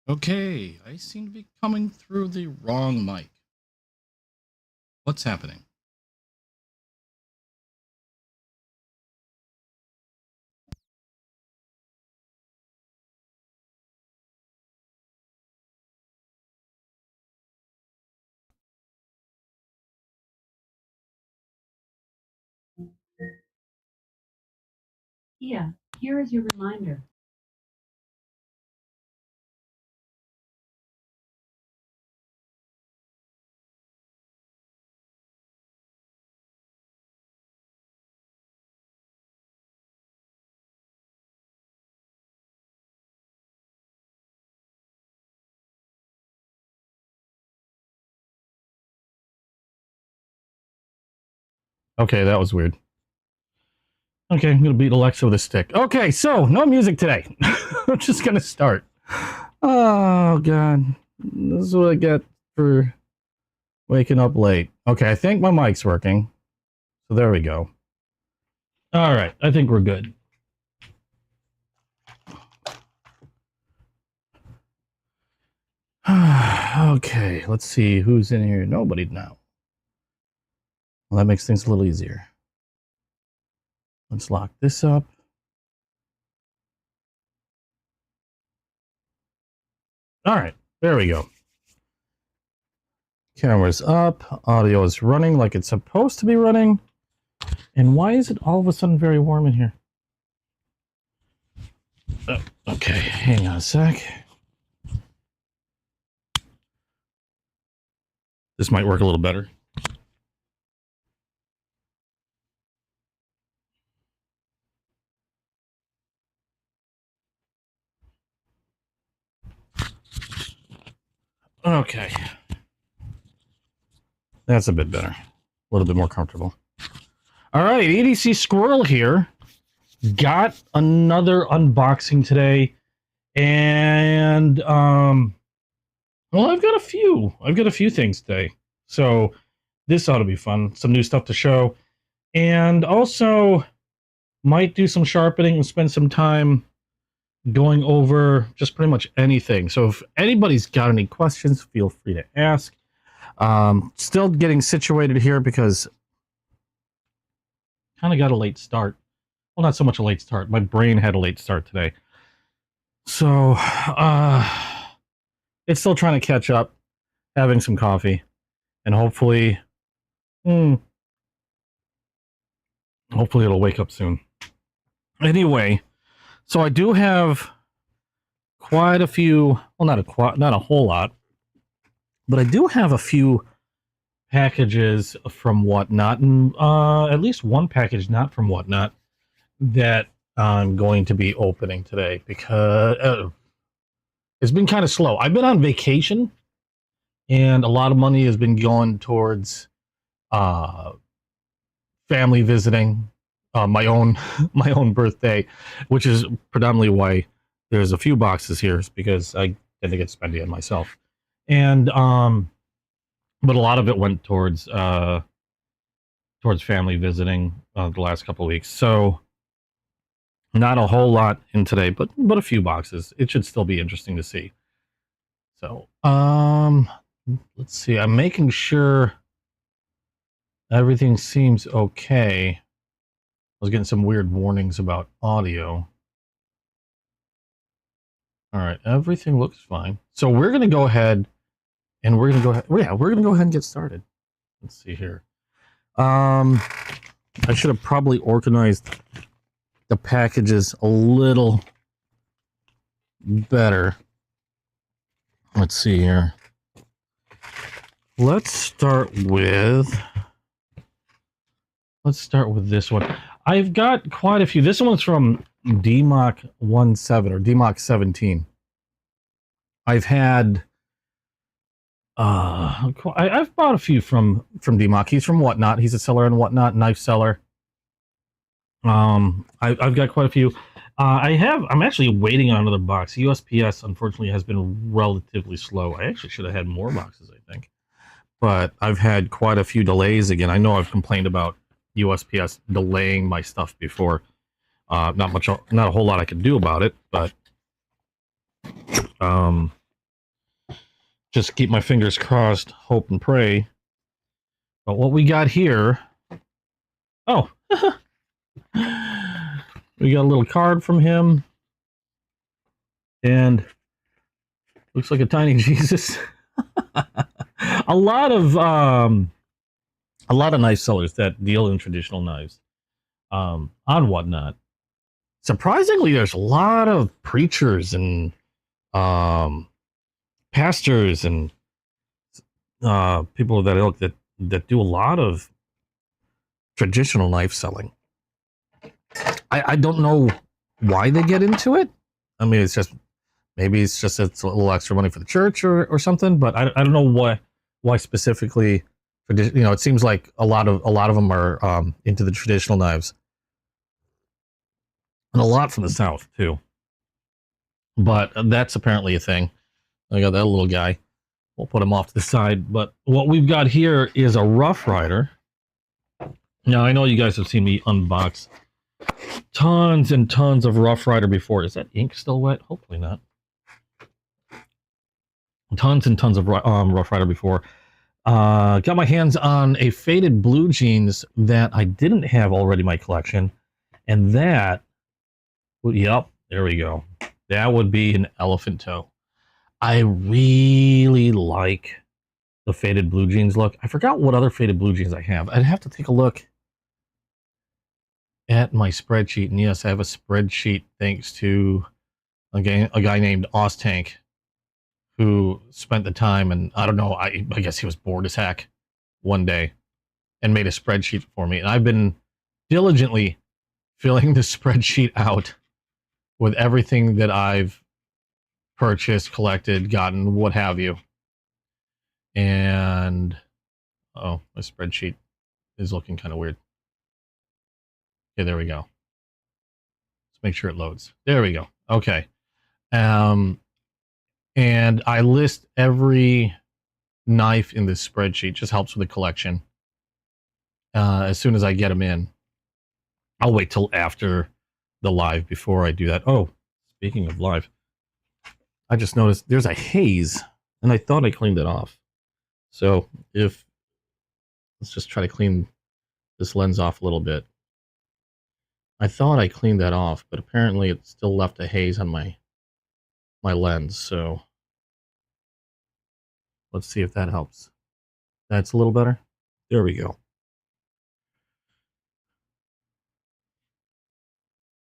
Okay, I seem to be coming through the wrong mic. What's happening? Yeah, here is your reminder. Okay, that was weird. Okay, I'm gonna beat Alexa with a stick. Okay, so no music today. I'm just gonna start. Oh god, this is what I get for waking up late. Okay, I think my mic's working. So there we go. All right, I think we're good. Okay, let's see who's in here. Nobody now. Well, that makes things a little easier. Let's lock this up. All right, there we go. Camera's up. Audio is running like it's supposed to be running. And why is it all of a sudden very warm in here? Okay, hang on a sec. This might work a little better. Okay. That's a bit better. A little bit more comfortable. All right, EDC Squirrel here. Got another unboxing today. And well, I've got a few things today. So this ought to be fun. Some new stuff to show. And also might do some sharpening and spend some time going over just pretty much anything. So if anybody's got any questions, feel free to ask. Still getting situated here because kind of got a late start. Well, not so much a late start. My brain had a late start today. So it's still trying to catch up, having some coffee, and hopefully it'll wake up soon. Anyway, so I do have quite a few, well, not a whole lot, but I do have a few packages from Whatnot, and at least one package not from Whatnot that I'm going to be opening today because it's been kind of slow. I've been on vacation, and a lot of money has been going towards family visiting, my own birthday, which is predominantly why there's a few boxes here, is because I tend to get spendy on myself, and but a lot of it went towards family visiting the last couple of weeks. So not a whole lot in today, but a few boxes. It should still be interesting to see. So let's see. I'm making sure everything seems okay. I was getting some weird warnings about audio. All right, everything looks fine. So we're gonna go ahead and we're gonna go ahead. Yeah, we're gonna go ahead and get started. Let's see here. I should have probably organized the packages a little better. Let's see here. Let's start with this one. I've got quite a few. This one's from DMOC 17 or DMOC 17. I've had I've bought a few from DMOC. He's from Whatnot. He's a seller on Whatnot, knife seller. I've got quite a few. I'm actually waiting on another box. USPS unfortunately has been relatively slow. I actually should have had more boxes, I think, but I've had quite a few delays again. I know I've complained about USPS delaying my stuff before. Not a whole lot I can do about it, but just keep my fingers crossed, hope and pray. But what we got here, oh, we got a little card from him, and looks like a tiny Jesus. a lot of knife sellers that deal in traditional knives, on Whatnot. Surprisingly, there's a lot of preachers and pastors and people that do a lot of traditional knife selling. I don't know why they get into it. I mean, it's a little extra money for the church or something. But I don't know why specifically. It seems like a lot of them are into the traditional knives, and a lot from the South too. But that's apparently a thing. I got that little guy. We'll put him off to the side. But what we've got here is a Rough Rider. Now, I know you guys have seen me unbox tons and tons of Rough Rider before. Is that ink still wet? Hopefully not. Tons and tons of Rough Rider before. Got my hands on a faded blue jeans that I didn't have already in my collection. And that, yep, there we go. That would be an elephant toe. I really like the faded blue jeans look. I forgot what other faded blue jeans I have. I'd have to take a look at my spreadsheet. And yes, I have a spreadsheet thanks to a guy named Ostank, who spent the time, and I don't know, I guess he was bored as heck one day and made a spreadsheet for me. And I've been diligently filling the spreadsheet out with everything that I've purchased, collected, gotten, what have you. And oh, my spreadsheet is looking kind of weird. Okay, there we go. Let's make sure it loads. There we go. Okay. And I list every knife in this spreadsheet. Just helps with the collection. As soon as I get them in, I'll wait till after the live before I do that. Oh, speaking of live, I just noticed there's a haze, and I thought I cleaned it off. So let's just try to clean this lens off a little bit. I thought I cleaned that off, but apparently it still left a haze on my lens. So let's see if that helps. That's a little better. There we go.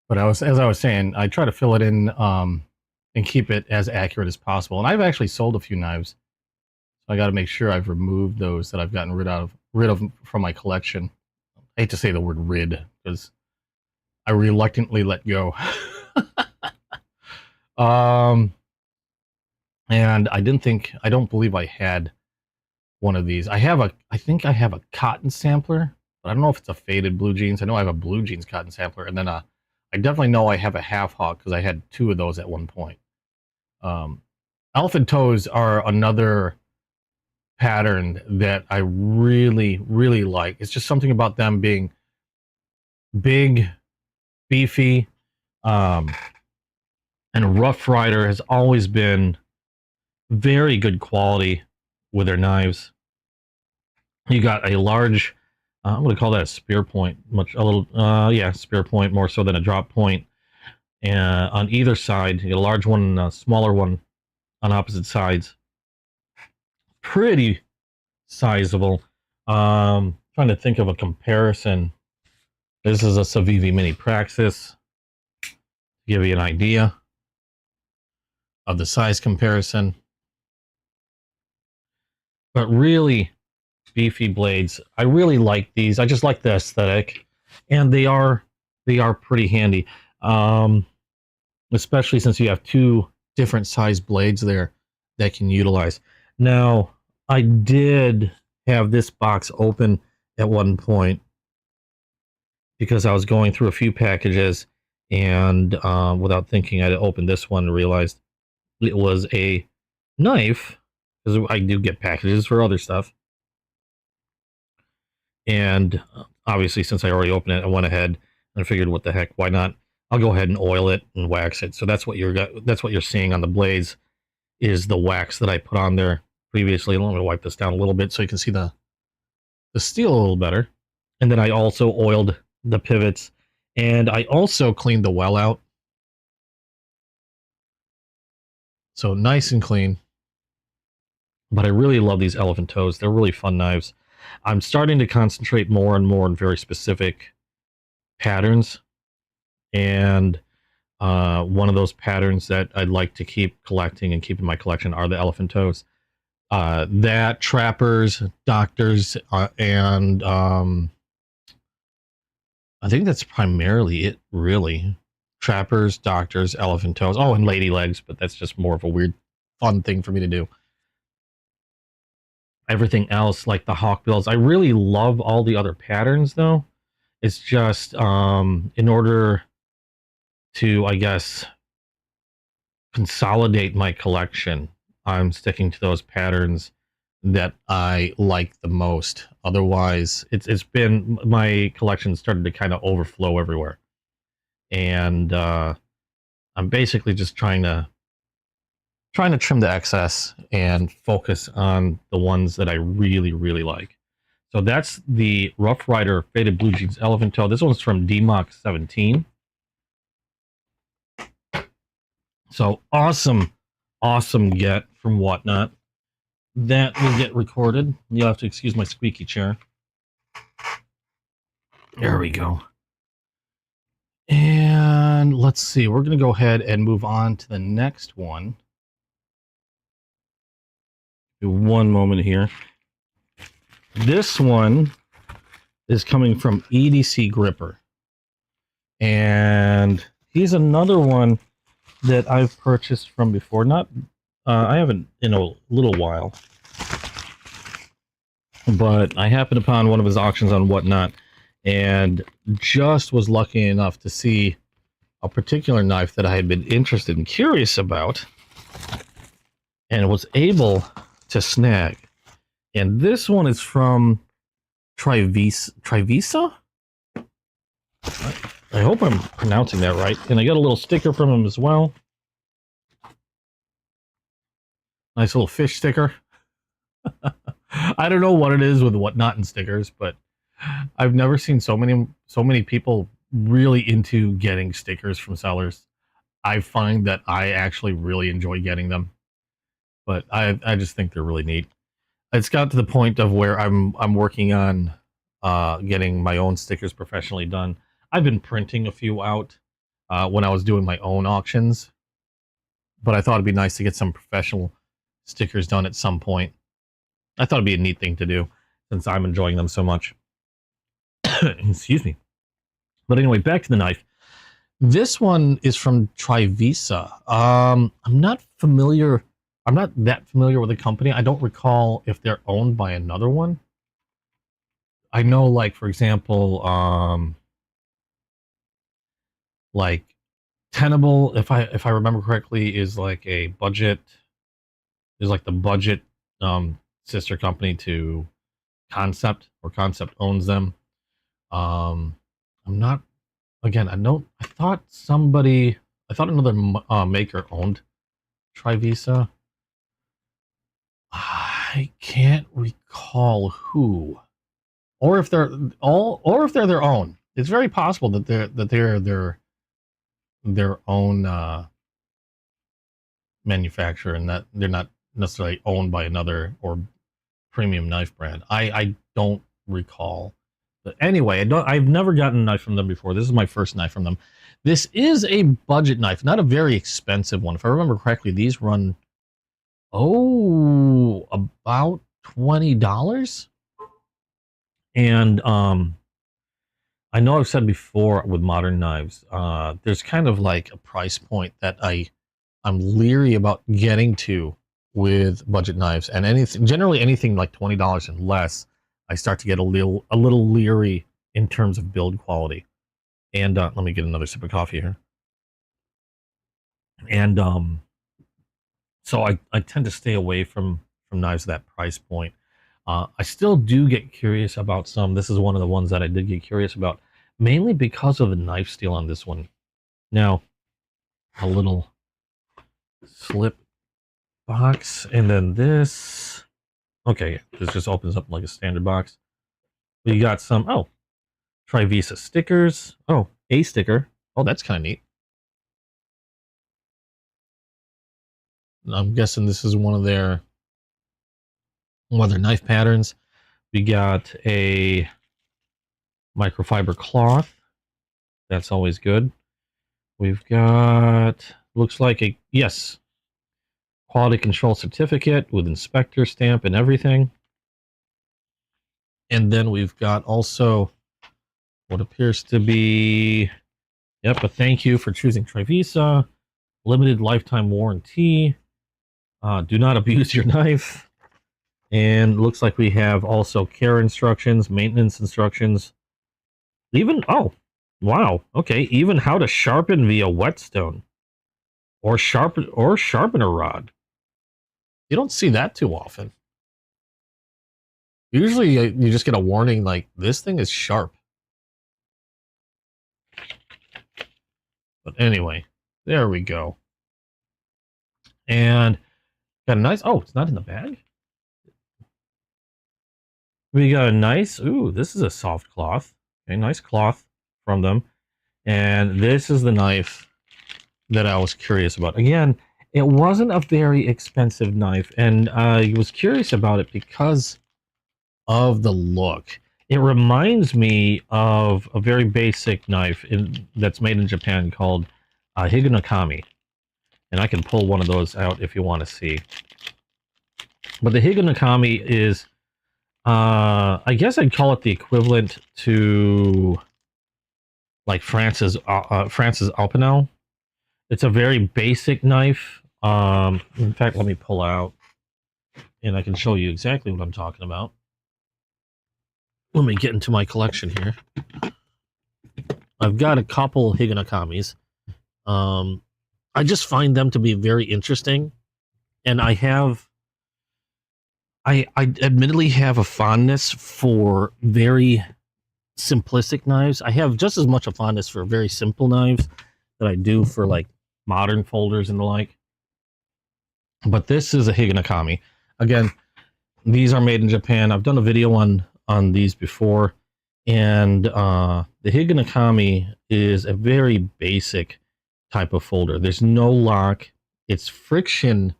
But as I was saying, I try to fill it in and keep it as accurate as possible. And I've actually sold a few knives, so I got to make sure I've removed those that I've gotten rid of from my collection. I hate to say the word rid because I reluctantly let go. And I don't believe I had one of these. I think I have a cotton sampler, but I don't know if it's a faded blue jeans. I know I have a blue jeans cotton sampler, and then I definitely know I have a half hawk because I had two of those at one point. Elephant toes are another pattern that I really, really like. It's just something about them being big, beefy, and Rough Rider has always been very good quality with their knives. You got a large, I'm going to call that a spear point, spear point more so than a drop point. And on either side, you got a large one and a smaller one on opposite sides. Pretty sizable. Trying to think of a comparison. This is a Civivi Mini Praxis. To give you an idea of the size comparison. But really beefy blades. I really like these. I just like the aesthetic, and they are pretty handy. Especially since you have two different size blades there that can utilize. Now, I did have this box open at one point because I was going through a few packages, and without thinking, I opened this one and realized it was a knife, because I do get packages for other stuff. And obviously, since I already opened it, I went ahead and figured, what the heck, why not? I'll go ahead and oil it and wax it. So that's what you're seeing on the blades, is the wax that I put on there previously. Let me wipe this down a little bit so you can see the steel a little better. And then I also oiled the pivots, and I also cleaned the well out. So nice and clean. But I really love these elephant toes. They're really fun knives. I'm starting to concentrate more and more on very specific patterns. And one of those patterns that I'd like to keep collecting and keep in my collection are the elephant toes. That, trappers, doctors, and I think that's primarily it, really. Trappers, doctors, elephant toes. Oh, and lady legs, but that's just more of a weird, fun thing for me to do. Everything else, like the hawkbills, I really love all the other patterns, though. It's just in order to, I guess, consolidate my collection, I'm sticking to those patterns that I like the most. Otherwise, it's been, my collection started to kind of overflow everywhere, and I'm basically just trying to trim the excess and focus on the ones that I really, really like. So that's the Rough Rider Faded Blue Jeans Elephant Toe. This one's from DMOC 17. So awesome get from Whatnot. That will get recorded. You'll have to excuse my squeaky chair. There we go. And let's see. We're going to go ahead and move on to the next one. One moment here. This one is coming from EDC Gripper. And he's another one that I've purchased from before. I haven't in a little while. But I happened upon one of his auctions on Whatnot and just was lucky enough to see a particular knife that I had been interested and curious about and was able to snag. And this one is from Trivisa? I hope I'm pronouncing that right. And I got a little sticker from him as well. Nice little fish sticker. I don't know what it is with Whatnot and stickers, but I've never seen so many people really into getting stickers from sellers. I find that I actually really enjoy getting them, but I just think they're really neat. It's got to the point of where I'm working on getting my own stickers professionally done. I've been printing a few out when I was doing my own auctions, but I thought it'd be nice to get some professional stickers done at some point. I thought it'd be a neat thing to do since I'm enjoying them so much. Excuse me. But anyway, back to the knife. This one is from Trivisa. I'm not that familiar with the company. I don't recall if they're owned by another one. I know, like, for example, like Tenable, if I remember correctly, is like a budget, is like the budget sister company to Concept, or Concept owns them. I'm not, again, I thought another maker owned Trivisa. I can't recall who, or if they're their own. It's very possible that they're their own manufacturer, and that they're not necessarily owned by another or premium knife brand. I don't recall. But anyway, I've never gotten a knife from them before. This is my first knife from them. This is a budget knife, not a very expensive one. If I remember correctly, these run about $20. And I know I've said before with modern knives, there's kind of like a price point that I'm leery about getting to with budget knives, and generally anything like $20 and less, I start to get a little leery in terms of build quality. And let me get another sip of coffee here. And so I tend to stay away from knives at that price point. I still do get curious about some. This is one of the ones that I did get curious about, mainly because of the knife steel on this one. Now, a little slip box, and then this. Okay, this just opens up like a standard box. We got some, Trivisa stickers. Oh, a sticker. Oh, that's kind of neat. I'm guessing this is one of their knife patterns. We got a microfiber cloth. That's always good. We've got, looks like a, yes, quality control certificate with inspector stamp and everything. And then we've got also what appears to be, yep, a thank you for choosing Trivisa, limited lifetime warranty, do not abuse your knife. And looks like we have also care instructions, maintenance instructions, even, oh, wow, okay, even how to sharpen via whetstone or sharpen a rod. You don't see that too often. Usually you just get a warning like, this thing is sharp. But anyway, there we go. And got a nice, oh, it's not in the bag? We got a nice, ooh, this is a soft cloth. A nice cloth from them. And this is the knife that I was curious about. Again, it wasn't a very expensive knife, and I was curious about it because of the look. It reminds me of a very basic knife that's made in Japan called Higanokami. And I can pull one of those out if you want to see. But the Higanokami is, I guess I'd call it the equivalent to like France's Opinel. It's a very basic knife. In fact, let me pull out and I can show you exactly what I'm talking about. Let me get into my collection here. I've got a couple Higanokamis. I just find them to be very interesting. And I admittedly have a fondness for very simplistic knives. I have just as much a fondness for very simple knives that I do for like modern folders and the like. But this is a Higanokami. Again, these are made in Japan. I've done a video on these before, and the Higanokami is a very basic type of folder. There's no lock. It's friction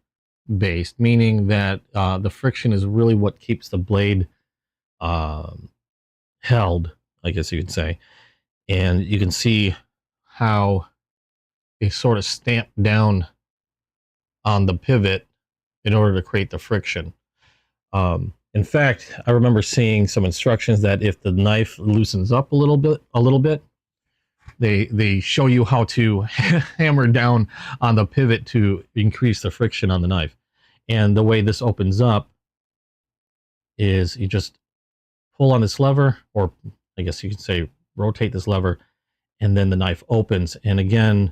based, meaning that the friction is really what keeps the blade held, I guess you could say. And you can see how they sort of stamp down on the pivot in order to create the friction. In fact, I remember seeing some instructions that if the knife loosens up a little bit, they show you how to hammer down on the pivot to increase the friction on the knife. And the way this opens up is you just pull on this lever, or I guess you could say rotate this lever, and then the knife opens. And again,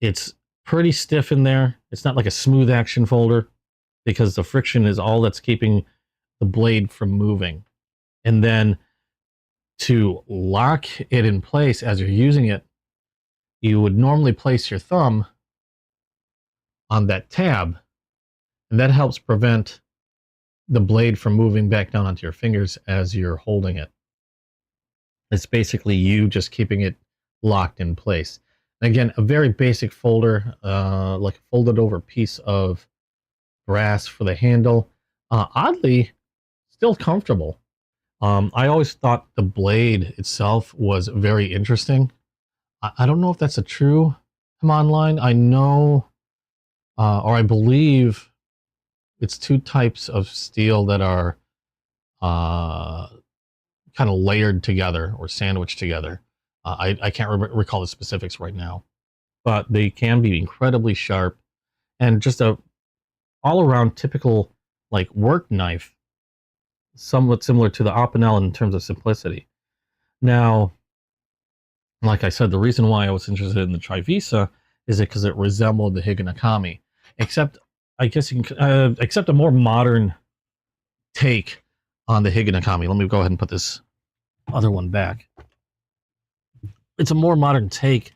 it's pretty stiff in there. It's not like a smooth action folder because the friction is all that's keeping the blade from moving. And then to lock it in place as you're using it, you would normally place your thumb on that tab, and that helps prevent the blade from moving back down onto your fingers as you're holding it. It's basically you just keeping it locked in place. And again, a very basic folder, like a folded over piece of brass for the handle. Oddly, still comfortable. I always thought the blade itself was very interesting. I don't know if that's a true command line. I know, or I believe it's two types of steel that are kind of layered together or sandwiched together. I can't recall the specifics right now, but they can be incredibly sharp and just a all-around typical like work knife, somewhat similar to the Opinel in terms of simplicity. Now, like I said, the reason why I was interested in the Trivisa is because it resembled the Higanokami, except I guess you can except a more modern take on the Higanokami. Let me go ahead and put this other one back. It's a more modern take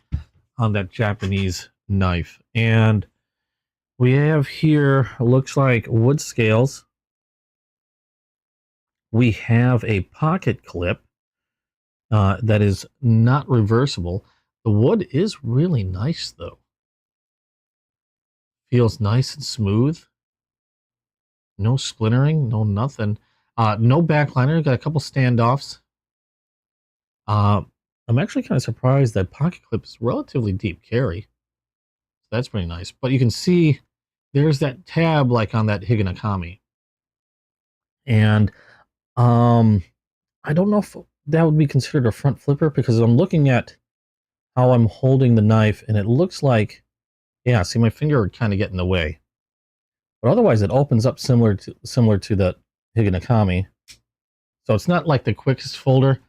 on that Japanese knife, and We have here, looks like wood scales. We have a pocket clip that is not reversible. The wood is really nice, though. Feels nice and smooth. No splintering, no nothing. No backliner. Got a couple standoffs. I'm actually kind of surprised that pocket clip is relatively deep carry. So that's pretty nice. But you can see there's that tab like on that Higanakami. And I don't know if that would be considered a front flipper because I'm looking at how I'm holding the knife and it looks like, yeah, see my finger would kind of get in the way. But otherwise it opens up similar to the Higanakami. So it's not like the quickest folder.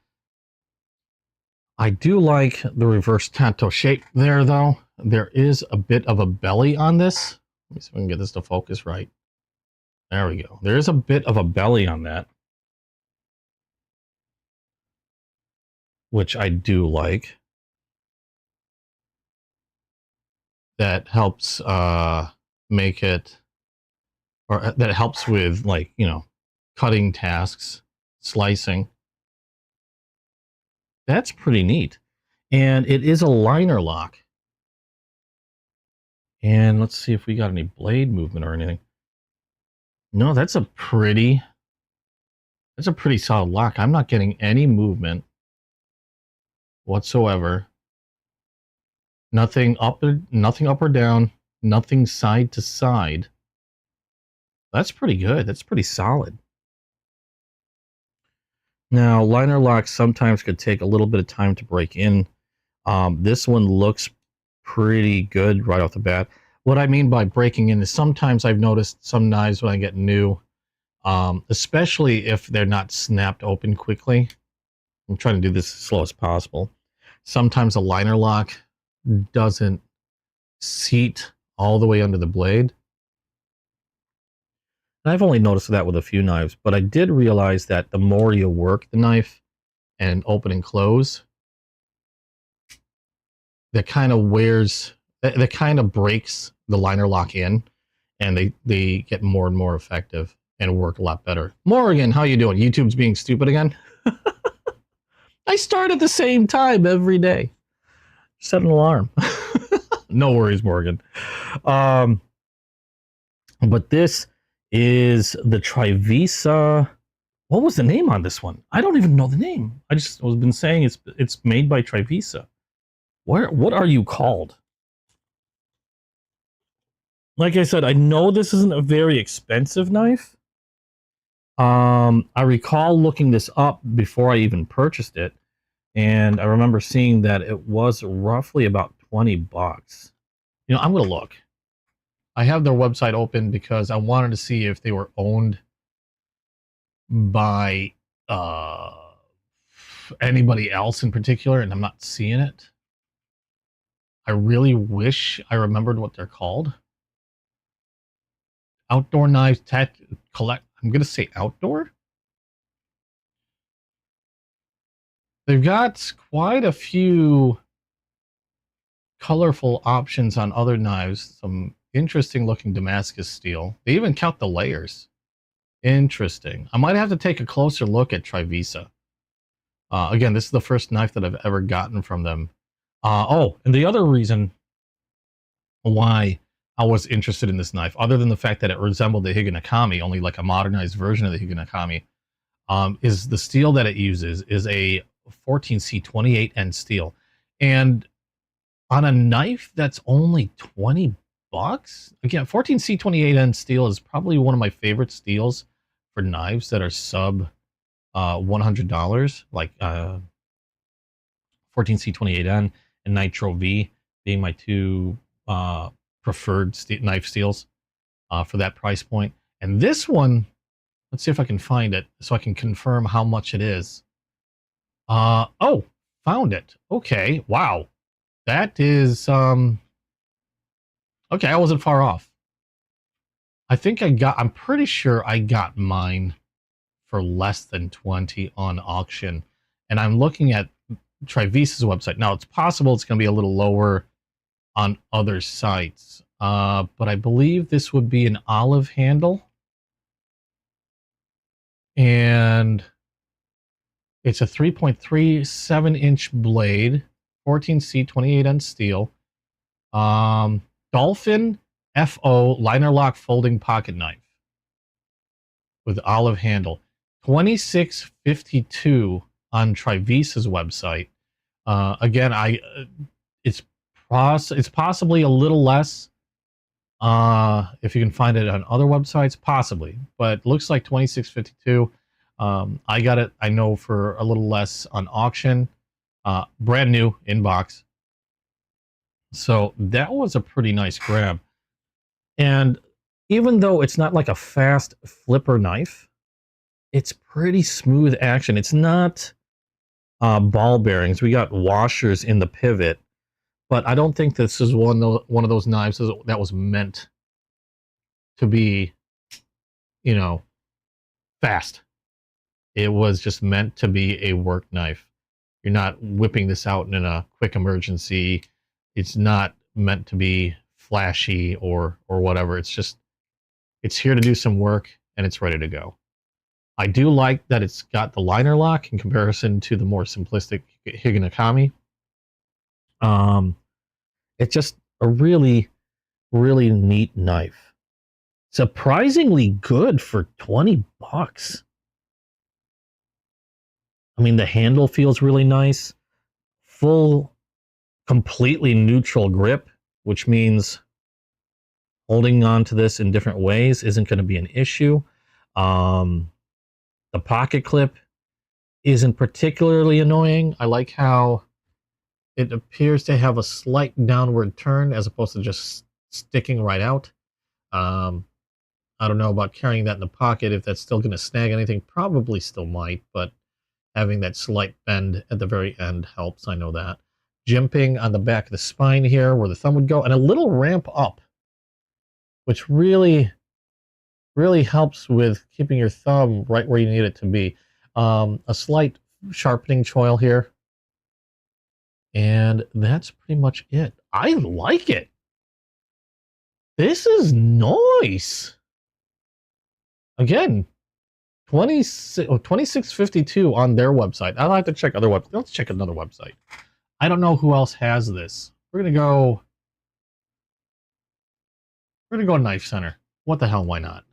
I do like the reverse tanto shape there though. There is a bit of a belly on this. Let me see if I can get this to focus right. There we go. There is a bit of a belly on that, which I do like. That helps make it, or that helps with, like, you know, cutting tasks, slicing. That's pretty neat. And it is a liner lock. And let's see if we got any blade movement or anything. No, that's a pretty solid lock. I'm not getting any movement whatsoever. Nothing up or down, nothing side to side. That's pretty good. That's pretty solid. Now, liner locks sometimes could take a little bit of time to break in. This one looks pretty good right off the bat. What I mean by breaking in is sometimes I've noticed some knives when I get new, especially if they're not snapped open quickly. I'm trying to do this as slow as possible. Sometimes a liner lock doesn't seat all the way under the blade. And I've only noticed that with a few knives, but I did realize that the more you work the knife and open and close, that kind of breaks the liner lock in, and they get more and more effective and work a lot better. Morgan, how you doing? YouTube's being stupid again? I start at the same time every day. Set an alarm. No worries, Morgan. But this is the Trivisa. What was the name on this one? I don't even know the name. I just was been saying it's made by Trivisa. What are you called? Like I said, I know this isn't a very expensive knife. I recall looking this up before I even purchased it, and I remember seeing that it was roughly about $20. You know, I'm gonna look. I have their website open because I wanted to see if they were owned by anybody else in particular, and I'm not seeing it. I really wish I remembered what they're called. Outdoor Knives Collect. I'm going to say outdoor. They've got quite a few colorful options on other knives. Some interesting looking Damascus steel. They even count the layers. Interesting. I might have to take a closer look at Trivisa. Again, this is the first knife that I've ever gotten from them. Oh, and the other reason why I was interested in this knife, other than the fact that it resembled the Higanakami, only like a modernized version of the Higanakami, is the steel that it uses is a 14C28N steel. And on a knife that's only $20, again, 14C28N steel is probably one of my favorite steels for knives that are sub $100, like 14C28N and Nitro V being my two preferred knife steels for that price point. And this one, let's see if I can find it so I can confirm how much it is. Oh, found it. Okay, wow. That is, okay, I wasn't far off. I'm pretty sure I got mine for less than 20 on auction. And I'm looking at Trivisa's website. Now, it's possible it's going to be a little lower on other sites. but I believe this would be an olive handle. And it's a 3.37-inch blade, 14C, 28N steel. Dolphin FO liner lock folding pocket knife with olive handle. 2652 on Trivisa's website. Again, it's possibly a little less if you can find it on other websites, possibly, but looks like 2652. I got it, I know, for a little less on auction, brand new in box. So that was a pretty nice grab. And even though it's not like a fast flipper knife, it's pretty smooth action. It's not ball bearings. We got washers in the pivot, but I don't think this is one of those knives that was meant to be, you know, fast. It was just meant to be a work knife. You're not whipping this out in a quick emergency. It's not meant to be flashy or whatever. It's here to do some work, and it's ready to go. I do like that it's got the liner lock in comparison to the more simplistic Higanakami. It's just a really, really neat knife. Surprisingly good for 20 bucks. I mean, the handle feels really nice. Full, completely neutral grip, which means holding on to this in different ways isn't going to be an issue. The pocket clip isn't particularly annoying. I like how it appears to have a slight downward turn as opposed to just sticking right out. I don't know about carrying that in the pocket, if that's still going to snag anything. Probably still might, but having that slight bend at the very end helps. I know that. Jimping on the back of the spine here where the thumb would go, and a little ramp up, which really, really helps with keeping your thumb right where you need it to be. A slight sharpening choil here. And that's pretty much it. I like it. This is nice. Again, 2652 on their website. I'll have to check other websites. Let's check another website. I don't know who else has this. We're gonna go Knife Center. What the hell, why not?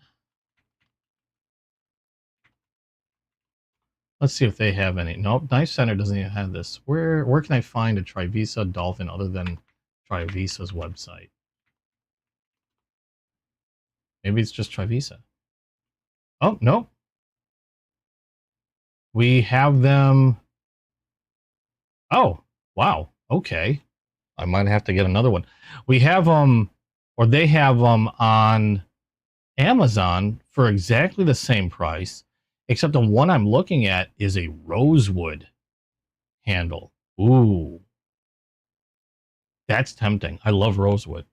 Let's see if they have any. Nope, Knife Center doesn't even have this. Where can I find a Trivisa Dolphin other than Trivisa's website? Maybe it's just Trivisa. Oh, no. We have them. Oh, wow. Okay. I might have to get another one. We have them, or they have them on Amazon for exactly the same price, except the one I'm looking at is a rosewood handle. Ooh. That's tempting. I love rosewood.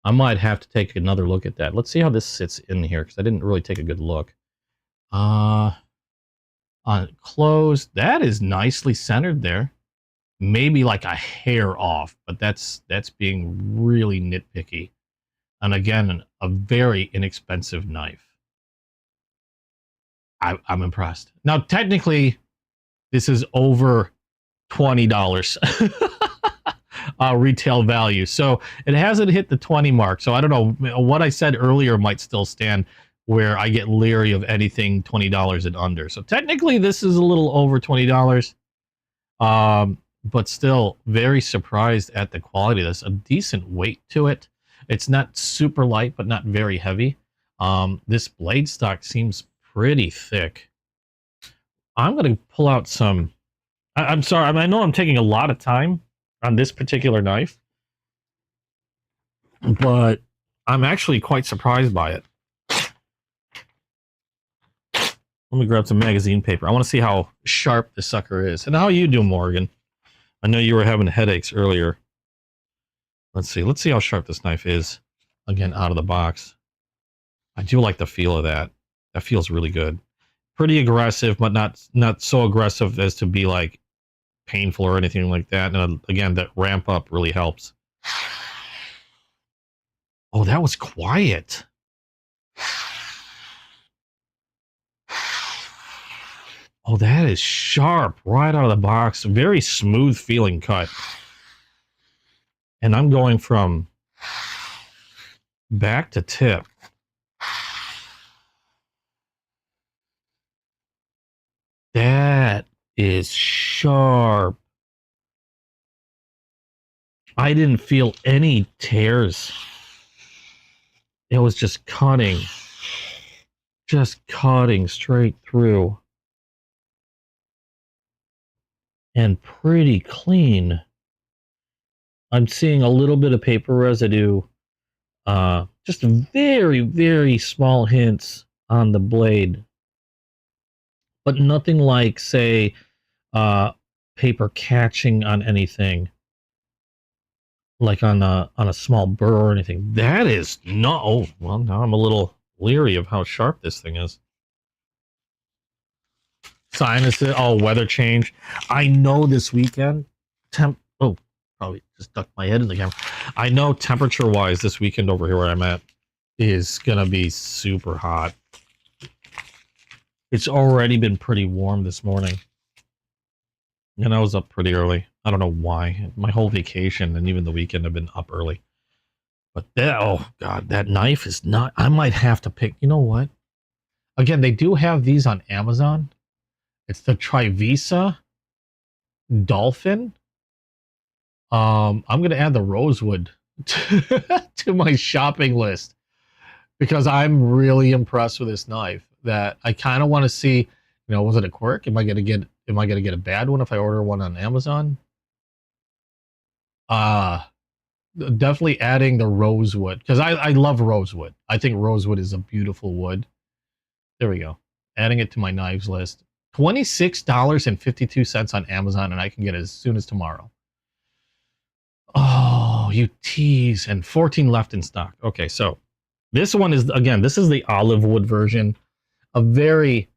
I might have to take another look at that. Let's see how this sits in here, because I didn't really take a good look. On closed, that is nicely centered there. Maybe like a hair off, but that's being really nitpicky. And again, a very inexpensive knife. I'm impressed. Now, technically, this is over $20 retail value. So it hasn't hit the 20 mark. So I don't know, what I said earlier might still stand, where I get leery of anything $20 and under. So technically this is a little over $20. But still very surprised at the quality of this. A decent weight to it. It's not super light, but not very heavy. This blade stock seems pretty thick. I'm going to pull out some... I'm sorry, I know I'm taking a lot of time on this particular knife, but I'm actually quite surprised by it. Let me grab some magazine paper. I want to see how sharp the sucker is. And how you do, Morgan? I know you were having headaches earlier. Let's see how sharp this knife is. Again, out of the box. I do like the feel of that. That feels really good. Pretty aggressive, but not so aggressive as to be like painful or anything like that. And again, that ramp up really helps. Oh, that was quiet. Oh, that is sharp right out of the box. Very smooth feeling cut. And I'm going from back to tip. That is sharp. I didn't feel any tears. It was just cutting straight through. And pretty clean. I'm seeing a little bit of paper residue. Just very, very small hints on the blade. But nothing like, say, paper catching on anything. Like on a small burr or anything. That is not... Oh, well, now I'm a little leery of how sharp this thing is. Sinuses. Oh, weather change. I know this weekend... Oh, probably just ducked my head in the camera. I know temperature-wise this weekend over here where I'm at is going to be super hot. It's already been pretty warm this morning. And I was up pretty early. I don't know why. My whole vacation and even the weekend I've been up early. But that, oh God, that knife is not... I might have to pick... You know what? Again, they do have these on Amazon. It's the Trivisa Dolphin. I'm going to add the Rosewood to my shopping list because I'm really impressed with this knife. That I kind of want to see, you know, was it a quirk? Am I going to get a bad one if I order one on Amazon? Definitely adding the Rosewood because I love Rosewood. I think Rosewood is a beautiful wood. There we go. Adding it to my knives list. $26.52 on Amazon, and I can get it as soon as tomorrow. Oh, you tease. And 14 left in stock. Okay, so this one is, again, this is the olive wood version. A very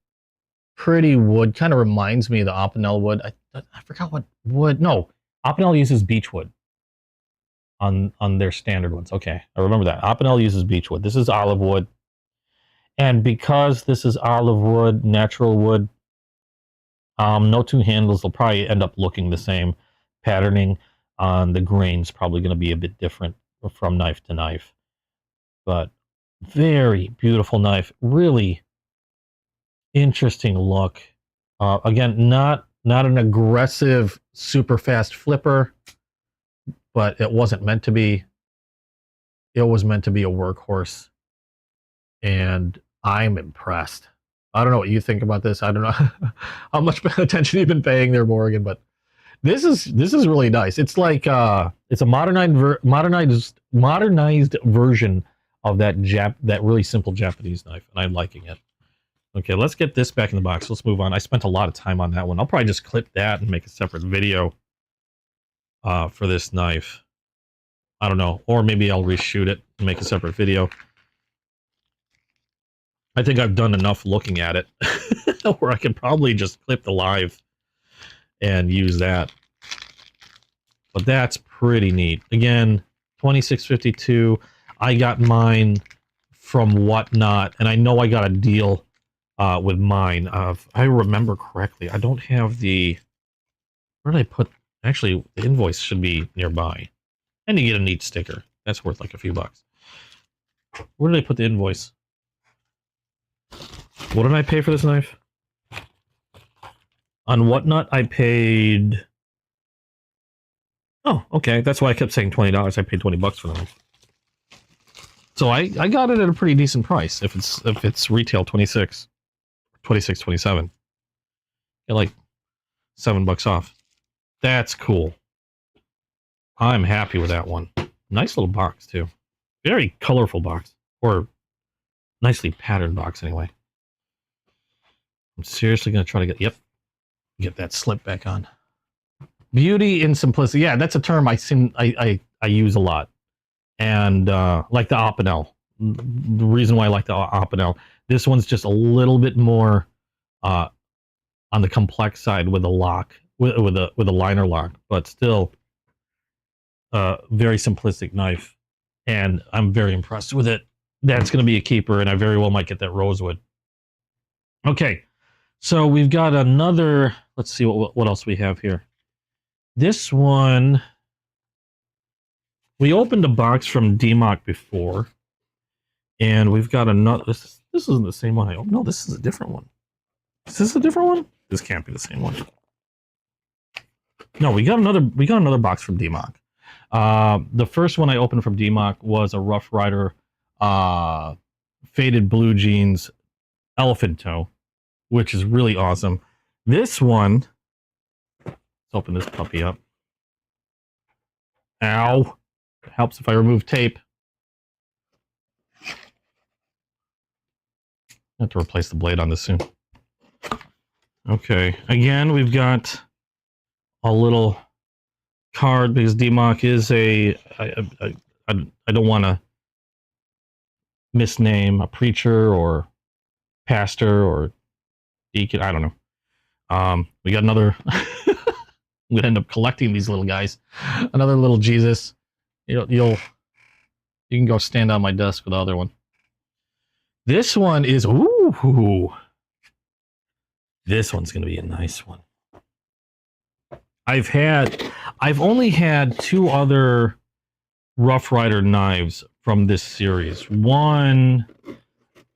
pretty wood. Kind of reminds me of the Opinel wood. I forgot what wood. No, Opinel uses beechwood on their standard ones. Okay, I remember that. Opinel uses beechwood. This is olive wood. And because this is olive wood, natural wood, no two handles will probably end up looking the same. Patterning on the grain's probably going to be a bit different from knife to knife. But very beautiful knife. Really interesting look. Again, not an aggressive, super fast flipper, but it wasn't meant to be. It was meant to be a workhorse. And I'm impressed. I don't know what you think about this. I don't know how much attention you've been paying there, Morgan, but this is really nice. It's like it's a modernized version of that really simple Japanese knife, and I'm liking it. Okay, let's get this back in the box. Let's move on. I spent a lot of time on that one. I'll probably just clip that and make a separate video for this knife. I don't know, or maybe I'll reshoot it and make a separate video. I think I've done enough looking at it where I could probably just clip the live and use that. But that's pretty neat. Again, $26.52. I got mine from Whatnot, and I know I got a deal with mine. If I remember correctly, I don't have the... Where did I put... Actually, the invoice should be nearby. And you get a neat sticker. That's worth like a few bucks. Where did I put the invoice? What did I pay for this knife? On Whatnot, I paid... Oh, okay. That's why I kept saying $20. I paid $20 for the knife. So I got it at a pretty decent price. If it's retail 26, 27, get like $7 off. That's cool. I'm happy with that one. Nice little box too. Very colorful box, or nicely patterned box anyway. I'm seriously gonna try to get that slip back on. Beauty in simplicity. Yeah, that's a term I use a lot. And like the Opinel. The reason why I like the Opinel, this one's just a little bit more on the complex side with a lock, with a liner lock, but still very simplistic knife. and I'm very impressed with it. That's going to be a keeper, and I very well might get that rosewood. Okay, so we've got another. Let's see what else we have here. This one, we opened a box from DMOC before, and we've got another. This isn't the same one I opened. No, this is a different one. Is this a different one? This can't be the same one. No, we got another box from DMOC. The first one I opened from DMOC was a Rough Rider faded blue jeans elephant toe, which is really awesome. This one, let's open this puppy up. Ow. It helps if I remove tape. I have to replace the blade on this soon. Okay, again, we've got a little card because DMOC is I don't want to misname a preacher or pastor or deacon. I don't know. We got another. I'm gonna end up collecting these little guys. Another little Jesus. You can go stand on my desk with the other one. This one is ooh. This one's gonna be a nice one. I've only had 2 other Rough Rider knives from this series. One,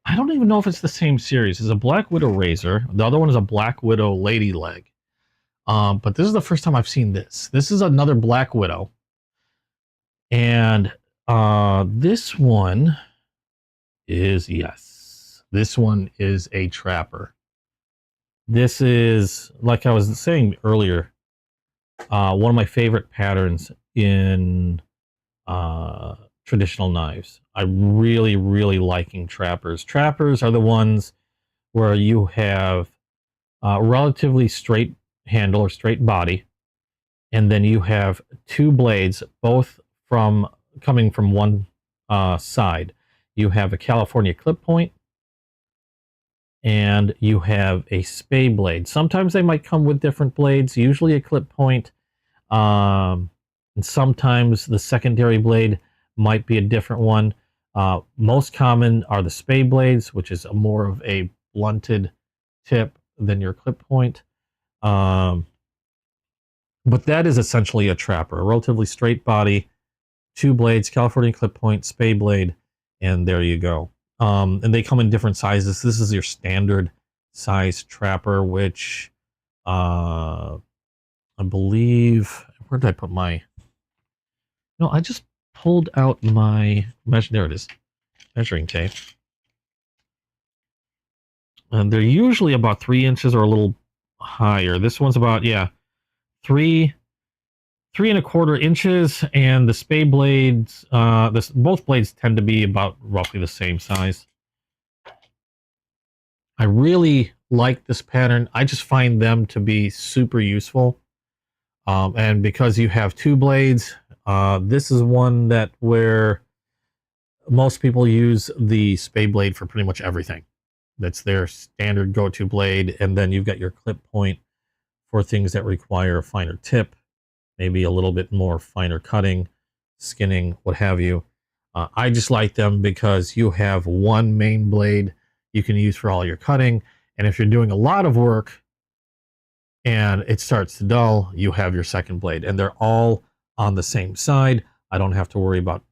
I don't even know if it's the same series. It's a Black Widow razor. The other one is a Black Widow lady leg. But this is the first time I've seen this. This is another Black Widow. And this one is, yes, this one is a trapper. This is, like I was saying earlier, one of my favorite patterns in traditional knives. I'm really, really liking trappers. Trappers are the ones where you have a relatively straight handle or straight body, and then you have 2 blades, both coming from one side. You have a California clip point, and you have a spay blade. Sometimes they might come with different blades, usually a clip point, and sometimes the secondary blade might be a different one. Most common are the spay blades, which is more of a blunted tip than your clip point. But that is essentially a trapper, a relatively straight body, 2 blades, California clip point, spay blade, and there you go. And they come in different sizes. This is your standard size trapper, which I believe, where did I put my, no, I just pulled out my there it is, measuring tape. And they're usually about 3 inches or a little higher. This one's about, yeah, 3 3¼ inches, and the spay blades, both blades tend to be about roughly the same size. I really like this pattern. I just find them to be super useful. And because you have 2 blades, this is one that where most people use the spay blade for pretty much everything. That's their standard go-to blade, and then you've got your clip point for things that require a finer tip, maybe a little bit more finer cutting, skinning, what have you. I just like them because you have one main blade you can use for all your cutting, and if you're doing a lot of work and it starts to dull, you have your second blade, and they're all on the same side. I don't have to worry about,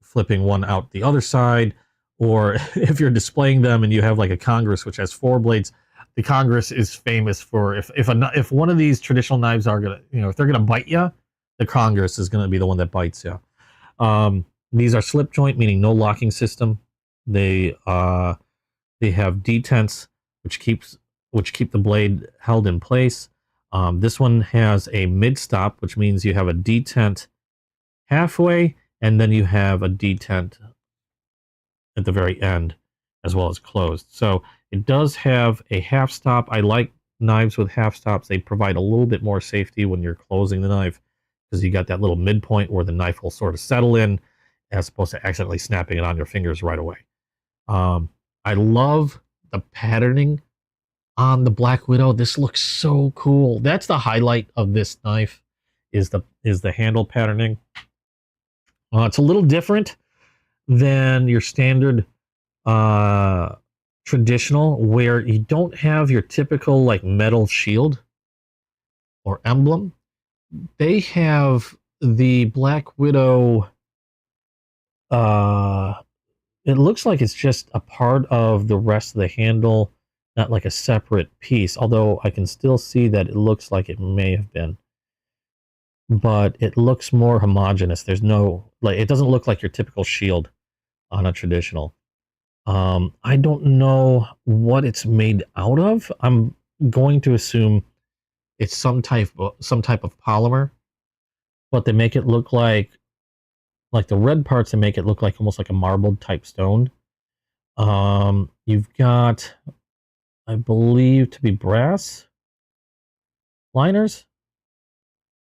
flipping one out the other side, or if you're displaying them and you have like a Congress which has 4 blades. The Congress is famous for if one of these traditional knives are gonna, if they're gonna bite you, the Congress is gonna be the one that bites you. These are slip joint, meaning no locking system. They have detents which keep the blade held in place. This one has a mid stop, which means you have a detent halfway, and then you have a detent at the very end, as well as closed. So it does have a half stop. I like knives with half stops. They provide a little bit more safety when you're closing the knife, because you got that little midpoint where the knife will sort of settle in, as opposed to accidentally snapping it on your fingers right away. I love the patterning on the Black Widow. This looks so cool. That's the highlight of this knife, is the handle patterning. It's a little different than your standard traditional, where you don't have your typical like metal shield or emblem. They have the Black Widow. It looks like it's just a part of the rest of the handle, not like a separate piece. Although I can still see that it looks like it may have been, but it looks more homogeneous. There's no like, it doesn't look like your typical shield on a traditional. I don't know what it's made out of. I'm going to assume it's some type of polymer, but they make it look like the red parts. They make it look like almost like a marbled type stone. You've got, I believe, to be brass liners,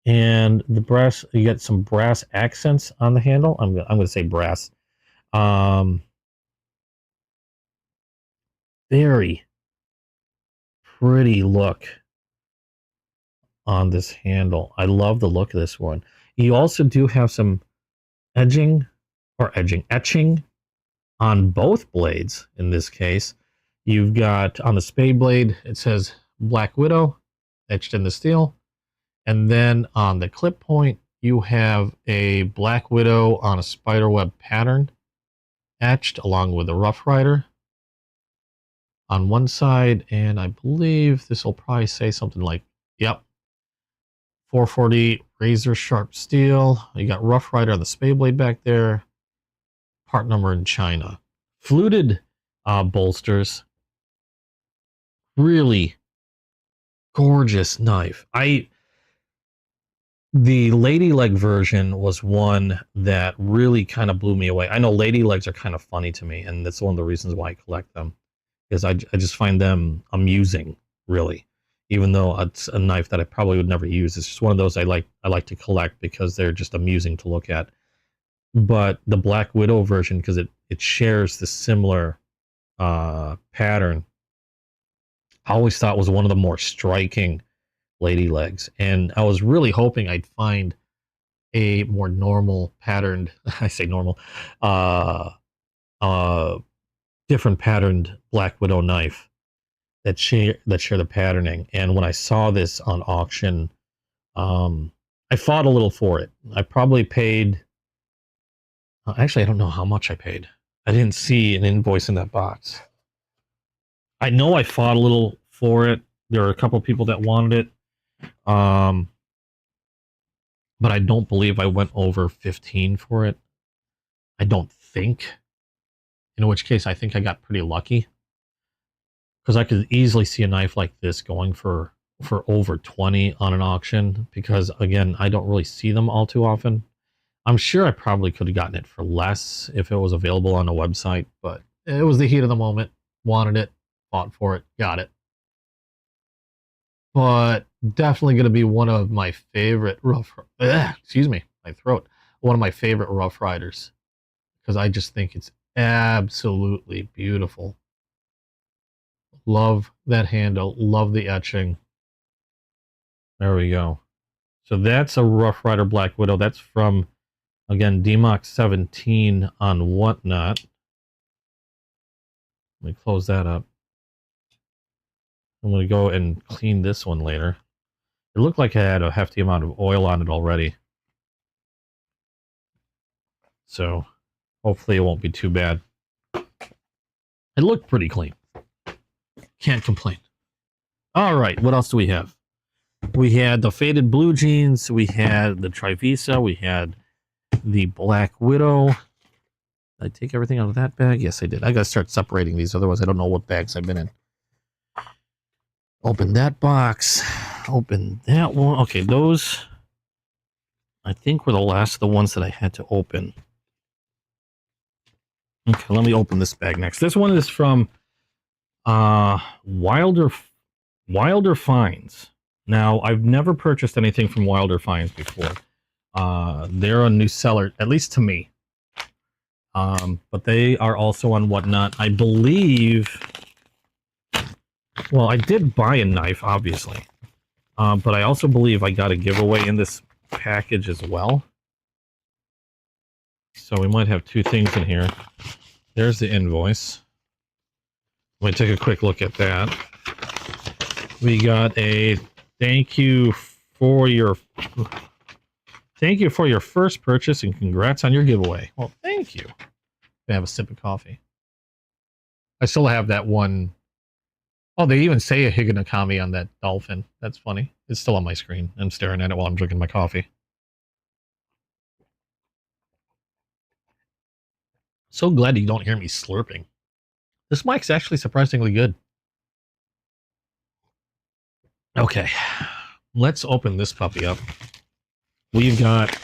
and the brass. You get some brass accents on the handle. I'm going to say brass. Very pretty look on this handle. I love the look of this one. You also do have some etching on both blades. In this case, you've got on the spade blade, it says Black Widow etched in the steel, and then on the clip point, you have a Black Widow on a spiderweb pattern etched along with a Rough Rider on one side, and I believe this will probably say something like, yep, 440 razor sharp steel. You got Rough Rider on the spade blade back there. Part number in China. Fluted bolsters. Really gorgeous knife. The lady leg version was one that really kind of blew me away. I know lady legs are kind of funny to me, and that's one of the reasons why I collect them. Because I just find them amusing, really. Even though it's a knife that I probably would never use. It's just one of those I like to collect because they're just amusing to look at. But the Black Widow version, because it shares the similar pattern, I always thought was one of the more striking lady legs. And I was really hoping I'd find a more normal patterned, I say normal, different patterned Black Widow knife that share the patterning. And when I saw this on auction, I fought a little for it. I probably paid, actually I don't know how much I paid. I didn't see an invoice in that box. I know I fought a little for it. There were a couple people that wanted it, but I don't believe I went over 15 for it. I don't think. In which case, I think I got pretty lucky, because I could easily see a knife like this going for over 20 on an auction, because again, I don't really see them all too often. I'm sure I probably could have gotten it for less if it was available on a website, but it was the heat of the moment. Wanted it, fought for it, got it. But definitely going to be one of my favorite one of my favorite Rough Riders, because I just think it's absolutely beautiful. Love that handle, love the etching. There we go. So that's a Rough Rider Black Widow. That's from, again, DMOC 17 on Whatnot. Let me close that up. I'm going to go and clean this one later. It looked like it had a hefty amount of oil on it already. So hopefully it won't be too bad. It looked pretty clean. Can't complain. All right, what else do we have? We had the faded blue jeans. We had the Trivisa. We had the Black Widow. Did I take everything out of that bag? Yes, I did. I got to start separating these. Otherwise, I don't know what bags I've been in. Open that box. Open that one. Okay, those, I think, were the last of the ones that I had to open. Okay, let me open this bag next. This one is from Wilder Finds. Now, I've never purchased anything from Wilder Finds before. They're a new seller, at least to me. But they are also on Whatnot. I believe... Well, I did buy a knife, obviously. But I also believe I got a giveaway in this package as well. So we might have two things in here. There's the invoice. Let me take a quick look at that. We got a thank you for your first purchase and congrats on your giveaway. Well, thank you. I have a sip of coffee. I still have that one. Oh, they even say a Higanakami on that dolphin. That's funny. It's still on my screen. I'm staring at it while I'm drinking my coffee. So glad you don't hear me slurping. This mic's actually surprisingly good. Okay, let's open this puppy up. We've got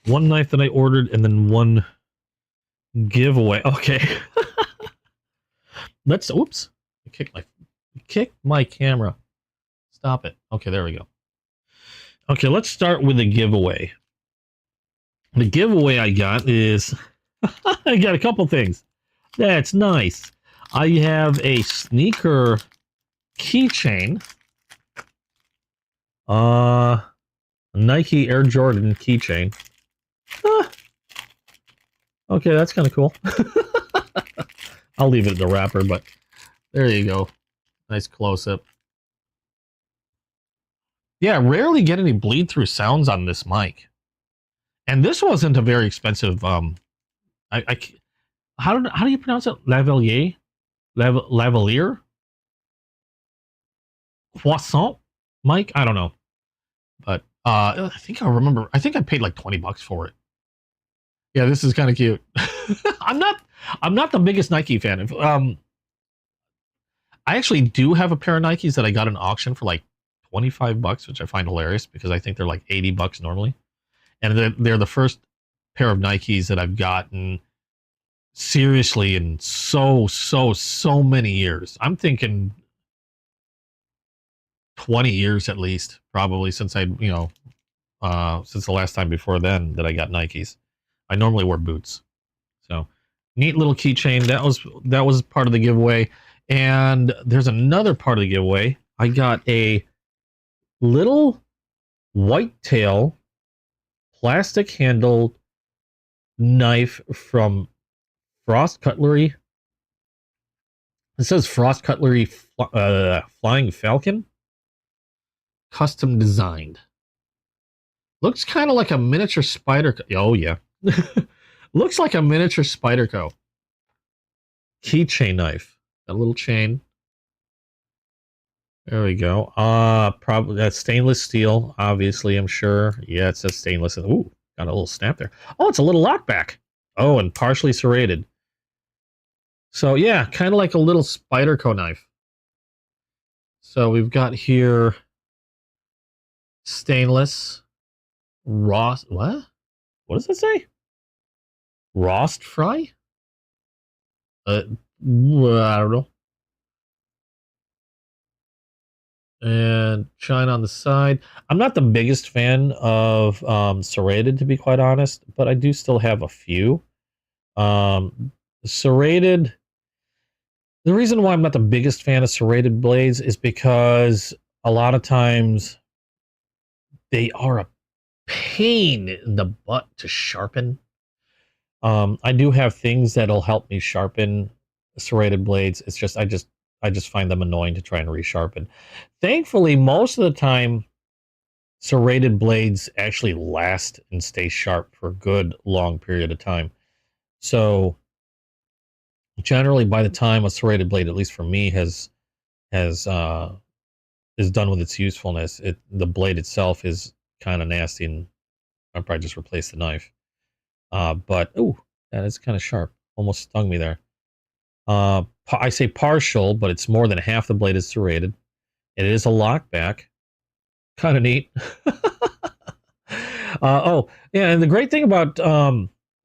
one knife that I ordered and then one giveaway. Okay. Let's, oops. I kicked my camera. Stop it. Okay, there we go. Okay, let's start with the giveaway. The giveaway I got is, I got a couple things. That's nice. I have a sneaker keychain. Nike Air Jordan keychain. Okay, that's kind of cool. I'll leave it in the wrapper, but there you go. Nice close-up. Yeah, rarely get any bleed-through sounds on this mic. And this wasn't a very expensive, how do you pronounce it? Lavalier? Lavalier? Croissant mic? I don't know. But I think I remember, I think I paid like 20 bucks for it. Yeah, this is kind of cute. I'm not the biggest Nike fan. I actually do have a pair of Nikes that I got in auction for like 25 bucks, which I find hilarious because I think they're like 80 bucks normally. And they're the first pair of Nikes that I've gotten seriously in so many years. I'm thinking 20 years at least, probably since since the last time before then that I got Nikes. I normally wear boots. So neat little keychain. That was part of the giveaway. And there's another part of the giveaway. I got a little whitetail plastic handled knife from Frost Cutlery. It says Frost Cutlery Flying Falcon. Custom designed. Looks kind of like a miniature spider. Oh, yeah. Looks like a miniature Spyderco. Keychain knife. Got a little chain. There we go. Probably that's stainless steel, obviously, I'm sure. Yeah, it says stainless. Ooh, got a little snap there. Oh, it's a little lockback. Oh, and partially serrated. So, yeah, kind of like a little Spyderco knife. So, we've got here stainless. What? What does it say? Rost fry? I don't know. And shine on the side. I'm not the biggest fan of serrated, to be quite honest, but I do still have a few. Serrated. The reason why I'm not the biggest fan of serrated blades is because a lot of times they are a pain in the butt to sharpen. I do have things that'll help me sharpen serrated blades. It's just I just find them annoying to try and resharpen. Thankfully, most of the time, serrated blades actually last and stay sharp for a good long period of time. So generally, by the time a serrated blade, at least for me, is done with its usefulness, the blade itself is kind of nasty, and I'll probably just replace the knife. But ooh, that is kind of sharp. Almost stung me there. I say partial, but it's more than half the blade is serrated. It is a lockback. Kind of neat. Oh, yeah, and the great thing about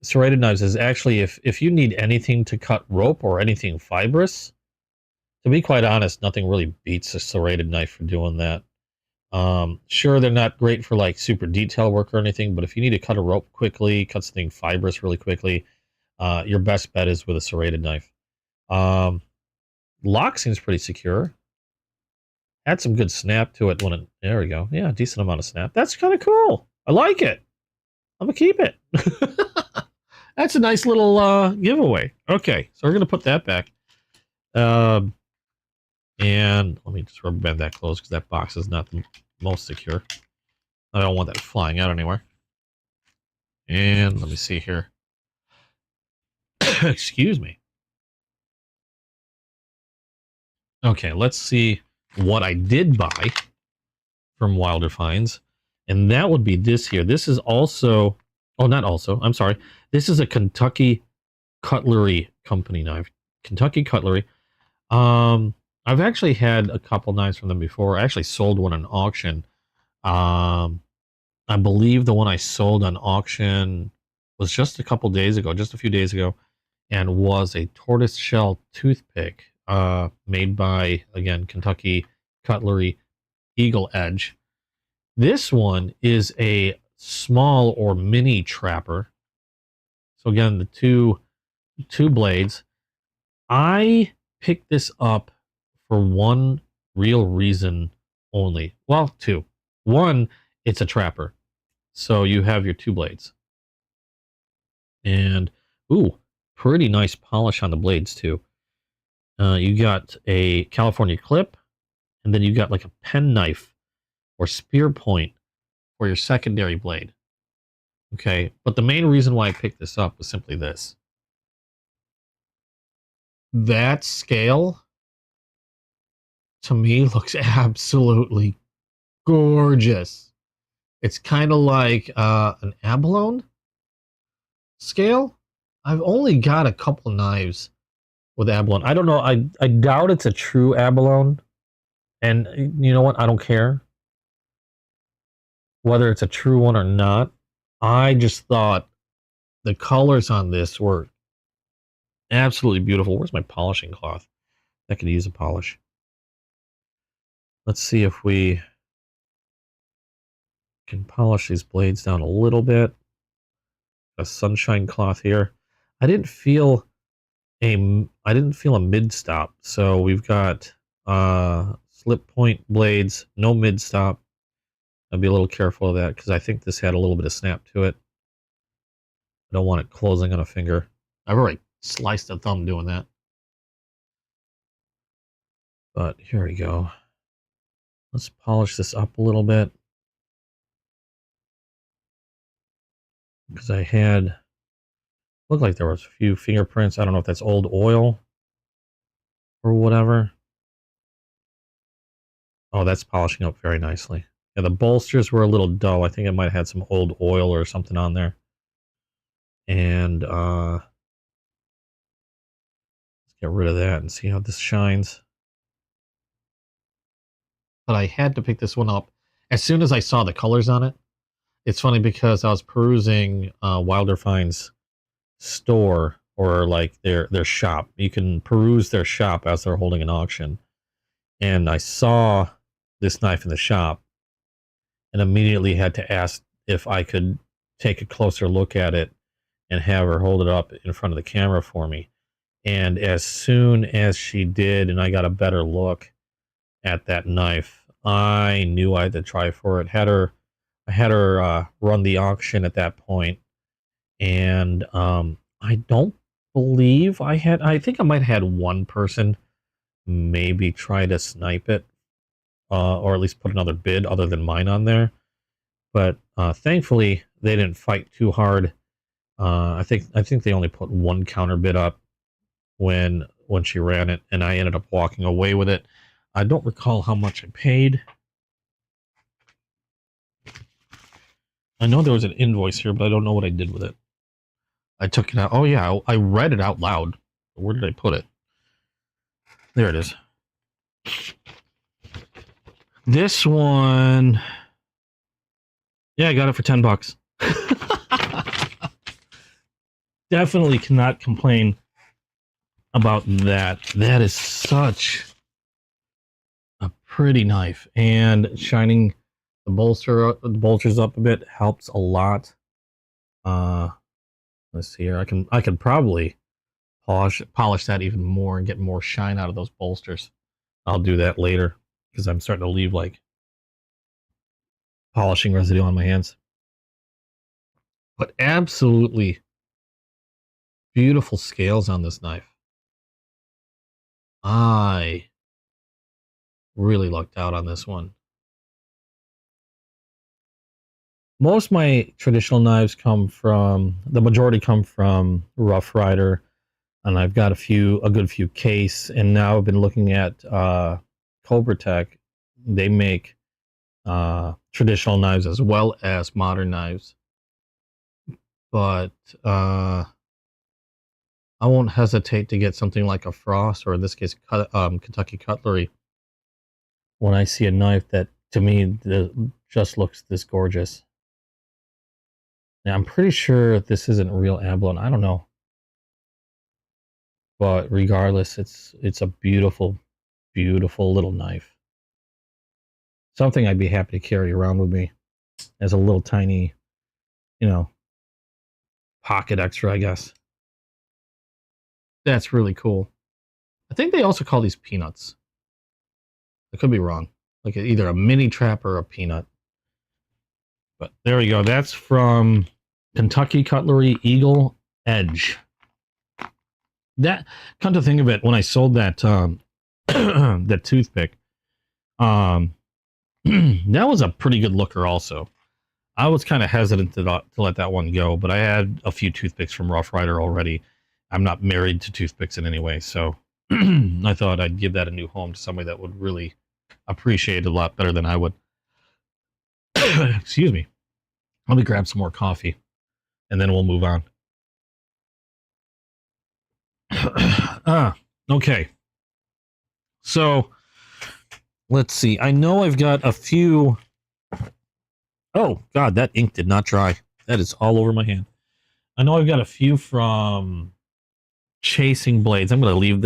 serrated knives is actually if you need anything to cut rope or anything fibrous, to be quite honest, nothing really beats a serrated knife for doing that. Sure, they're not great for like super detail work or anything, but if you need to cut a rope quickly, cut something fibrous really quickly, your best bet is with a serrated knife. Lock seems pretty secure. Had some good snap to it when it, there we go. Yeah, decent amount of snap. That's kind of cool. I like it. I'm gonna keep it. That's a nice little giveaway. Okay, so we're gonna put that back. And let me just rubber band that closed because that box is not the most secure. I don't want that flying out anywhere. And let me see here. Excuse me. Okay, let's see what I did buy from Wilder Finds. And that would be this here. This is also, oh, not also, I'm sorry. This is a Kentucky Cutlery Company knife. Kentucky Cutlery. I've actually had a couple knives from them before. I actually sold one on auction. I believe the one I sold on auction was just a couple days ago, just a few days ago, and was a tortoise shell toothpick made by, again, Kentucky Cutlery Eagle Edge. This one is a small or mini trapper. So again, the two blades. I picked this up for one real reason only. Well, two. One, it's a trapper. So you have your two blades. And, ooh, pretty nice polish on the blades too. You got a California clip, and then you got like a pen knife or spear point for your secondary blade. Okay, but the main reason why I picked this up was simply this. That scale, to me, looks absolutely gorgeous. It's kind of like an abalone scale. I've only got a couple knives with abalone. I don't know. I doubt it's a true abalone. And you know what? I don't care whether it's a true one or not. I just thought the colors on this were absolutely beautiful. Where's my polishing cloth? I could use a polish. Let's see if we can polish these blades down a little bit. A sunshine cloth here. I didn't feel a mid stop. So we've got slip point blades, no mid stop. I'll be a little careful of that because I think this had a little bit of snap to it. I don't want it closing on a finger. I've already sliced a thumb doing that. But here we go. Let's polish this up a little bit. Because I had, looked like there was a few fingerprints. I don't know if that's old oil or whatever. Oh, that's polishing up very nicely. Yeah, the bolsters were a little dull. I think it might have had some old oil or something on there. And let's get rid of that and see how this shines. But I had to pick this one up as soon as I saw the colors on it. It's funny because I was perusing Wilder Finds store, or like their shop. You can peruse their shop as they're holding an auction. And I saw this knife in the shop and immediately had to ask if I could take a closer look at it and have her hold it up in front of the camera for me. And as soon as she did and I got a better look at that knife, I knew I had to try for it. I had her run the auction at that point, and I don't believe I think I might have had one person maybe try to snipe it, or at least put another bid other than mine on there. But thankfully, they didn't fight too hard. I think they only put one counter bid up when she ran it, and I ended up walking away with it. I don't recall how much I paid. I know there was an invoice here, but I don't know what I did with it. I took it out. Oh yeah, I read it out loud. Where did I put it? There it is. This one, yeah, I got it for $10. Definitely cannot complain about that. That is such a pretty knife, and shining the bolsters up a bit helps a lot. Let's see here. I could probably polish that even more and get more shine out of those bolsters. I'll do that later because I'm starting to leave like polishing residue on my hands. But absolutely Beautiful scales on this knife. I really lucked out on this one. Most of my traditional knives the majority come from Rough Rider, and I've got a good few Case, and now I've been looking at Cobra Tech. They make traditional knives as well as modern knives, but I won't hesitate to get something like a Frost, or in this case, Kentucky Cutlery, when I see a knife that to me just looks this gorgeous. Now, I'm pretty sure this isn't real abalone. I don't know. But regardless, it's a beautiful, beautiful little knife. Something I'd be happy to carry around with me as a little tiny, pocket extra, I guess. That's really cool. I think they also call these peanuts. I could be wrong. Like either a mini trap or a peanut. But there we go. That's from Kentucky Cutlery Eagle Edge. That, come to think of it, when I sold that that toothpick, that was a pretty good looker also. I was kind of hesitant to let that one go, but I had a few toothpicks from Rough Rider already. I'm not married to toothpicks in any way, so I thought I'd give that a new home to somebody that would really appreciate it a lot better than I would. Excuse me. Let me grab some more coffee, and then we'll move on. Okay. So, let's see. I know I've got a few... Oh, God, that ink did not dry. That is all over my hand. I know I've got a few from Chasing Blades. I'm going to leave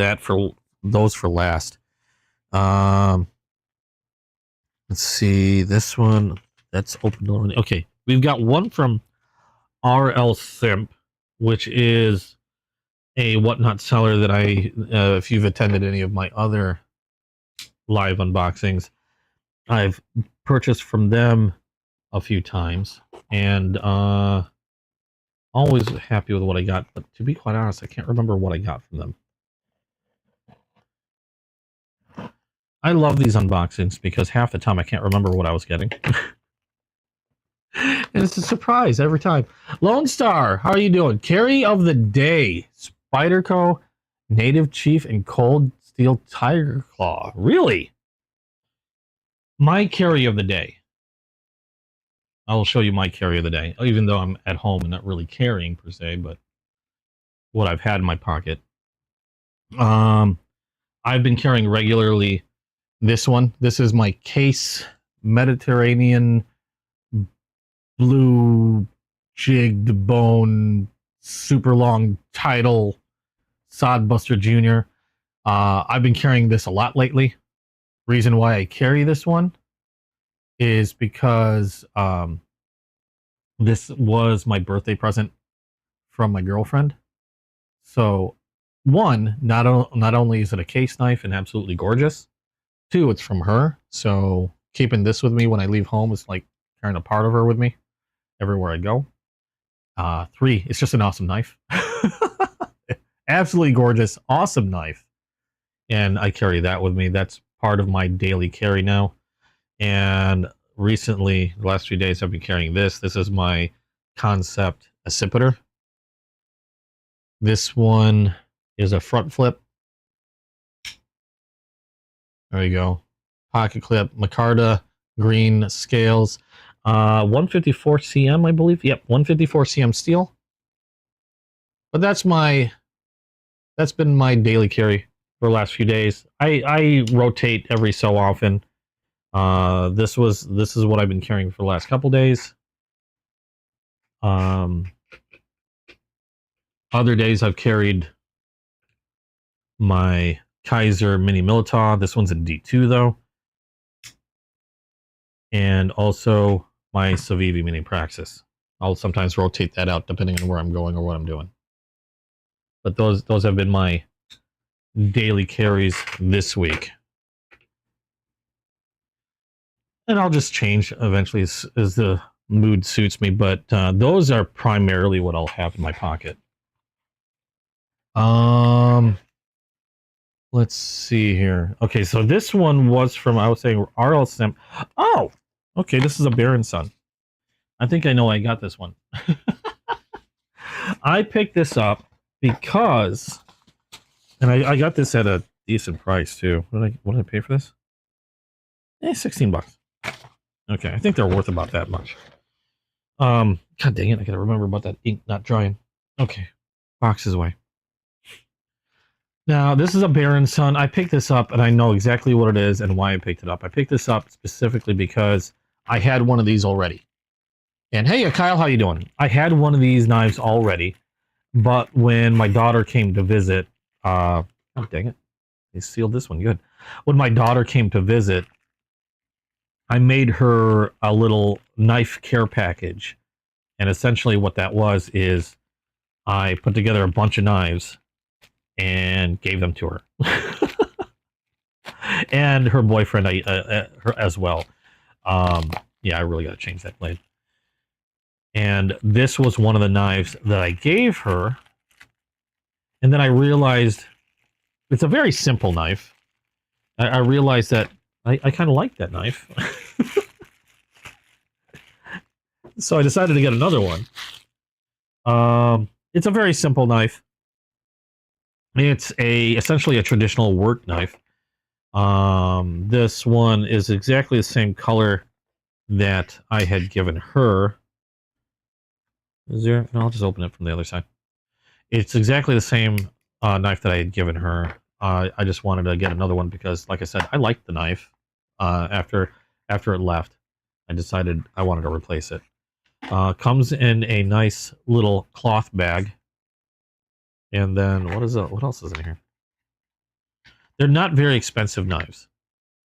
those for last. Let's see. This one, that's open already. Okay, we've got one from RL Simp, which is a Whatnot seller that if you've attended any of my other live unboxings, I've purchased from them a few times, and always happy with what I got. But to be quite honest, I can't remember what I got from them. I love these unboxings because half the time I can't remember what I was getting. And it's a surprise every time. Lone Star, how are you doing? Carry of the day: Spyderco, Native Chief, and Cold Steel Tiger Claw. Really? My carry of the day. I will show you my carry of the day, even though I'm at home and not really carrying per se, but what I've had in my pocket. I've been carrying regularly this one. This is my Case Mediterranean Blue Jigged Bone Super Long Title Sodbuster Jr. I've been carrying this a lot lately. Reason why I carry this one is because this was my birthday present from my girlfriend. So, one, not only is it a Case knife and absolutely gorgeous, two, it's from her. So keeping this with me when I leave home is like carrying a part of her with me everywhere I go. Three, it's just an awesome knife. Absolutely gorgeous, awesome knife. And I carry that with me. That's part of my daily carry now. And recently, the last few days, I've been carrying this. This is my Concept Accipiter. This one is a front flip. There you go. Pocket clip, micarta, green scales. 154 cm, I believe. Yep, 154 cm steel. But that's been my daily carry for the last few days. I rotate every so often. This is what I've been carrying for the last couple days. Other days I've carried my Kaiser Mini Militar. This one's in D2 though. And also my Civivi Mini Praxis. I'll sometimes rotate that out depending on where I'm going or what I'm doing. But those have been my daily carries this week. And I'll just change eventually as the mood suits me. But those are primarily what I'll have in my pocket. Let's see here. Okay, so this one was from, I was saying, RL Sim. Oh, okay, this is a Baron Son. I think I know I got this one. I picked this up because, and I got this at a decent price too. What did I pay for this? 16 bucks. Okay, I think they're worth about that much. God dang it, I gotta remember about that ink not drying. Okay, box is away. Now, this is a Baron Son. I picked this up, and I know exactly what it is and why I picked it up. I picked this up specifically because I had one of these already. And hey, Kyle, how you doing? I had one of these knives already, but when my daughter came to visit, oh dang it, they sealed this one good. When my daughter came to visit, I made her a little knife care package, and essentially what that was is I put together a bunch of knives and gave them to her, and her boyfriend, her as well. Yeah, I really got to change that blade. And this was one of the knives that I gave her, and then I realized it's a very simple knife. I realized that I kind of like that knife, so I decided to get another one. It's a very simple knife. It's essentially a traditional work knife. This one is exactly the same color that I had given her. Is there? No, I'll just open it from the other side. It's exactly the same knife that I had given her. I just wanted to get another one because, like I said, I liked the knife. After it left, I decided I wanted to replace it. Comes in a nice little cloth bag. And then what else is in here? They're not very expensive knives.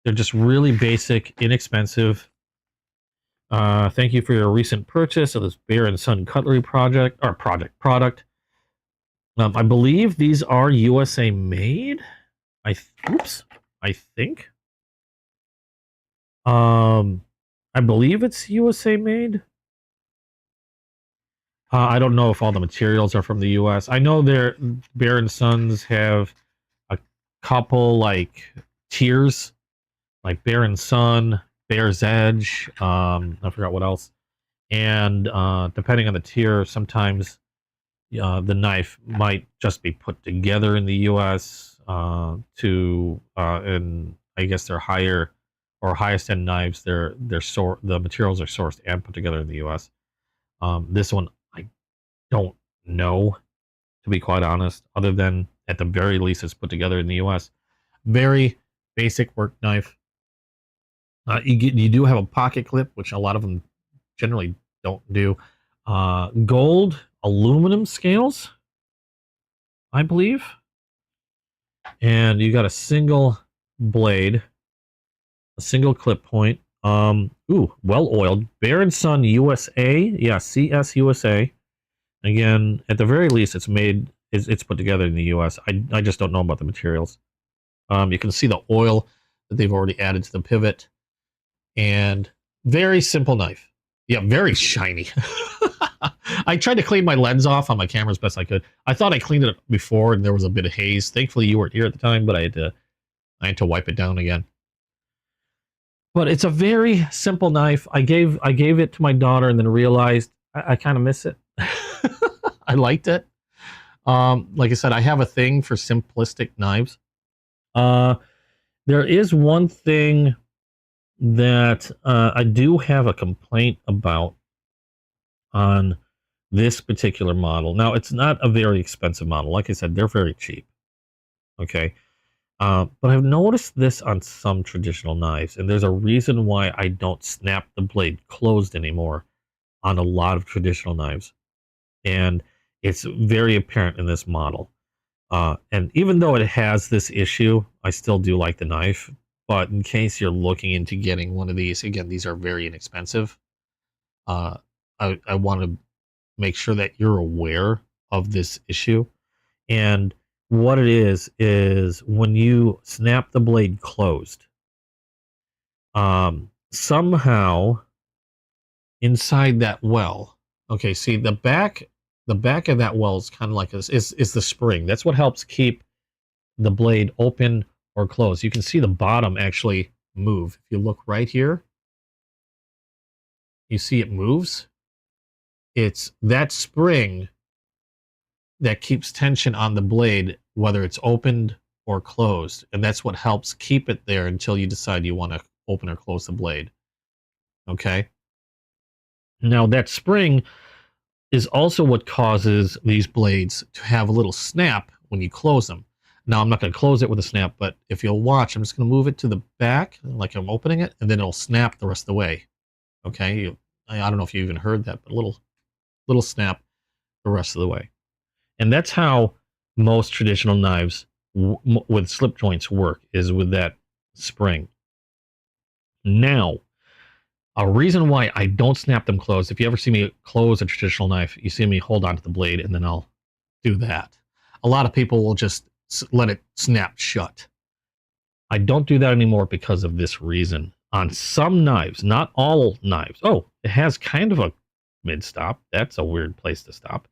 They're just really basic, inexpensive. Thank you for your recent purchase of this Baron Son cutlery product. I believe these are USA made. I think. I believe it's USA made. I don't know if all the materials are from the US. I know their Baron Sons have a couple like tiers, like Baron Son, Bear's Edge, I forgot what else. And depending on the tier, sometimes the knife might just be put together in the US and I guess they're higher or highest end knives, the materials are sourced and put together in the US. This one I don't know, to be quite honest, other than at the very least it's put together in the US. Very basic work knife. You do have a pocket clip, which a lot of them generally don't do. Gold aluminum scales, I believe. And you got a single blade, a single clip point. Well oiled. Baron Son USA. Yeah, CS USA. Again, at the very least, it's put together in the US. I just don't know about the materials. You can see the oil that they've already added to the pivot. And very simple knife. Yeah, very shiny. I tried to clean my lens off on my camera as best I could. I thought I cleaned it before and there was a bit of haze. Thankfully you weren't here at the time, but I had to wipe it down again. But it's a very simple knife. I gave it to my daughter and then realized I kind of miss it. I liked it. Like I said, I have a thing for simplistic knives. There is one thing that I do have a complaint about on this particular model. Now, it's not a very expensive model. Like I said, they're very cheap. Okay. But I've noticed this on some traditional knives, and there's a reason why I don't snap the blade closed anymore on a lot of traditional knives. And it's very apparent in this model. And even though it has this issue, I still do like the knife. But in case you're looking into getting one of these, again, these are very inexpensive. I want to make sure that you're aware of this issue. And what it is when you snap the blade closed, somehow inside that well, okay, see the the back of that well is kind of like this, is the spring. That's what helps keep the blade open or closed. You can see the bottom actually move. If you look right here, you see it moves. It's that spring that keeps tension on the blade, whether it's opened or closed. And that's what helps keep it there until you decide you want to open or close the blade. Okay. Now that spring is also what causes these blades to have a little snap when you close them. Now I'm not going to close it with a snap, but if you'll watch, I'm just going to move it to the back like I'm opening it, and then it'll snap the rest of the way. Okay. I don't know if you even heard that, but a little snap the rest of the way. And that's how most traditional knives with slip joints work, is with that spring. Now, a reason why I don't snap them closed, if you ever see me close a traditional knife, you see me hold onto the blade and then I'll do that. A lot of people will just let it snap shut. I don't do that anymore because of this reason. On some knives, not all knives. Oh, it has kind of a mid-stop. That's a weird place to stop.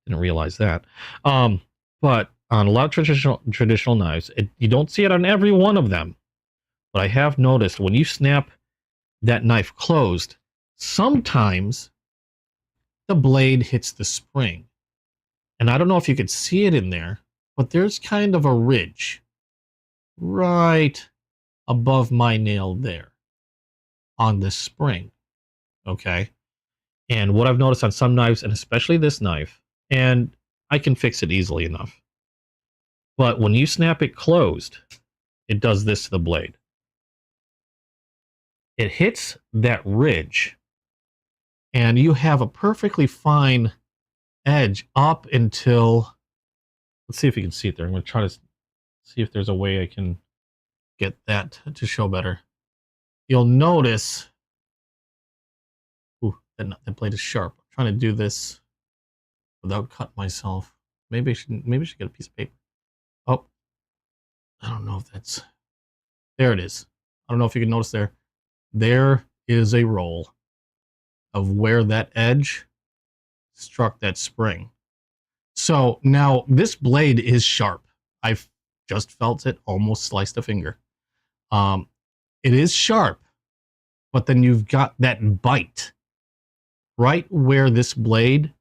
Didn't realize that. But on a lot of traditional knives, you don't see it on every one of them. But I have noticed when you snap that knife closed, sometimes the blade hits the spring. And I don't know if you could see it in there, but there's kind of a ridge right above my nail there on this spring. Okay. And what I've noticed on some knives, and especially this knife, and I can fix it easily enough, but when you snap it closed, it does this to the blade. It hits that ridge, and you have a perfectly fine edge up until, let's see if you can see it there. I'm going to try to see if there's a way I can get that to show better. You'll notice, ooh, that blade is sharp. I'm trying to do this without cutting myself. Maybe I should get a piece of paper. Oh, I don't know if that's, there it is. I don't know if you can notice there. There is a roll of where that edge struck that spring. So now this blade is sharp. I've just felt it, almost sliced a finger. It is sharp, but then you've got that bite right where this blade,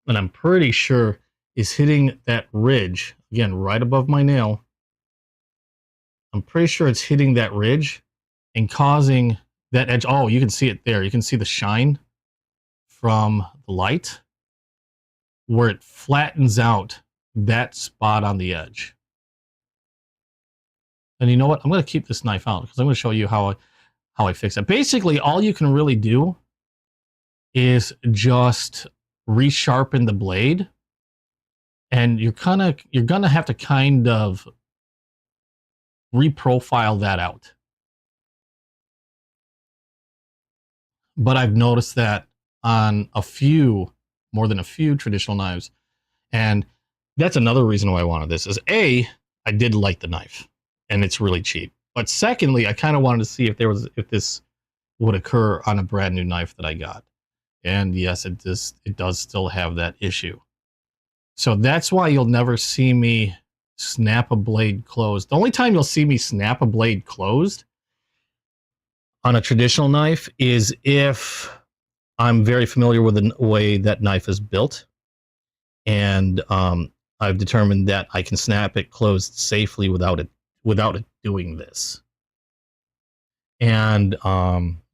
and I'm pretty sure is hitting that ridge, again, right above my nail. I'm pretty sure it's hitting that ridge and causing that edge. Oh, you can see it there. You can see the shine from the light where it flattens out that spot on the edge. And you know what? I'm going to keep this knife out because I'm going to show you how I fix it. Basically, all you can really do is just resharpen the blade, and you're going to have to kind of reprofile that out. But I've noticed that on more than a few traditional knives. And that's another reason why I wanted this is A, I did like the knife and it's really cheap. But secondly, I kind of wanted to see if this would occur on a brand new knife that I got. And yes, it does still have that issue. So that's why you'll never see me snap a blade closed. The only time you'll see me snap a blade closed on a traditional knife is if I'm very familiar with the way that knife is built, and I've determined that I can snap it closed safely without it doing this. And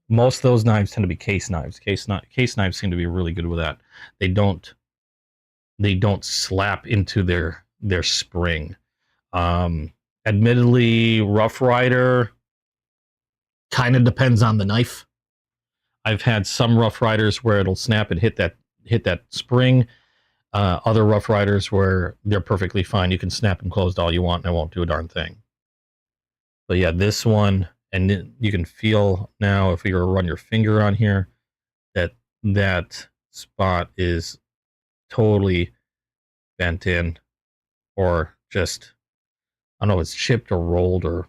most of those knives tend to be case knives. Case knives seem to be really good with that. They don't slap into their spring. Admittedly, Rough Rider kind of depends on the knife. I've had some Rough Riders where it'll snap and hit that spring. Other Rough Riders where they're perfectly fine. You can snap them closed all you want and it won't do a darn thing. But yeah, this one, and you can feel now if you were to run your finger on here that spot is totally bent in, or just, I don't know, it's chipped or rolled or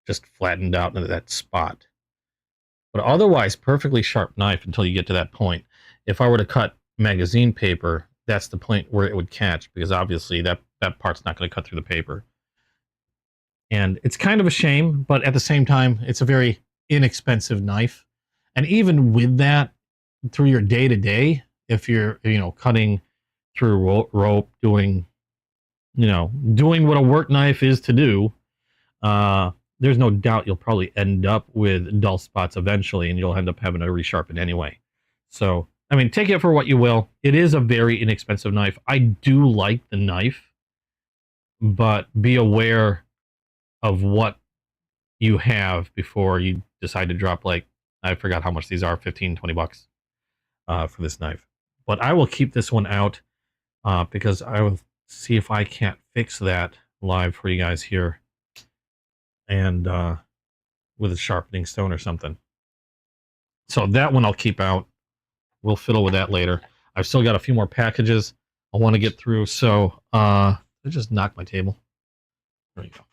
just flattened out into that spot. But otherwise, perfectly sharp knife until you get to that point. If I were to cut magazine paper, that's the point where it would catch, because obviously that part's not going to cut through the paper. And it's kind of a shame, but at the same time, it's a very inexpensive knife. And even with that, through your day-to-day, if you're, cutting through rope, doing what a work knife is to do, there's no doubt you'll probably end up with dull spots eventually, and you'll end up having to resharpen anyway. So, I mean, take it for what you will. It is a very inexpensive knife. I do like the knife, but be aware of what you have before you decide to drop, like, I forgot how much these are, 15, 20 bucks for this knife. But I will keep this one out because I will see if I can't fix that live for you guys here, and with a sharpening stone or something. So that one I'll keep out. We'll fiddle with that later. I've still got a few more packages I want to get through, so I just knocked my table. There you go.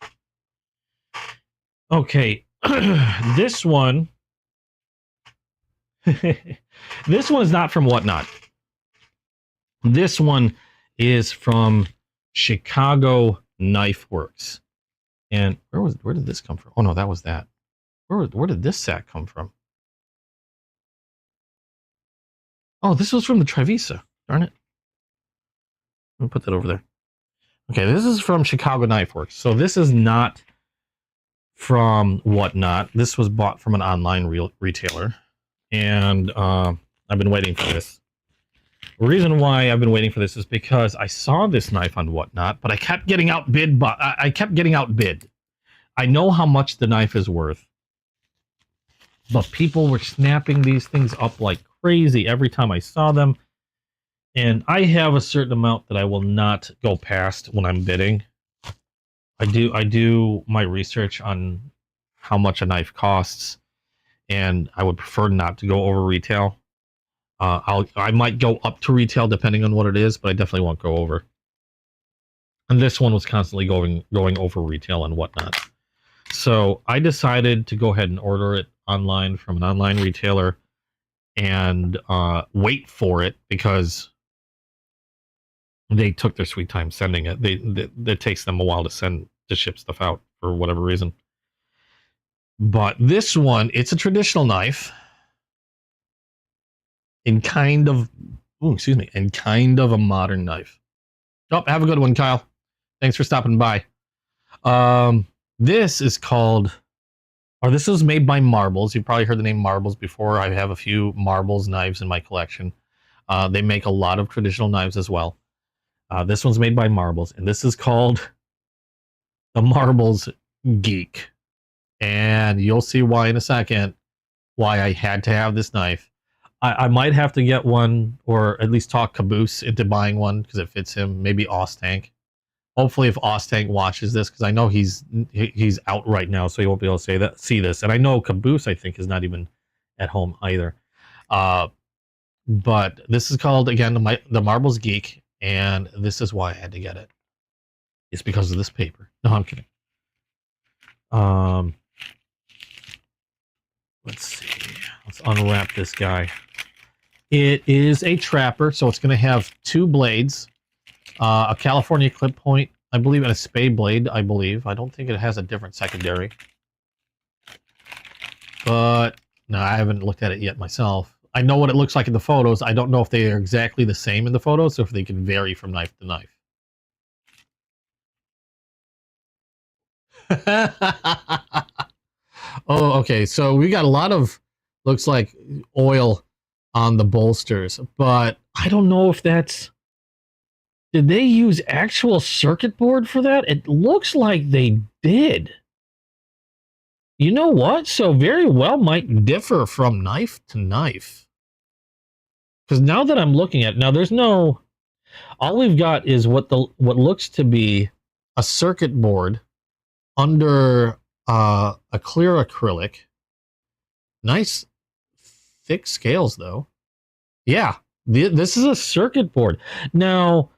Okay, this one this one is not from Whatnot. This one is from Chicago Knife Works. And where did this come from? Oh no, that was that. Where did this sack come from? Oh, this was from the Trivisa. Darn it. Let me put that over there. Okay, this is from Chicago Knife Works. So this is not from Whatnot. This was bought from an online retailer. And I've been waiting for this. The reason why I've been waiting for this is because I saw this knife on Whatnot, but I kept getting outbid. I know how much the knife is worth, but people were snapping these things up like crazy every time I saw them. And I have a certain amount that I will not go past when I'm bidding. I do my research on how much a knife costs, and I would prefer not to go over retail. I might go up to retail depending on what it is, but I definitely won't go over. And this one was constantly going over retail and Whatnot. So I decided to go ahead and order it online from an online retailer and wait for it, because they took their sweet time sending it. It takes them a while to ship stuff out for whatever reason. But this one, it's a traditional knife in kind of a modern knife. Oh, have a good one, Kyle. Thanks for stopping by. This is this was made by Marbles. You've probably heard the name Marbles before. I have a few Marbles knives in my collection. They make a lot of traditional knives as well. This one's made by Marbles, and this is called the Marbles Geek. And you'll see why in a second, why I had to have this knife. I might have to get one, or at least talk Caboose into buying one because it fits him. Maybe Ostank. Hopefully, if Ostank watches this, because I know he's out right now, so he won't be able to see this. And I know Caboose, I think, is not even at home either. But this is called, again, the Marbles Geek, and this is why I had to get it. It's because of this paper. No, I'm kidding. Let's see. Let's unwrap this guy. It is a trapper, so it's going to have two blades, a California clip point, I believe, and a spade blade, I believe. I don't think it has a different secondary. But, no, I haven't looked at it yet myself. I know what it looks like in the photos. I don't know if they are exactly the same in the photos, or if they can vary from knife to knife. Oh, okay. So we got a lot of, looks like, oil on the bolsters, but I don't know if that's, did they use actual circuit board for that? It looks like they did. You know what? So very well might differ from knife to knife. Because now that I'm looking at it, now there's no, all we've got is what looks to be a circuit board under a clear acrylic. Nice thick scales though. Yeah, this is a circuit board. Now,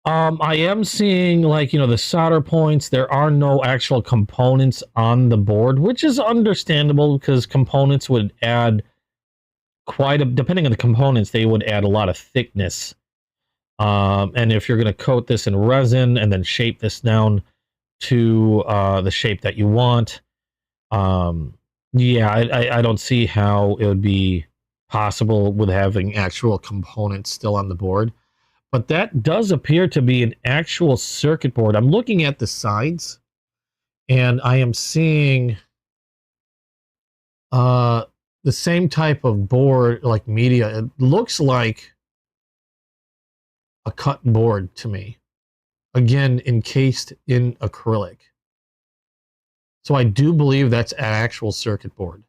I am seeing, like, the solder points. There are no actual components on the board, which is understandable because components would add depending on the components, they would add a lot of thickness. And if you're going to coat this in resin and then shape this down to the shape that you want, yeah, I don't see how it would be possible with having actual components still on the board. But that does appear to be an actual circuit board. I'm looking at the sides, and I am seeing the same type of board, like media. It looks like a cut board to me. Again, encased in acrylic. So I do believe that's an actual circuit board.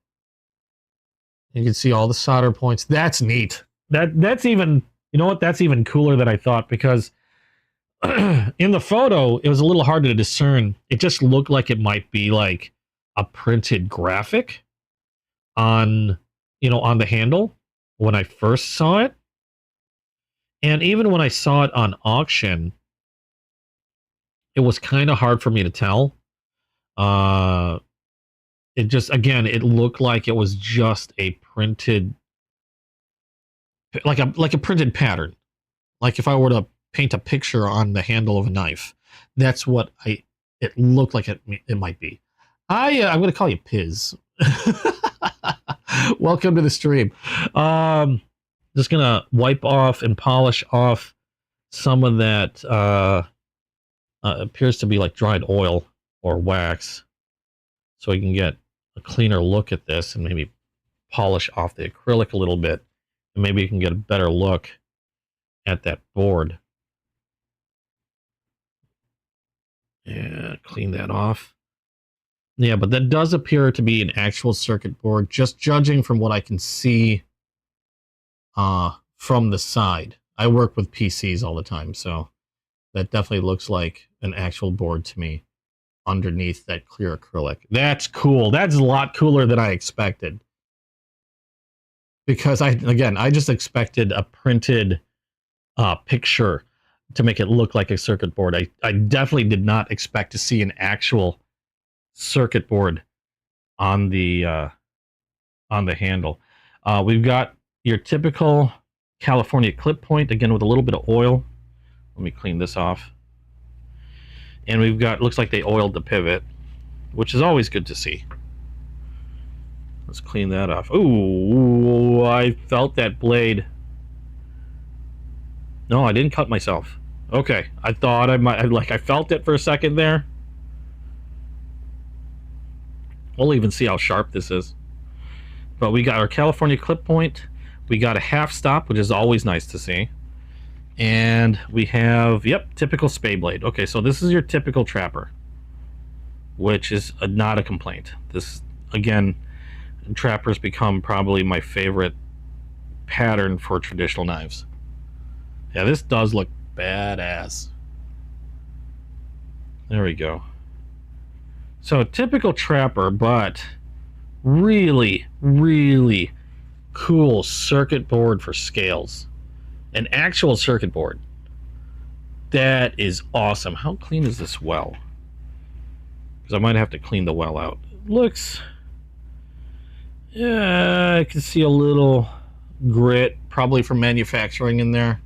You can see all the solder points. That's neat. That's even, you know what? That's even cooler than I thought, because in the photo, it was a little hard to discern. It just looked like it might be like a printed graphic on, on the handle when I first saw it. And even when I saw it on auction, it was kind of hard for me to tell. It just, again, it looked like it was just a printed, like a printed pattern. Like if I were to paint a picture on the handle of a knife, that's what it looked like it might be. I'm going to call you Piz. Welcome to the stream. Just going to wipe off and polish off some of that appears to be like dried oil or wax, so we can get a cleaner look at this and maybe polish off the acrylic a little bit, and maybe you can get a better look at that board. Yeah, clean that off. Yeah, but that does appear to be an actual circuit board, just judging from what I can see from the side. I work with PCs all the time, so that definitely looks like an actual board to me underneath that clear acrylic. That's cool. That's a lot cooler than I expected. Because I just expected a printed picture to make it look like a circuit board. I definitely did not expect to see an actual circuit board on the handle. We've got your typical California clip point, again with a little bit of oil. Let me clean this off. And we've got, looks like they oiled the pivot, which is always good to see. Let's clean that off. Ooh, I felt that blade. No, I didn't cut myself. Okay, I thought I might, I felt it for a second there. We'll even see how sharp this is. But we got our California clip point. We got a half stop, which is always nice to see. And we have, yep, typical spay blade. Okay, so this is your typical trapper, which is not a complaint. This, again, trappers become probably my favorite pattern for traditional knives. Yeah, this does look badass. There we go. So typical trapper, but really, really cool circuit board for scales. An actual circuit board. That is awesome. How clean is this well? Because I might have to clean the well out. It looks... yeah, I can see a little grit, probably from manufacturing in there.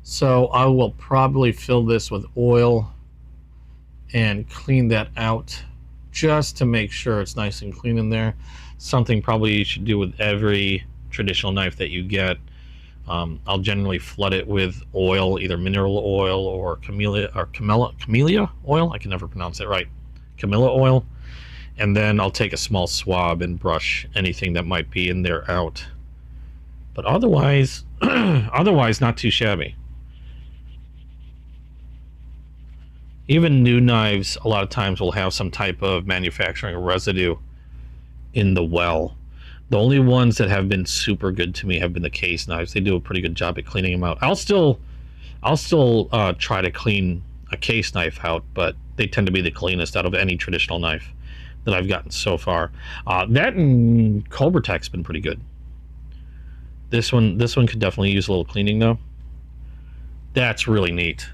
So I will probably fill this with oil and clean that out just to make sure it's nice and clean in there. Something probably you should do with every traditional knife that you get. I'll generally flood it with oil, either mineral oil or camellia oil. I can never pronounce it right. Camellia oil. And then I'll take a small swab and brush anything that might be in there out. But otherwise, otherwise not too shabby. Even new knives, a lot of times, will have some type of manufacturing residue in the well. The only ones that have been super good to me have been the case knives. They do a pretty good job at cleaning them out. I'll still try to clean a case knife out, but they tend to be the cleanest out of any traditional knife that I've gotten so far. That and Cobra Tech's been pretty good. This one could definitely use a little cleaning though. That's really neat.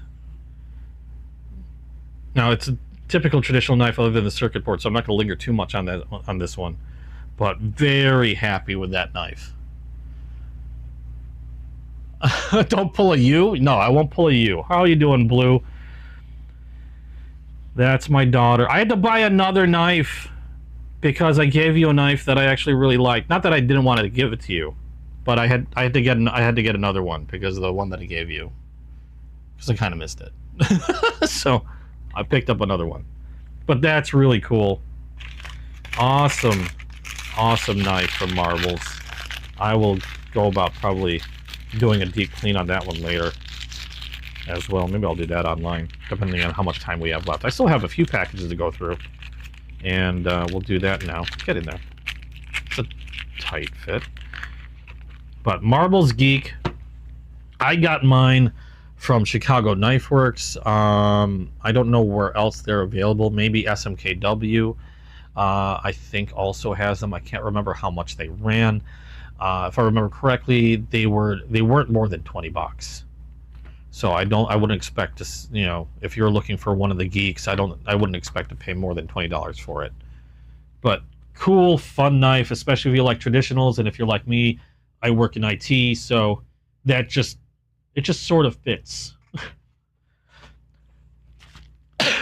Now it's a typical traditional knife other than the circuit board, so I'm not going to linger too much on this one. But very happy with that knife. Don't pull a U? No, I won't pull a U. How are you doing, Blue? That's my daughter. I had to buy another knife because I gave you a knife that I actually really liked. Not that I didn't want to give it to you, but I had to get another one because of the one that I gave you. Because I kind of missed it. So I picked up another one. But that's really cool. Awesome. Awesome knife from Marbles. I will go about probably doing a deep clean on that one later as well. Maybe I'll do that online, depending on how much time we have left. I still have a few packages to go through, and we'll do that now. Get in there. It's a tight fit. But Marbles Geek, I got mine from Chicago Knife Works. I don't know where else they're available. Maybe SMKW, I think, also has them. I can't remember how much they ran. If I remember correctly, they weren't more than $20. So I wouldn't expect to, you know, if you're looking for one of the geeks, I wouldn't expect to pay more than $20 for it. But cool, fun knife, especially if you like traditionals, and if you're like me, I work in IT, so it just sort of fits.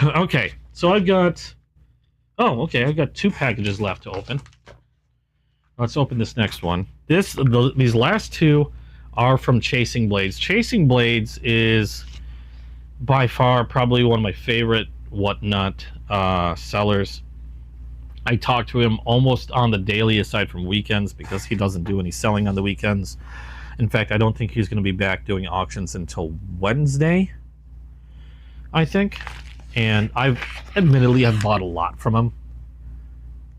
Okay, so I've got two packages left to open. Let's open this next one. These last two are from Chasing Blades. Chasing Blades is by far probably one of my favorite whatnot sellers. I talk to him almost on the daily aside from weekends because he doesn't do any selling on the weekends. In fact, I don't think he's going to be back doing auctions until Wednesday, I think. And I've bought a lot from him.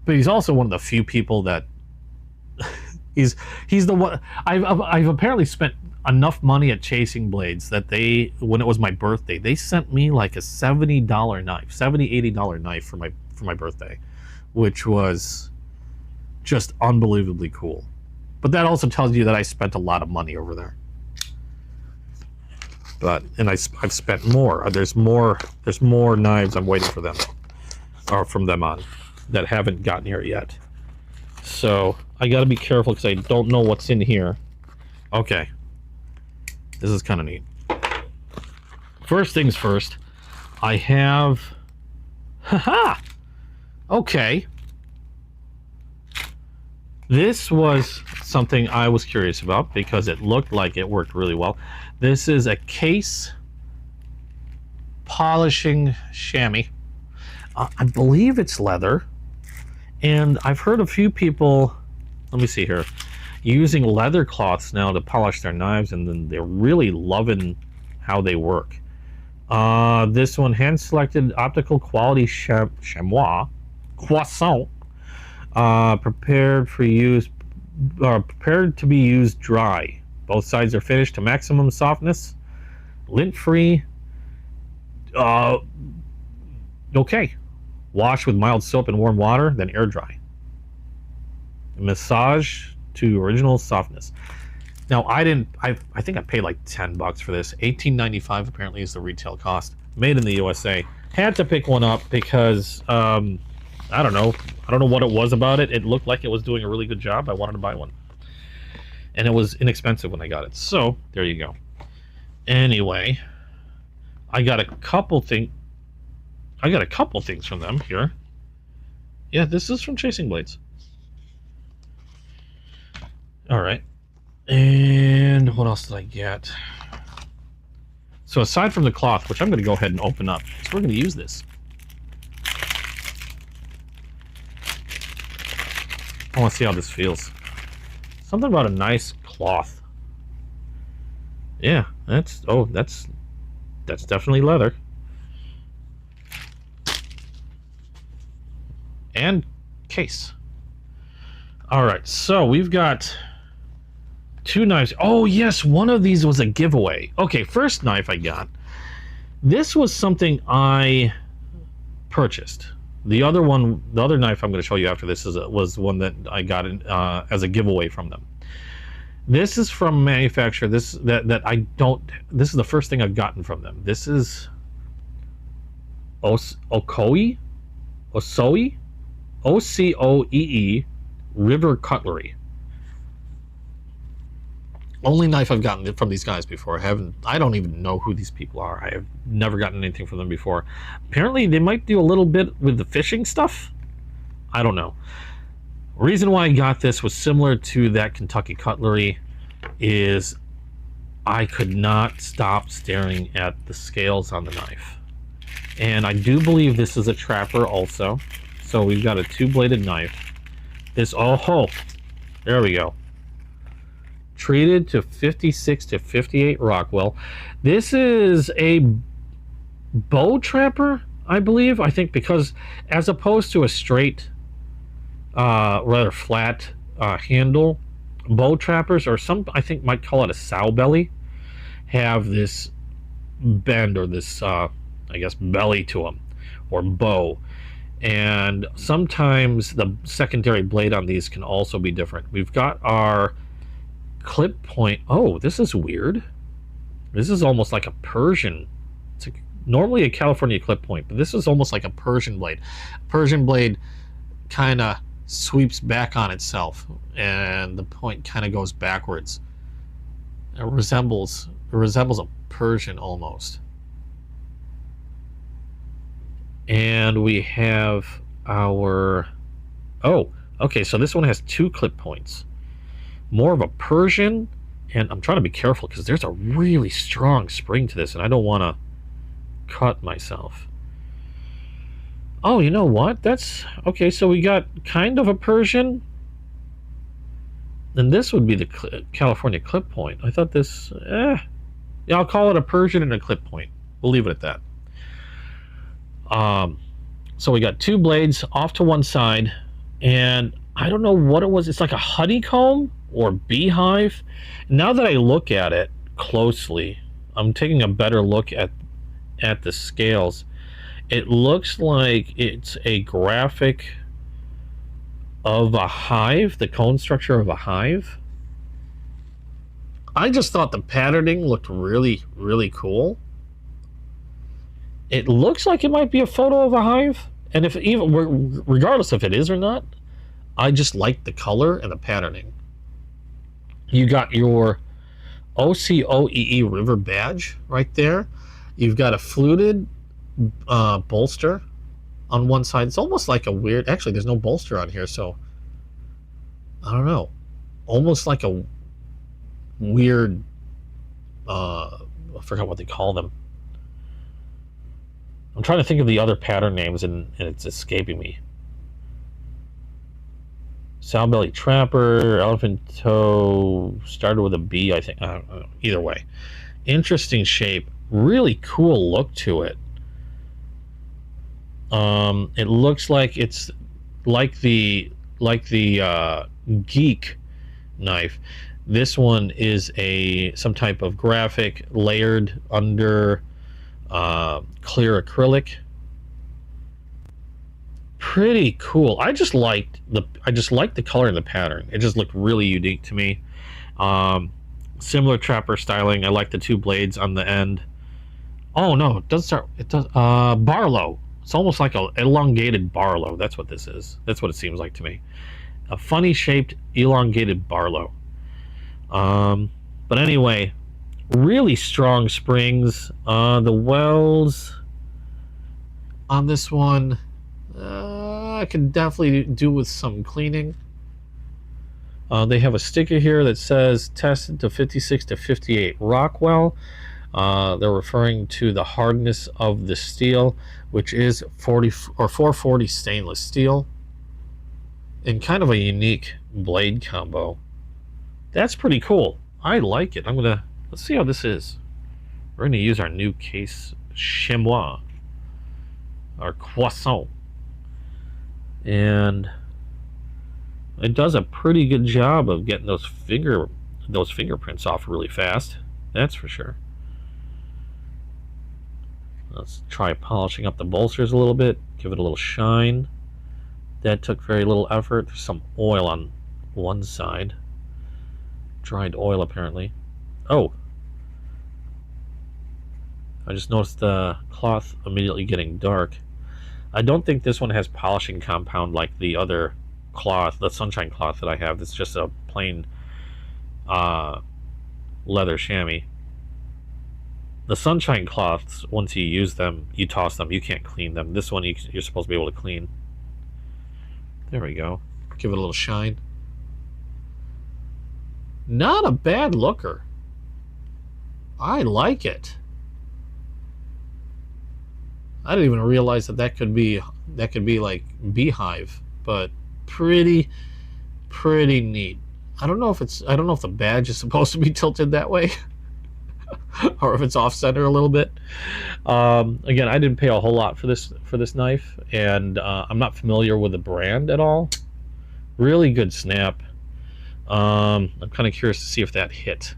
But he's also one of the few people that he's the one. I've apparently spent enough money at Chasing Blades that when it was my birthday, they sent me like a $70 knife, $80 knife for my birthday, which was just unbelievably cool. But that also tells you that I spent a lot of money over there. I've spent more. There's more knives I'm waiting for them, or from them on, that haven't gotten here yet. So I got to be careful because I don't know what's in here. Okay, this is kind of neat. First things first, I have. Haha. Okay. This was something I was curious about because it looked like it worked really well. This is a case polishing chamois. I believe it's leather. And I've heard a few people, let me see here, using leather cloths now to polish their knives, and then they're really loving how they work. This one, hand-selected optical quality chamois, croissant, prepared to be used dry. Both sides are finished to maximum softness, lint-free. Okay. Wash with mild soap and warm water, then air dry. Massage to original softness. Now I think I paid like $10 for this. $18.95 apparently is the retail cost. Made in the USA. Had to pick one up because I don't know what it was about it. It looked like it was doing a really good job. I wanted to buy one. And it was inexpensive when I got it. So there you go. Anyway, I got a couple things from them here. Yeah, this is from Chasing Blades. All right. And what else did I get? So aside from the cloth, which I'm going to go ahead and open up, because we're going to use this. I want to see how this feels. Something about a nice cloth. Yeah, that's definitely leather. And case. All right, so we've got two knives. Oh yes, one of these was a giveaway. Okay, first knife I got. This was something I purchased. The other knife I'm going to show you after this was one that I got as a giveaway from them. This is from a manufacturer. This is the first thing I've gotten from them. This is Ocoee, OCOEE River Cutlery. Only knife I've gotten from these guys before. I don't even know who these people are. I have never gotten anything from them before. Apparently they might do a little bit with the fishing stuff. I don't know. Reason why I got this was similar to that Kentucky cutlery, is I could not stop staring at the scales on the knife. And I do believe this is a trapper also. So we've got a 2-bladed knife. This, oh, there we go. Treated to 56 to 58 Rockwell. This is a bow trapper, I believe. I think because as opposed to a straight, rather flat handle, bow trappers, or some I think might call it a sow belly, have this bend or this, I guess, belly to them, or bow. And sometimes the secondary blade on these can also be different. We've got our clip point. Oh, this is weird. This is almost like a Persian. It's normally a California clip point, but this is almost like a Persian blade. Persian blade kind of sweeps back on itself, and the point kind of goes backwards. It resembles a Persian almost. And we have our, oh, okay, so this one has 2 clip points. More of a Persian, and I'm trying to be careful because there's a really strong spring to this, and I don't want to cut myself. Oh, you know what? That's okay. So we got kind of a Persian, and this would be the California clip point. I thought this, yeah, I'll call it a Persian and a clip point. We'll leave it at that. So we got 2 blades off to one side, and I don't know what it was. It's like a honeycomb or beehive. Now that I look at it closely, I'm taking a better look at the scales. It looks like it's a graphic of a hive, the cone structure of a hive. I just thought the patterning looked really, really cool. It looks like it might be a photo of a hive, and if even regardless if it is or not, I just like the color and the patterning. You got your OCOEE River badge right there. You've got a fluted bolster on one side. It's almost like a weird, actually there's no bolster on here, so I don't know, almost like a weird, I forgot what they call them. I'm trying to think of the other pattern names, and it's escaping me. Sow belly trapper, elephant toe, started with a B, I think. I don't know. Either way, interesting shape, really cool look to it. It looks like it's like the Geek knife. This one is some type of graphic layered under clear acrylic. Pretty cool. I just liked the color and the pattern. It just looked really unique to me. Similar trapper styling. I like the 2 blades on the end. Oh no, it does Barlow. It's almost like an elongated Barlow. That's what this is. That's what it seems like to me. A funny shaped elongated Barlow. But anyway, really strong springs. The welds on this one, I could definitely do with some cleaning. They have a sticker here that says tested to 56 to 58 Rockwell. They're referring to the hardness of the steel, which is 440 stainless steel, and kind of a unique blade combo. That's pretty cool. I like it. Let's see how this is. We're gonna use our new case chamois, our croissant, and it does a pretty good job of getting those fingerprints off really fast. That's for sure. Let's try polishing up the bolsters a little bit, give it a little shine. That took very little effort. There's some oil on one side. Dried oil, apparently. Oh, I just noticed the cloth immediately getting dark. I don't think this one has polishing compound like the other cloth, the sunshine cloth that I have. It's just a plain leather chamois. The sunshine cloths, once you use them, you toss them. You can't clean them. This one you're supposed to be able to clean. There we go. Give it a little shine. Not a bad looker. I like it. I didn't even realize that could be like beehive, but pretty neat. I don't know if the badge is supposed to be tilted that way. Or if it's off center a little bit. Again, I didn't pay a whole lot for this knife, and I'm not familiar with the brand at all. Really good snap. I'm kind of curious to see if that hit.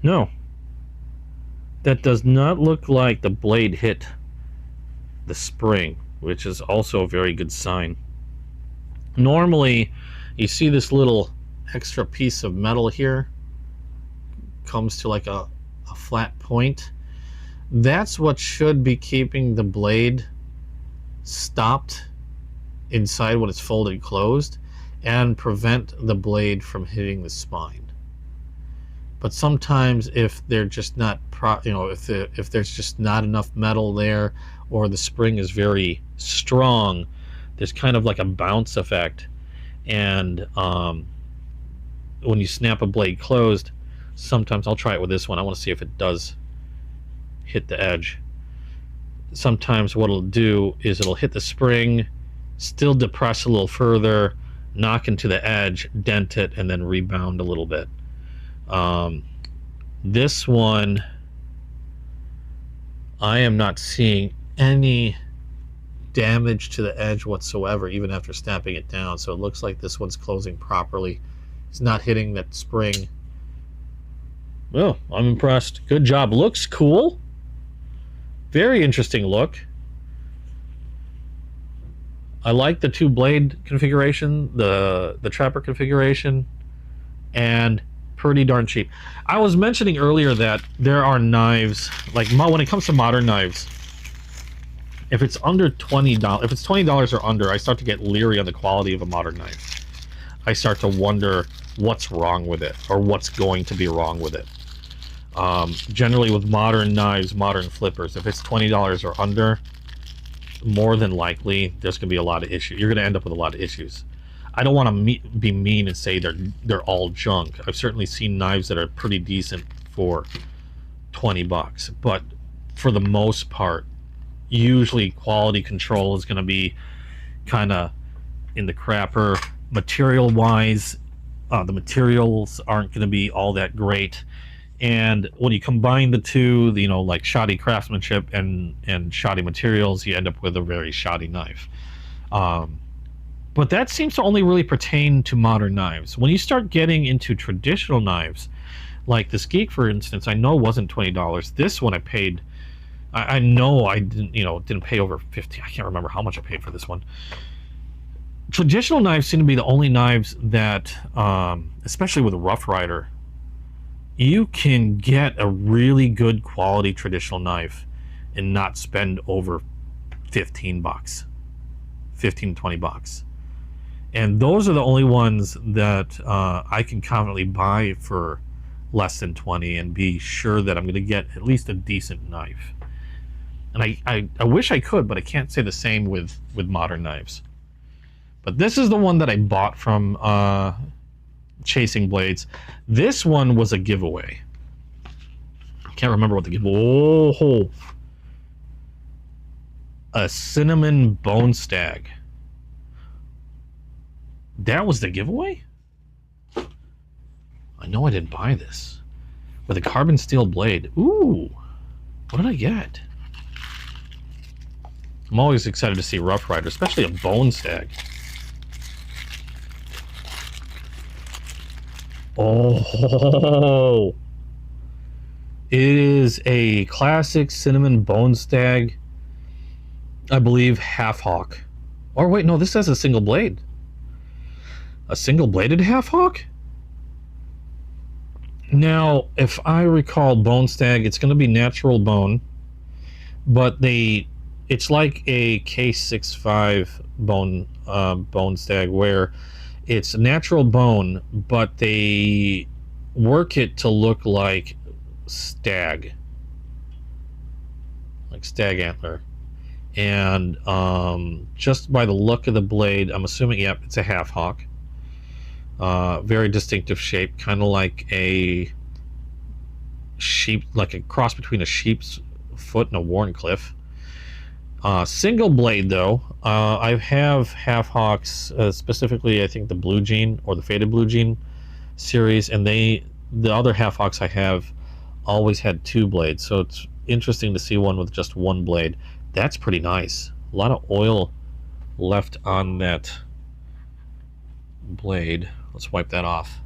No, that does not look like the blade hit the spring, which is also a very good sign. Normally, you see this little extra piece of metal here comes to like a flat point. That's what should be keeping the blade stopped inside when it's folded closed and prevent the blade from hitting the spine. But sometimes if they're just not if there's just not enough metal there, or the spring is very strong, there's kind of like a bounce effect, and when you snap a blade closed, sometimes I'll try it with this one. I want to see if it does hit the edge. Sometimes what it'll do is it'll hit the spring, still depress a little further, knock into the edge, dent it, and then rebound a little bit. This one, I am not seeing any damage to the edge whatsoever, even after snapping it down. So it looks like this one's closing properly. It's not hitting that spring. Well, I'm impressed. Good job. Looks cool. Very interesting look. I like the two blade configuration, the trapper configuration, and pretty darn cheap. I was mentioning earlier that there are knives, like when it comes to modern knives, if it's under $20, if it's $20 or under, I start to get leery on the quality of a modern knife. I start to wonder what's wrong with it, or what's going to be wrong with it. Generally with modern knives, modern flippers, if it's $20 or under, more than likely there's going to be a lot of issues. You're going to end up with a lot of issues. I don't want to be mean and say they're all junk. I've certainly seen knives that are pretty decent for $20, but for the most part, usually quality control is going to be kind of in the crapper. Material wise, the materials aren't going to be all that great. And when you combine the two, like shoddy craftsmanship and shoddy materials, you end up with a very shoddy knife. But that seems to only really pertain to modern knives. When you start getting into traditional knives, like this Geek, for instance, I know wasn't $20. This one I paid, I know I didn't pay over $50. I can't remember how much I paid for this one. Traditional knives seem to be the only knives that, especially with a Rough Rider, you can get a really good quality traditional knife and not spend over $15, $15 to $20. And those are the only ones that I can confidently buy for less than $20 and be sure that I'm going to get at least a decent knife. And I wish I could, but I can't say the same with modern knives. But this is the one that I bought from Chasing Blades. This one was a giveaway. I can't remember what the giveaway. Oh, a cinnamon bone stag. That was the giveaway? I know I didn't buy this. With a carbon steel blade. Ooh, what did I get? I'm always excited to see Rough Rider, especially a bone stag. Oh, it is a classic cinnamon bone stag, I believe half hawk. Or wait, no, this has a single blade. A single bladed half hawk? Now, if I recall, bone stag, it's going to be natural bone, but it's like a K65 bone stag, where it's natural bone, but they work it to look like stag antler. And just by the look of the blade, I'm assuming, yep, it's a half hawk. Very distinctive shape, kind of like a sheep, like a cross between a sheep's foot and a Warncliffe. Single blade though. I have half hawks, specifically I think the Blue Jean or the Faded Blue Jean series, and the other half hawks I have always had two blades, so it's interesting to see one with just one blade. That's pretty nice. A lot of oil left on that blade. Let's wipe that off.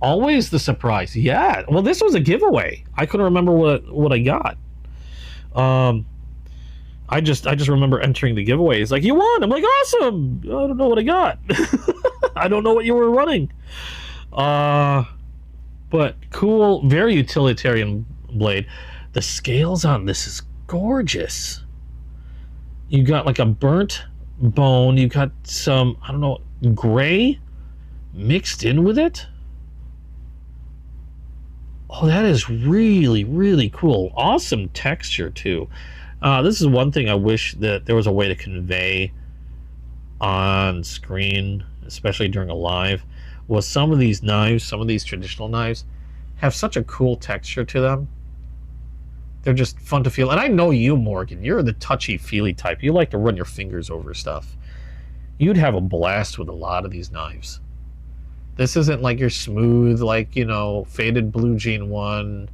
Always the surprise. Yeah, well, this was a giveaway. I couldn't remember what I got. I just remember entering the giveaway. He's like, you won. I'm like, awesome. I don't know what I got. I don't know what you were running. But cool, very utilitarian blade. The scales on this is gorgeous. You got like a burnt bone. You got some, I don't know, gray mixed in with it. Oh, that is really, really cool. Awesome texture too. This is one thing I wish that there was a way to convey on screen, especially during a live, was some of these knives, some of these traditional knives, have such a cool texture to them. They're just fun to feel. And I know you, Morgan, you're the touchy-feely type. You like to run your fingers over stuff. You'd have a blast with a lot of these knives. This isn't like your smooth, like, you know, Faded Blue Jean one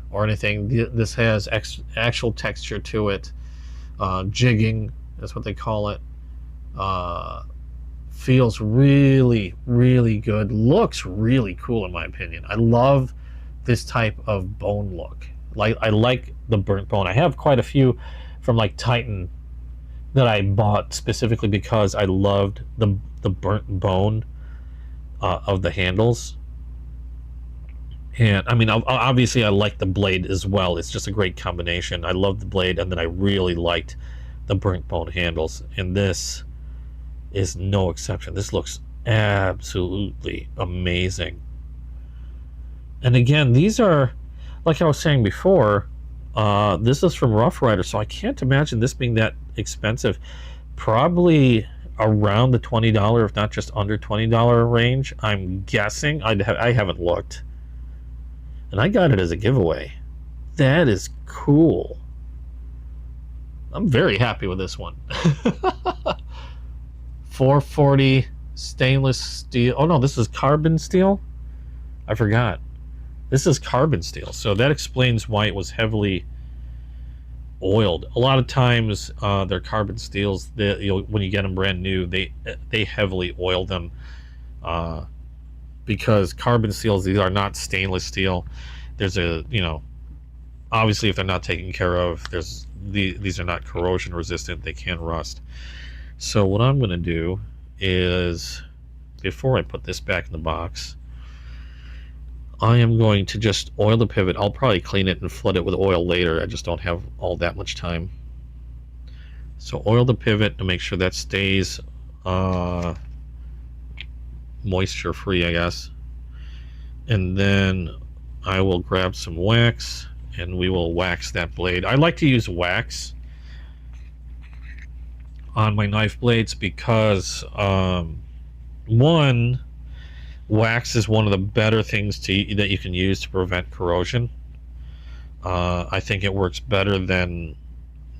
or anything. This has actual texture to it. Jigging, that's what they call it. Feels really, really good. Looks really cool, in my opinion. I love this type of bone look. I like the burnt bone. I have quite a few from like Titan that I bought specifically because I loved the burnt bone of the handles. And I mean, obviously I like the blade as well. It's just a great combination. I love the blade, and then I really liked the burnt bone handles, and this is no exception. This looks absolutely amazing. And again, these are, like I was saying before, this is from Rough Rider, so I can't imagine this being that expensive. Probably around the $20, if not just under $20 range, I'm guessing. I haven't looked. And I got it as a giveaway. That is cool. I'm very happy with this one. 440 stainless steel. Oh no, this is carbon steel? I forgot. This is carbon steel, so that explains why it was heavily oiled. A lot of times, they're carbon steels. When you get them brand new, they heavily oil them because carbon steels, these are not stainless steel. There's a, you know, obviously if they're not taken care of, these are not corrosion resistant. They can rust. So what I'm going to do is, before I put this back in the box, I am going to just oil the pivot. I'll probably clean it and flood it with oil later. I just don't have all that much time. So oil the pivot to make sure that stays moisture free, I guess. And then I will grab some wax and we will wax that blade. I like to use wax on my knife blades because one, wax is one of the better things that you can use to prevent corrosion. I think it works better than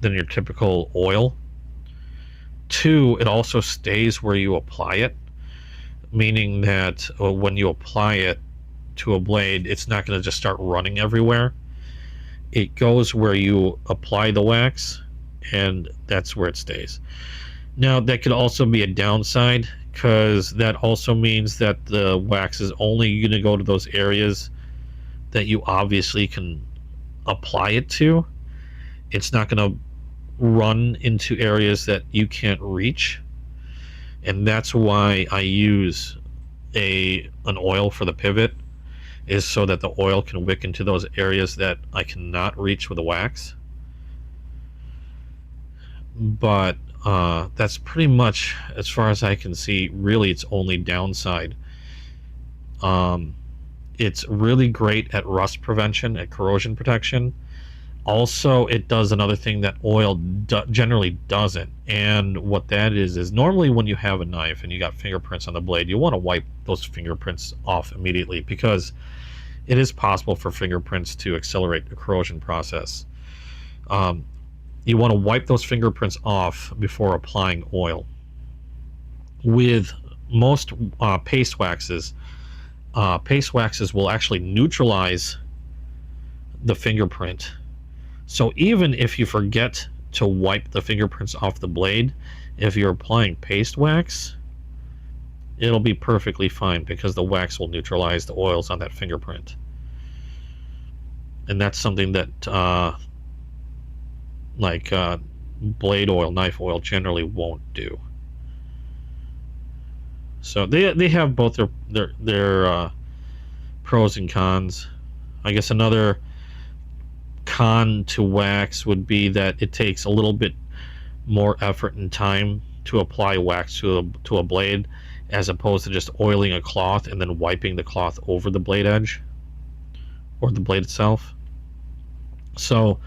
your typical oil. Two, it also stays where you apply it, meaning that when you apply it to a blade, it's not going to just start running everywhere. It goes where you apply the wax, and that's where it stays. Now, that could also be a downside, because that also means that the wax is only going to go to those areas that you obviously can apply it to. It's not going to run into areas that you can't reach, and that's why I use an oil for the pivot, is so that the oil can wick into those areas that I cannot reach with the wax. But that's pretty much, as far as I can see, really its only downside. It's really great at rust prevention, at corrosion protection. Also, it does another thing that oil generally doesn't. And what that is normally when you have a knife and you got fingerprints on the blade, you want to wipe those fingerprints off immediately, because it is possible for fingerprints to accelerate the corrosion process. You want to wipe those fingerprints off before applying oil. With most paste waxes will actually neutralize the fingerprint. So even if you forget to wipe the fingerprints off the blade, if you're applying paste wax, it'll be perfectly fine, because the wax will neutralize the oils on that fingerprint. And that's something that blade oil, knife oil generally won't do. So they have both their pros and cons. I guess another con to wax would be that it takes a little bit more effort and time to apply wax to a blade, as opposed to just oiling a cloth and then wiping the cloth over the blade edge or the blade itself. So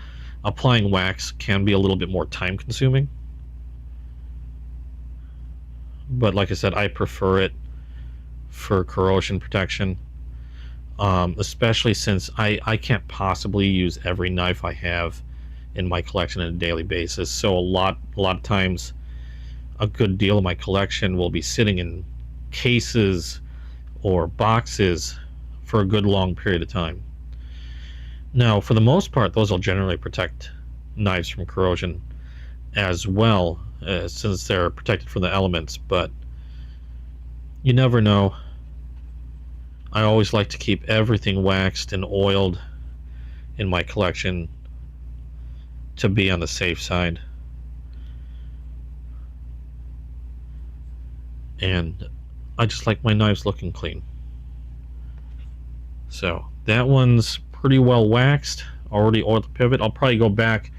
applying wax can be a little bit more time consuming, but like I said, I prefer it for corrosion protection. Especially since I can't possibly use every knife I have in my collection on a daily basis. So a lot of times, a good deal of my collection will be sitting in cases or boxes for a good long period of time. Now, for the most part, those will generally protect knives from corrosion as well, since they're protected from the elements, but you never know. I always like to keep everything waxed and oiled in my collection to be on the safe side. And I just like my knives looking clean. So that one's pretty well waxed. Already oiled the pivot. I'll probably go back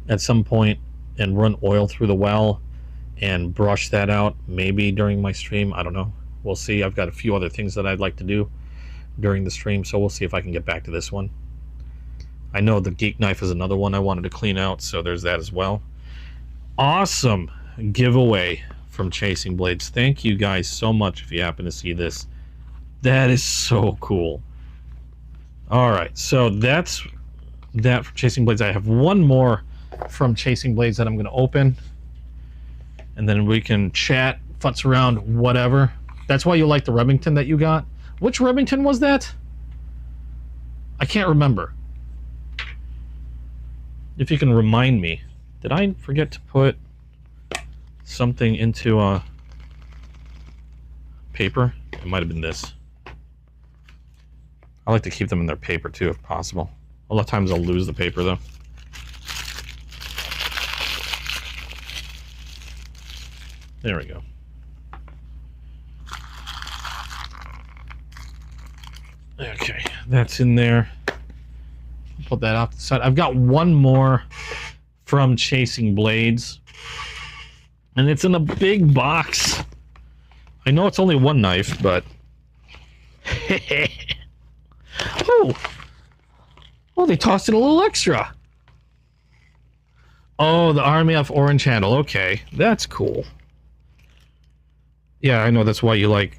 at some point and run oil through the well and brush that out, maybe during my stream. I don't know. We'll see. I've got a few other things that I'd like to do during the stream, so we'll see if I can get back to this one. I know the geek knife is another one I wanted to clean out, so there's that as well. Awesome giveaway from Chasing Blades. Thank you guys so much if you happen to see this. That is so cool. All right, so that's that from Chasing Blades. I have one more from Chasing Blades that I'm going to open, and then we can chat, futz around, whatever. That's why you like the Remington that you got. Which Remington was that? I can't remember. If you can remind me. Did I forget to put something into a paper? It might have been this. I like to keep them in their paper too, if possible. A lot of times I'll lose the paper though. There we go. Okay, that's in there. Put that off the side. I've got one more from Chasing Blades, and it's in a big box. I know it's only one knife, but oh, they tossed in a little extra. Oh, the Army of Orange handle. Okay, that's cool. Yeah, I know that's why you like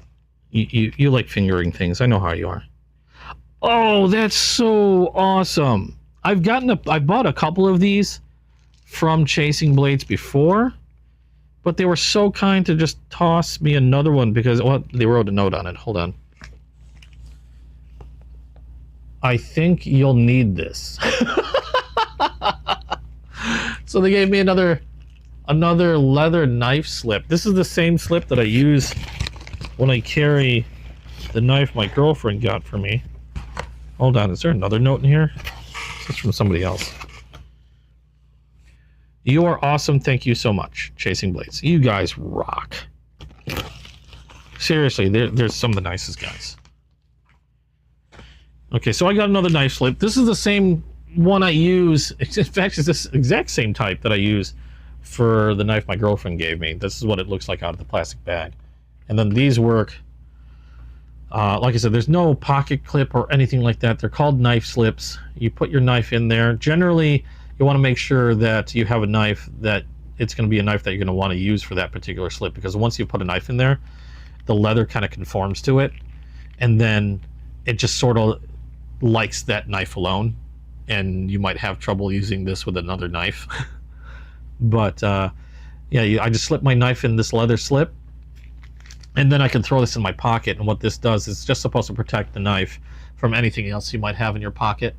you like fingering things. I know how you are. Oh, that's so awesome. I bought a couple of these from Chasing Blades before, but they were so kind to just toss me another one because, well, they wrote a note on it. Hold on. I think you'll need this. So they gave me another leather knife slip. This is the same slip that I use when I carry the knife my girlfriend got for me. Hold on, is there another note in here? It's from somebody else. You are awesome. Thank you so much, Chasing Blades. You guys rock. Seriously, there's some of the nicest guys. Okay, so I got another knife slip. This is the same one I use. In fact, it's this exact same type that I use for the knife my girlfriend gave me. This is what it looks like out of the plastic bag. And then these work Like I said, there's no pocket clip or anything like that. They're called knife slips. You put your knife in there. Generally, you want to make sure that you have a knife that it's going to be a knife that you're going to want to use for that particular slip, because once you put a knife in there, the leather kind of conforms to it, and then it just sort of likes that knife alone, and you might have trouble using this with another knife. But yeah, I just slip my knife in this leather slip, and then I can throw this in my pocket, and what this does is just supposed to protect the knife from anything else you might have in your pocket.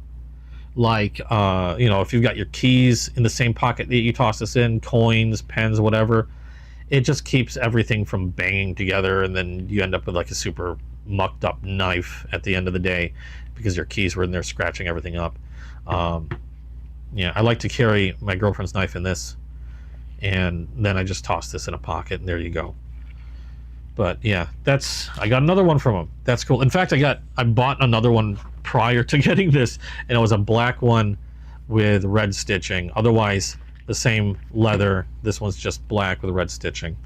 Like, you know, if you've got your keys in the same pocket that you toss this in, coins, pens, whatever, it just keeps everything from banging together, and then you end up with like a super mucked up knife at the end of the day because your keys were in there scratching everything up. Yeah, I like to carry my girlfriend's knife in this, and then I just toss this in a pocket, and there you go. But yeah, I got another one from him. That's cool. In fact, I bought another one prior to getting this, and it was a black one with red stitching. Otherwise, the same leather. This one's just black with red stitching.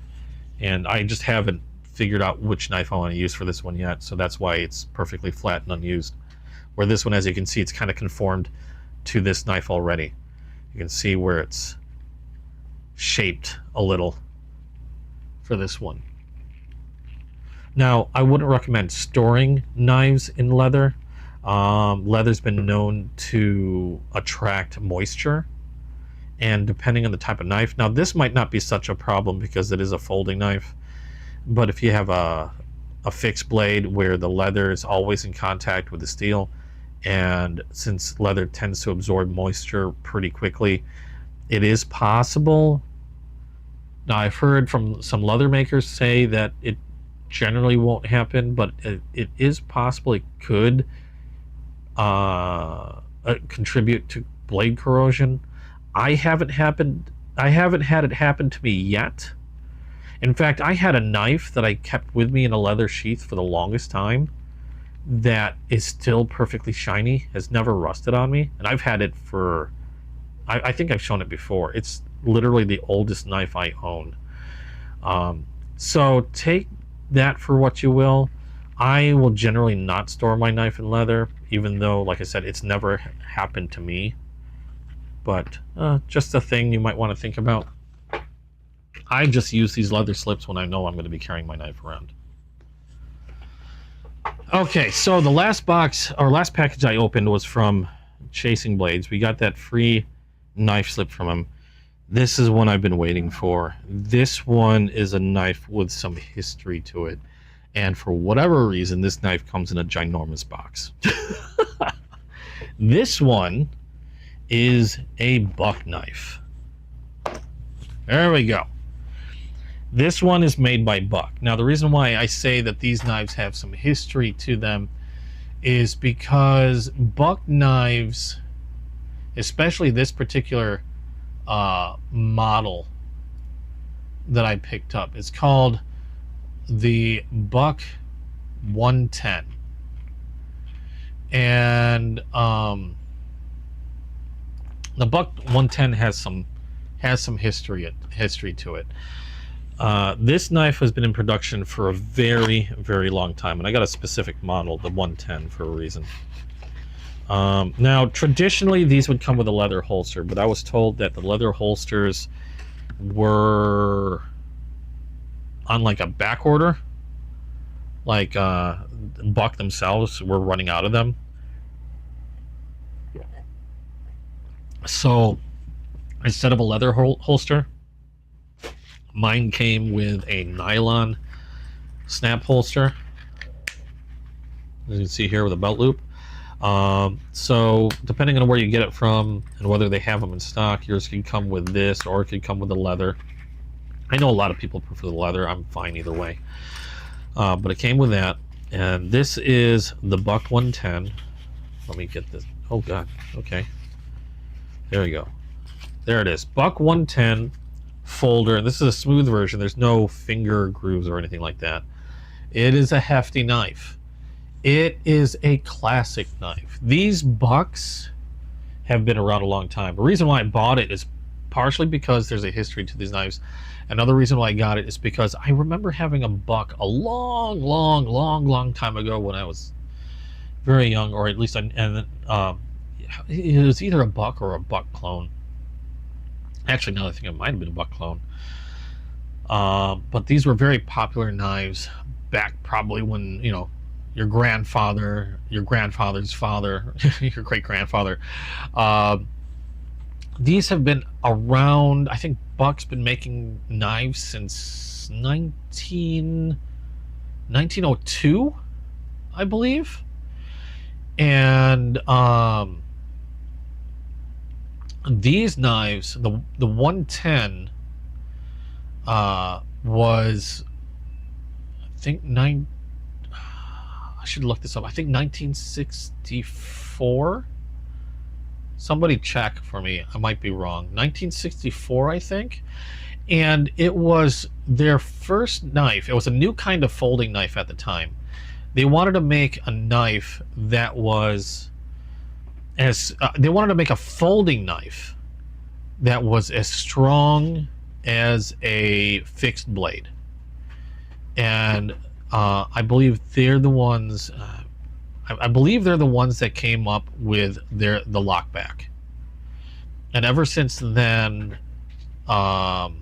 And I just haven't figured out which knife I want to use for this one yet, so that's why it's perfectly flat and unused. Where this one, as you can see, it's kind of conformed to this knife already. You can see where it's shaped a little for this one. Now, I wouldn't recommend storing knives in leather. Leather's been known to attract moisture, and depending on the type of knife. Now, this might not be such a problem because it is a folding knife, but if you have a fixed blade where the leather is always in contact with the steel, and since leather tends to absorb moisture pretty quickly, it is possible. Now, I've heard from some leather makers say that it generally won't happen, but it is possible it could contribute to blade corrosion. I haven't had it happen to me yet. In fact, I had a knife that I kept with me in a leather sheath for the longest time that is still perfectly shiny, has never rusted on me, and I've had it for, I think I've shown it before. It's literally the oldest knife I own. So take that for what you will. I will generally not store my knife in leather, even though, like I said, it's never happened to me. But just a thing you might want to think about. I just use these leather slips when I know I'm going to be carrying my knife around. Okay, so the last box, or last package I opened was from Chasing Blades. We got that free knife slip from him. This is one I've been waiting for. This one is a knife with some history to it. And for whatever reason, this knife comes in a ginormous box. This one is a buck knife. There we go. This one is made by Buck. Now, the reason why I say that these knives have some history to them is because Buck knives, especially this particular model that I picked up, it's called the Buck 110. And the Buck 110 has some history to it. This knife has been in production for a very, very long time, and I got a specific model, the 110, for a reason. Now, traditionally, these would come with a leather holster, but I was told that the leather holsters were on like a back order. Like Buck themselves were running out of them. So instead of a leather holster, mine came with a nylon snap holster, as you can see here, with a belt loop. So depending on where you get it from and whether they have them in stock, yours can come with this, or it could come with the leather. I know a lot of people prefer the leather. I'm fine either way. But it came with that, and this is the Buck 110. Let me get this. Oh god. Okay. There we go. There it is. Buck 110 folder. This is a smooth version. There's no finger grooves or anything like that. It is a hefty knife. It is a classic knife. These Bucks have been around a long time. The reason why I bought it is partially because there's a history to these knives. Another reason why I got it is because I remember having a buck a long time ago when I was very young, or at least it was either a buck or a buck clone. Actually, now that I think it might have been a buck clone. But these were very popular knives back probably when, you know, your grandfather, your grandfather's father, your great-grandfather. These have been around. I think Buck's been making knives since 1902, I believe. And these knives, the 110 was, I think, I should look this up. I think 1964. Somebody check for me. I might be wrong. 1964, I think. And it was their first knife. It was a new kind of folding knife at the time. They wanted to make a knife that was they wanted to make a folding knife that was as strong as a fixed blade. And I believe they're the ones. I believe they're the ones that came up with the lockback. And ever since then, Buck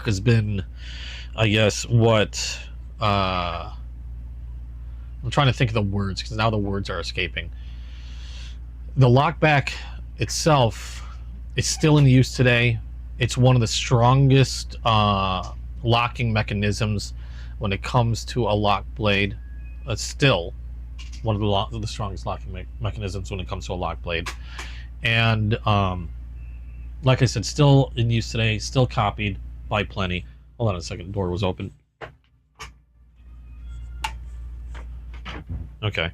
has been, I guess, what I'm trying to think of the words because now the words are escaping. The lockback itself is still in use today. It's one of the strongest locking mechanisms when it comes to a lock blade. It's still one of the strongest locking mechanisms when it comes to a lock blade. And like I said, still in use today, still copied by plenty. Hold on a second, the door was open. Okay.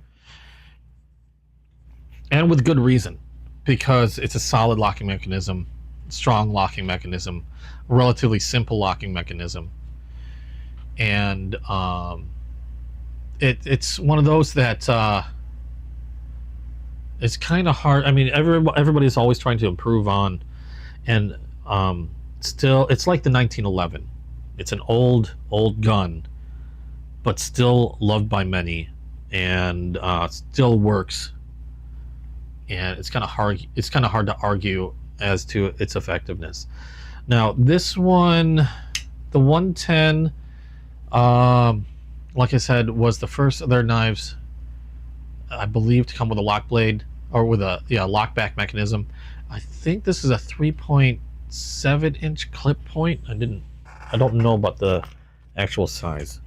And with good reason, because it's a solid locking mechanism, strong locking mechanism, relatively simple locking mechanism. And it's one of those that it's kind of hard. I mean, everybody's always trying to improve on, and still, it's like the 1911. It's an old gun, but still loved by many, and still works. And it's kind of hard. It's kind of hard to argue as to its effectiveness. Now, this one, the 110. Like I said, was the first of their knives, I believe, to come with a lock blade or with a lockback mechanism. I think this is a 3.7 inch clip point. I don't know about the actual size.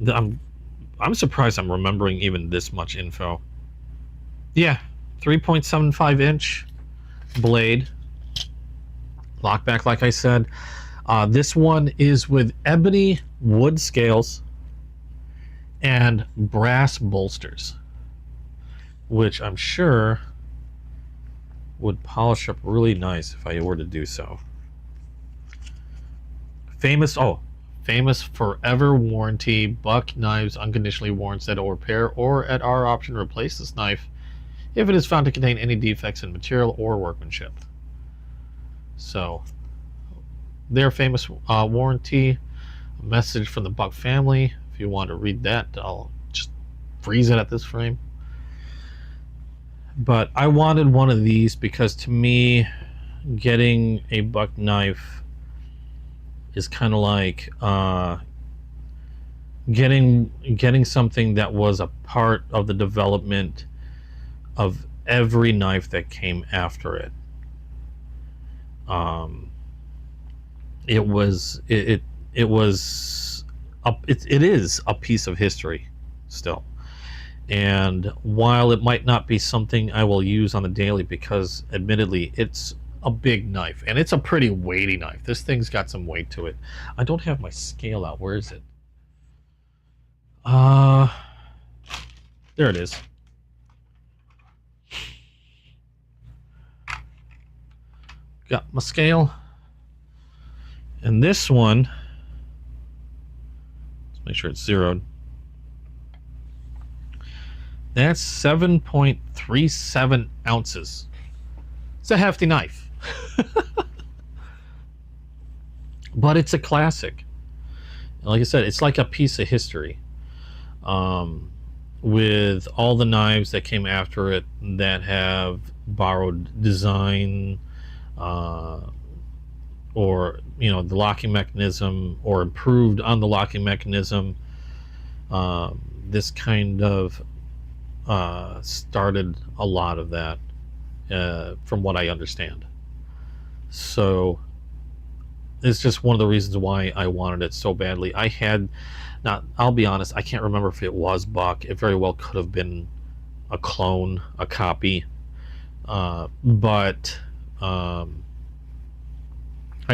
I'm surprised I'm remembering even this much info. Yeah, 3.75 inch blade lockback, like I said. This one is with ebony wood scales and brass bolsters, which I'm sure would polish up really nice if I were to do so. Famous forever warranty. Buck knives unconditionally warrants that or repair or at our option replace this knife if it is found to contain any defects in material or workmanship. So their famous warranty, a message from the Buck family. If you want to read that, I'll just freeze it at this frame. But I wanted one of these because to me, getting a Buck knife is kind of like getting something that was a part of the development of every knife that came after it. It is a piece of history still. And while it might not be something I will use on the daily, because admittedly it's a big knife and it's a pretty weighty knife. This thing's got some weight to it. I don't have my scale out. Where is it? There it is. Got my scale. And this one, let's make sure it's zeroed. That's 7.37 ounces. It's a hefty knife. But it's a classic. Like I said, it's like a piece of history. With all the knives that came after it that have borrowed design, or the locking mechanism, or improved on the locking mechanism, this kind of started a lot of that, from what I understand. So it's just one of the reasons why I wanted it so badly. I had not, I'll be honest, I can't remember if it was Buck. It very well could have been a clone, a copy, but I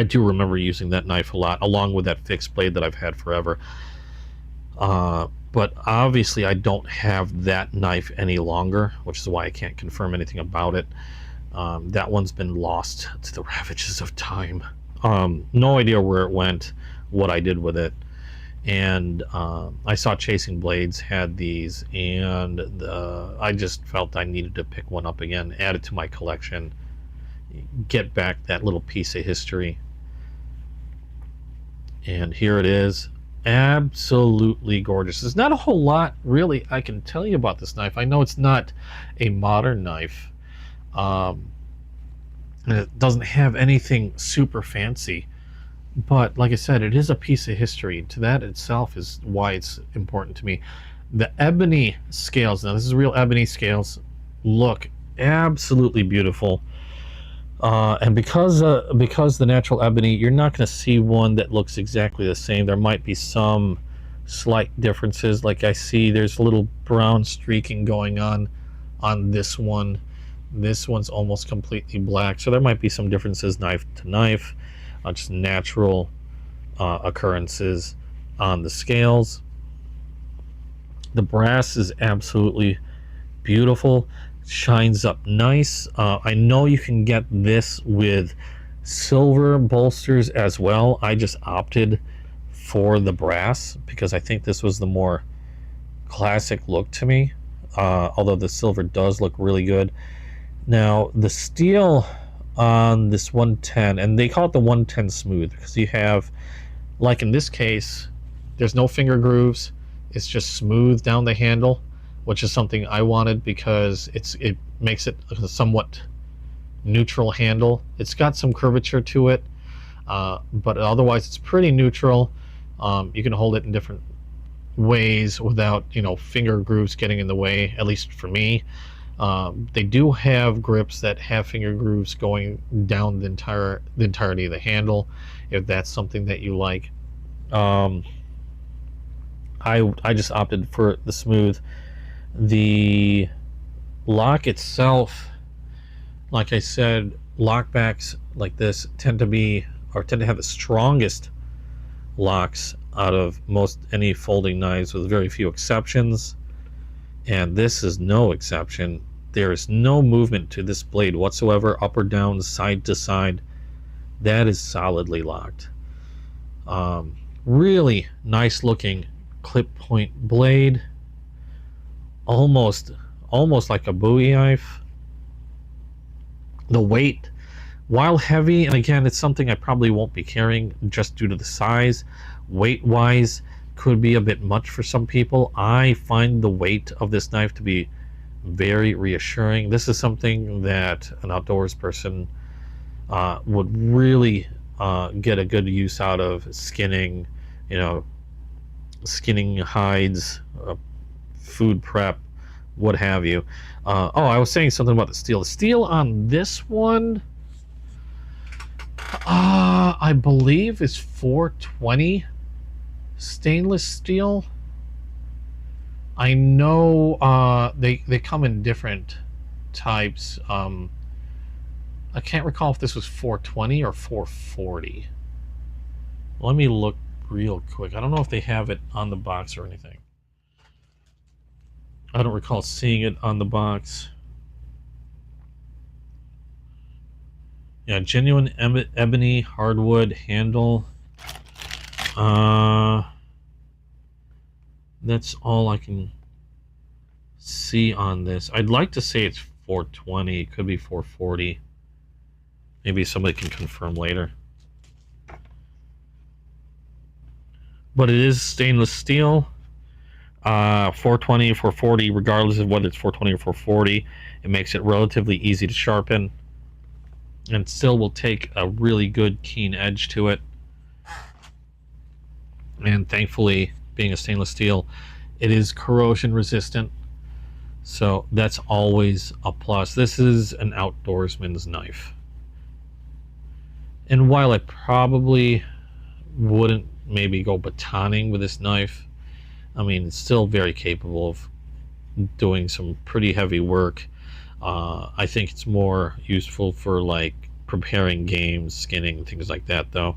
do remember using that knife a lot, along with that fixed blade that I've had forever. But obviously I don't have that knife any longer, which is why I can't confirm anything about it. That one's been lost to the ravages of time. No idea where it went, what I did with it. And I saw Chasing Blades had these, and I just felt I needed to pick one up again, add it to my collection, get back that little piece of history. And here it is. Absolutely gorgeous. There's not a whole lot really I can tell you about this knife. I know it's not a modern knife, and it doesn't have anything super fancy, but like I said, it is a piece of history. To that itself is why it's important to me. The ebony scales, now this is real ebony scales, look absolutely beautiful. And because the natural ebony, you're not going to see one that looks exactly the same. There might be some slight differences. Like I see there's a little brown streaking going on this one. This one's almost completely black, so there might be some differences knife to knife, just natural occurrences on the scales. The brass is absolutely beautiful. Shines up nice. I know you can get this with silver bolsters as well. I just opted for the brass because I think this was the more classic look to me, although the silver does look really good. Now the steel on this 110, and they call it the 110 smooth because you have, like in this case, there's no finger grooves. It's just smooth down the handle, which is something I wanted because it makes it a somewhat neutral handle. It's got some curvature to it, but otherwise it's pretty neutral. You can hold it in different ways without finger grooves getting in the way, at least for me. They do have grips that have finger grooves going down the entirety of the handle, if that's something that you like. I just opted for the smooth. The lock itself, like I said, lockbacks like this tend to have the strongest locks out of most any folding knives, with very few exceptions, and this is no exception. There is no movement to this blade whatsoever, up or down, side to side. That is solidly locked. Really nice looking clip point blade, almost like a Bowie knife. The weight, while heavy, and again it's something I probably won't be carrying just due to the size, weight wise could be a bit much for some people. I find the weight of this knife to be very reassuring. This is something that an outdoors person would really get a good use out of, skinning hides, food prep, what have you. I was saying something about the steel. The steel on this one, I believe is 420 stainless steel. I know they come in different types. I can't recall if this was 420 or 440. Let me look real quick. I don't know if they have it on the box or anything. I don't recall seeing it on the box. Yeah, genuine ebony hardwood handle. That's all I can see on this. I'd like to say it's 420. It could be 440. Maybe somebody can confirm later. But it is stainless steel. 420 or 440, regardless of whether it's 420 or 440, it makes it relatively easy to sharpen, and still will take a really good keen edge to it. And thankfully, being a stainless steel, it is corrosion resistant, so that's always a plus. This is an outdoorsman's knife, and while I probably wouldn't maybe go batoning with this knife, I mean, it's still very capable of doing some pretty heavy work. I think it's more useful for like preparing games, skinning, things like that, though,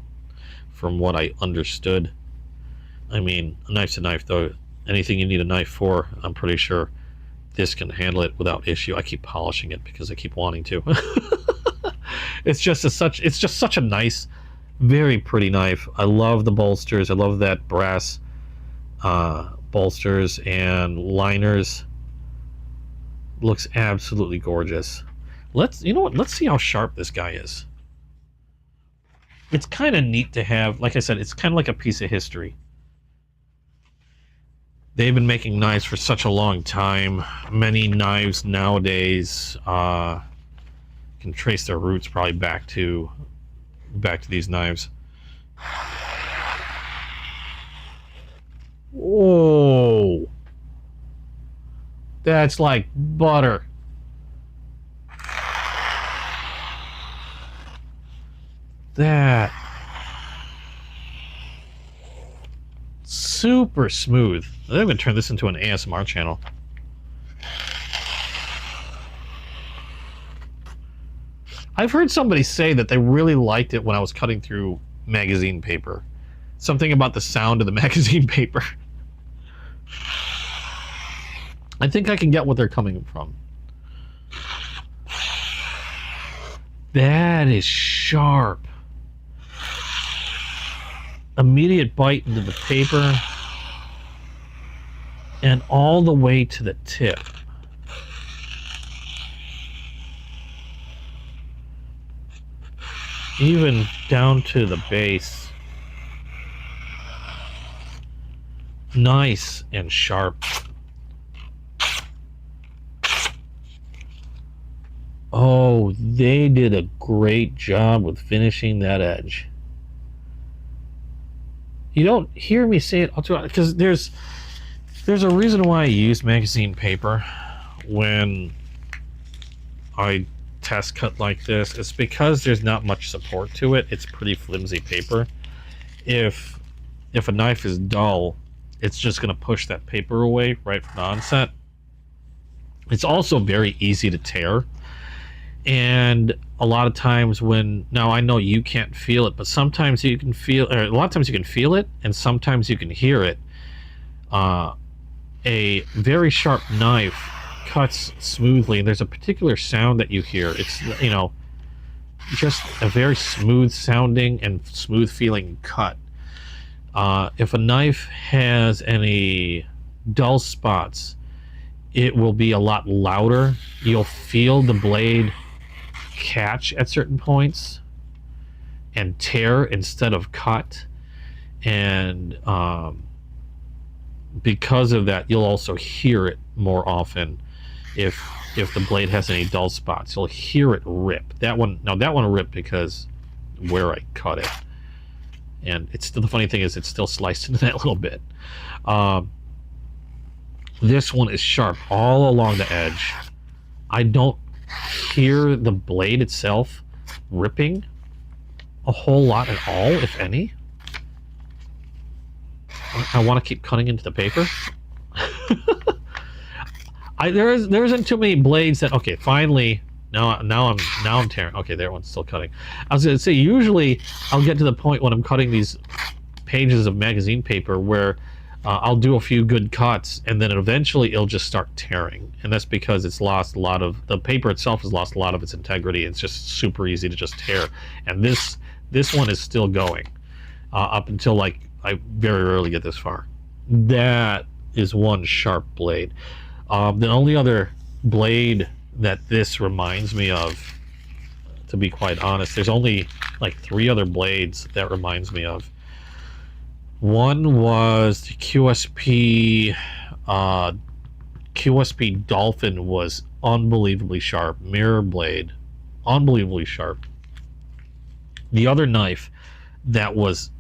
from what I understood. I mean, a knife's a knife, though. Anything you need a knife for, I'm pretty sure this can handle it without issue. I keep polishing it because I keep wanting to. It's just such a nice, very pretty knife. I love the bolsters. I love that brass bolsters and liners. Looks absolutely gorgeous. Let's see how sharp this guy is. It's kind of neat to have. Like I said, it's kind of like a piece of history. They've been making knives for such a long time. Many knives nowadays can trace their roots probably back to these knives. Whoa, that's like butter. That super smooth. I'm gonna turn this into an ASMR channel. I've heard somebody say that they really liked it when I was cutting through magazine paper. Something about the sound of the magazine paper. I think I can get what they're coming from. That is sharp. Immediate bite into the paper. And all the way to the tip. Even down to the base. Nice and sharp. Oh, they did a great job with finishing that edge. You don't hear me say it because there's a reason why I use magazine paper when I test cut like this. It's because there's not much support to it. It's pretty flimsy paper. If a knife is dull, it's just going to push that paper away right from the onset. It's also very easy to tear. And a lot of times now I know you can't feel it, but sometimes you can feel, or a lot of times you can feel it, and sometimes you can hear it. A very sharp knife cuts smoothly, and there's a particular sound that you hear. It's, just a very smooth sounding and smooth feeling cut. If a knife has any dull spots, it will be a lot louder. You'll feel the blade catch at certain points and tear instead of cut, and because of that, you'll also hear it more often. If the blade has any dull spots, you'll hear it rip. That one ripped because where I cut it, and it's still, the funny thing is, it's still sliced into that little bit. This one is sharp all along the edge. I don't hear the blade itself ripping a whole lot at all, if any. I want to keep cutting into the paper. There isn't too many blades that, okay, finally now I'm tearing. Okay, that one's still cutting. I was gonna say, usually I'll get to the point when I'm cutting these pages of magazine paper where I'll do a few good cuts, and then eventually it'll just start tearing, and that's because it's lost a lot of the paper itself has lost a lot of its integrity. It's just super easy to just tear, and this one is still going up until, like, I very rarely get this far. That is one sharp blade. The only other blade that this reminds me of to be quite honest. There's only like 3 other blades that reminds me of. One was the QSP. QSP Dolphin was unbelievably sharp. Mirror blade, unbelievably sharp. The other knife that was,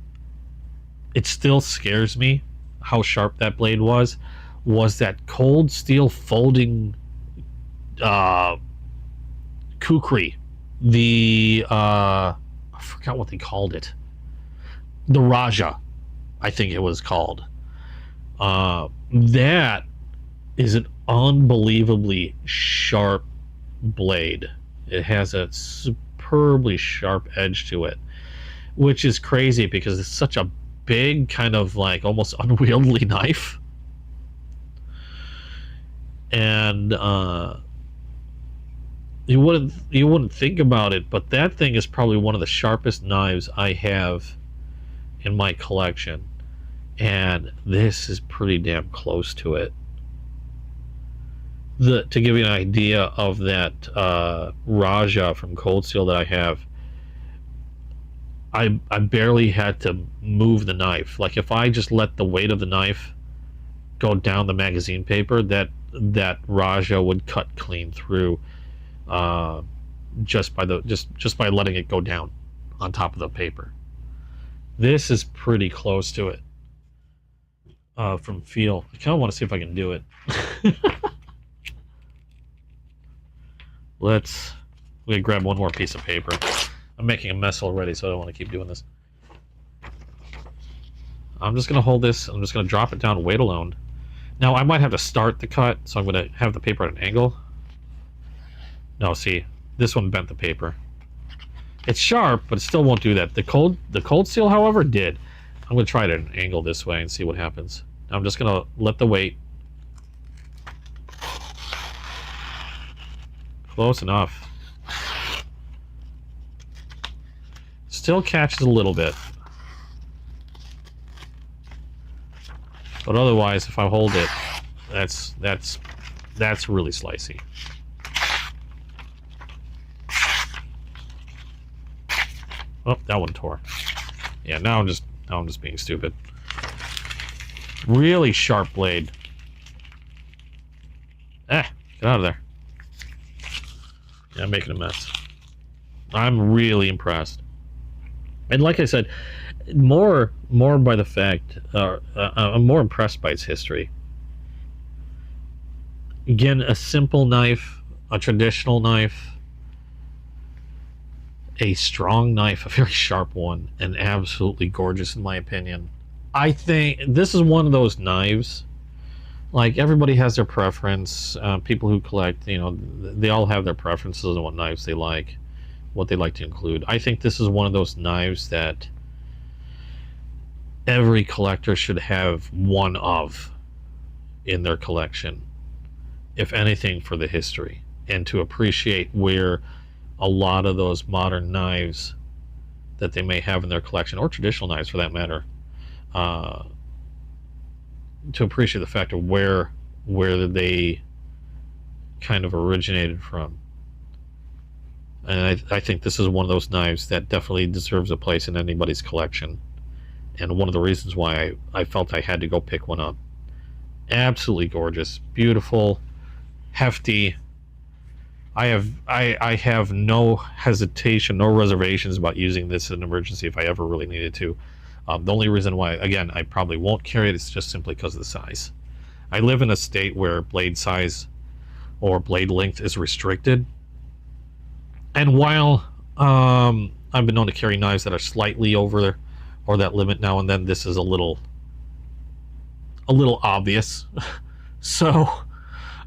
it still scares me how sharp that blade was that cold steel folding kukri. The I forgot what they called it. The Raja, I think it was called. That is an unbelievably sharp blade. It has a superbly sharp edge to it, which is crazy because it's such a big, kind of like almost unwieldy knife. And you wouldn't think about it, but that thing is probably one of the sharpest knives I have in my collection, and this is pretty damn close to it. To give you an idea of that Raja from Cold Steel that I have, I barely had to move the knife. Like if I just let the weight of the knife go down the magazine paper, that Raja would cut clean through, just by letting it go down on top of the paper. This is pretty close to it from feel. I kind of want to see if I can do it. We're gonna grab one more piece of paper. I'm making a mess already, so I don't want to keep doing this. I'm just gonna hold this. I'm just gonna drop it down, weight alone. Now I might have to start the cut, so I'm gonna have the paper at an angle. No, see, this one bent the paper. It's sharp, but it still won't do that. The cold steel, however, did. I'm gonna try it at an angle this way and see what happens. Now I'm just gonna let the weight. Close enough. Still catches a little bit. But otherwise, if I hold it, that's really slicey. Oh, that one tore. Yeah, now I'm just being stupid. Really sharp blade. Get out of there. Yeah, I'm making a mess. I'm really impressed. And like I said, more by the fact, I'm more impressed by its history. Again, a simple knife, a traditional knife, a strong knife, a very sharp one, and absolutely gorgeous in my opinion. I think this is one of those knives, like everybody has their preference. People who collect, they all have their preferences on what knives they like, what they like to include. I think this is one of those knives that every collector should have one of in their collection, if anything, for the history, and to appreciate where a lot of those modern knives that they may have in their collection, or traditional knives for that matter, to appreciate the fact of where they kind of originated from. And I think this is one of those knives that definitely deserves a place in anybody's collection, and one of the reasons why I felt I had to go pick one up. Absolutely gorgeous, beautiful, hefty. I have no hesitation, no reservations about using this in an emergency if I ever really needed to. The only reason why, again, I probably won't carry it is just simply because of the size. I live in a state where blade size or blade length is restricted. And while I've been known to carry knives that are slightly over or that limit now and then, this is a little obvious. So,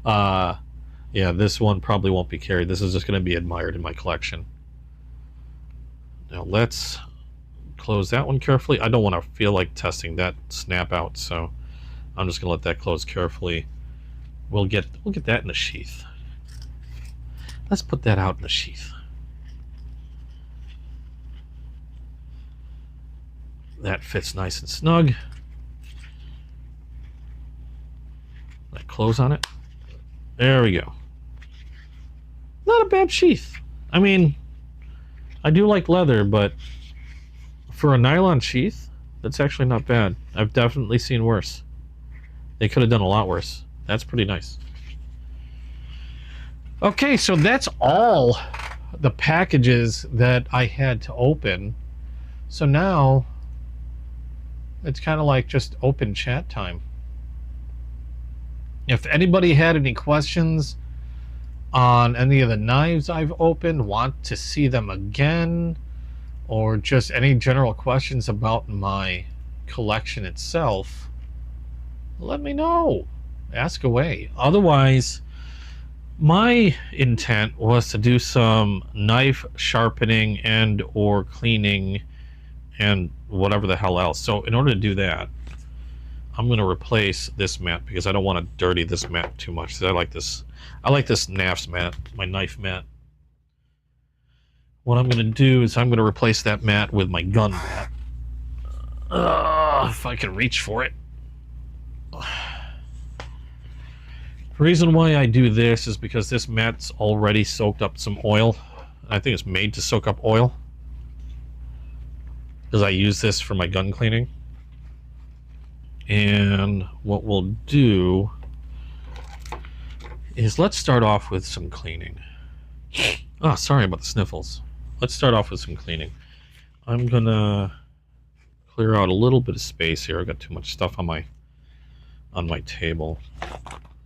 yeah, this one probably won't be carried. This is just going to be admired in my collection. Now let's close that one carefully. I don't want to feel like testing that snap out, so I'm just going to let that close carefully. We'll get that in the sheath. Let's put that out in the sheath. That fits nice and snug. That close on it. There we go. Not a bad sheath. I mean, I do like leather, but for a nylon sheath, that's actually not bad. I've definitely seen worse. They could have done a lot worse. That's pretty nice. Okay, so that's all the packages that I had to open. So now it's kind of like just open chat time. If anybody had any questions on any of the knives I've opened, want to see them again, or just any general questions about my collection itself, let me know. Ask away. Otherwise, my intent was to do some knife sharpening and or cleaning and whatever the hell else. So in order to do that, I'm going to replace this mat because I don't want to dirty this mat too much. I like this NAFS mat, my knife mat. What I'm going to do is I'm going to replace that mat with my gun mat. If I can reach for it. The reason why I do this is because this mat's already soaked up some oil. I think it's made to soak up oil, because I use this for my gun cleaning. And what we'll do is let's start off with some cleaning. Oh, sorry about the sniffles. Let's start off with some cleaning. I'm gonna clear out a little bit of space here. I got too much stuff on my table.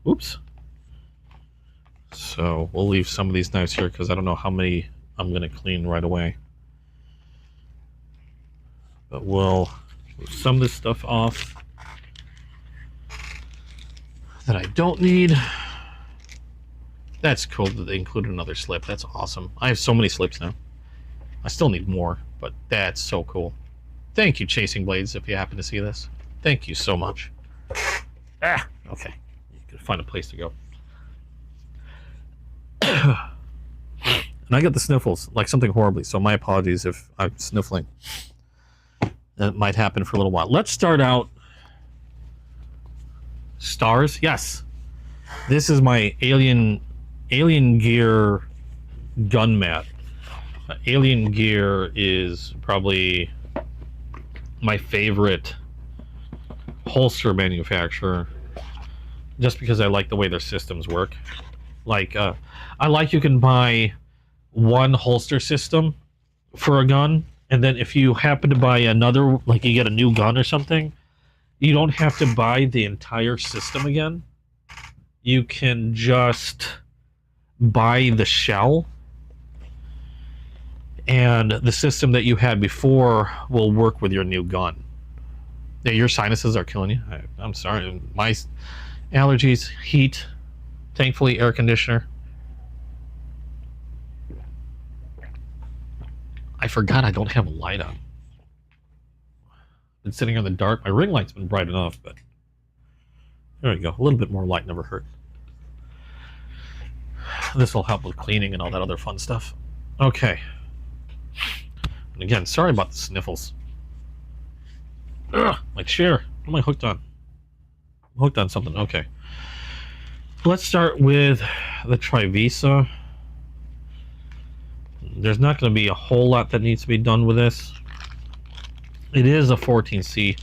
Oops. So we'll leave some of these knives here because I don't know how many I'm gonna clean right away. But we'll move some of this stuff off that I don't need. That's cool that they included another slip. That's awesome. I have so many slips now. I still need more, but that's so cool. Thank you, Chasing Blades, if you happen to see this. Thank you so much. Ah, okay. You can find a place to go. And I got the sniffles, like something horribly, so my apologies if I'm sniffling. That might happen for a little while. Let's start out. Stars? Yes. This is my Alien Gear gun mat. Alien Gear is probably my favorite holster manufacturer, just because I like the way their systems work. Like, I like you can buy one holster system for a gun, and then if you happen to buy another, like you get a new gun or something, you don't have to buy the entire system again. You can just buy the shell, and the system that you had before will work with your new gun. Yeah, your sinuses are killing you. I'm sorry. My allergies, heat, thankfully air conditioner. I forgot I don't have a light on. Been sitting in the dark. My ring light's been bright enough, but there we go. A little bit more light never hurt. This will help with cleaning and all that other fun stuff. Okay. And again, sorry about the sniffles. Ugh, my chair. What am I hooked on? I'm hooked on something. Okay. Let's start with the Trivisa. There's not going to be a whole lot that needs to be done with this. It is a 14C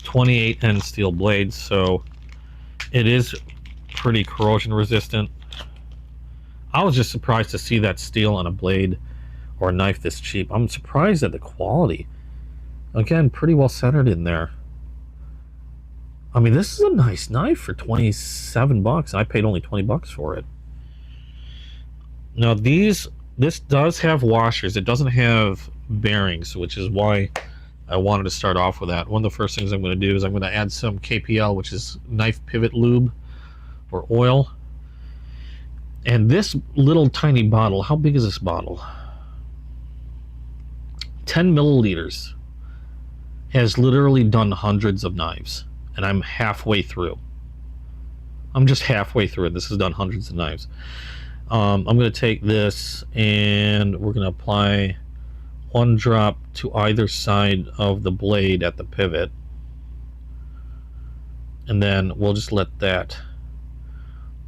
28N steel blade, so it is pretty corrosion resistant. I was just surprised to see that steel on a blade or a knife this cheap. I'm surprised at the quality. Again, pretty well centered in there. I mean, this is a nice knife for 27 bucks. I paid only 20 bucks for it. Now this does have washers. It doesn't have bearings, which is why I wanted to start off with that. One of the first things I'm going to do is I'm going to add some KPL, which is knife pivot lube or oil. And this little tiny bottle, how big is this bottle? 10 milliliters. Has literally done hundreds of knives, and I'm halfway through. I'm just halfway through it. This has done hundreds of knives. I'm going to take this and we're going to apply one drop to either side of the blade at the pivot, and then we'll just let that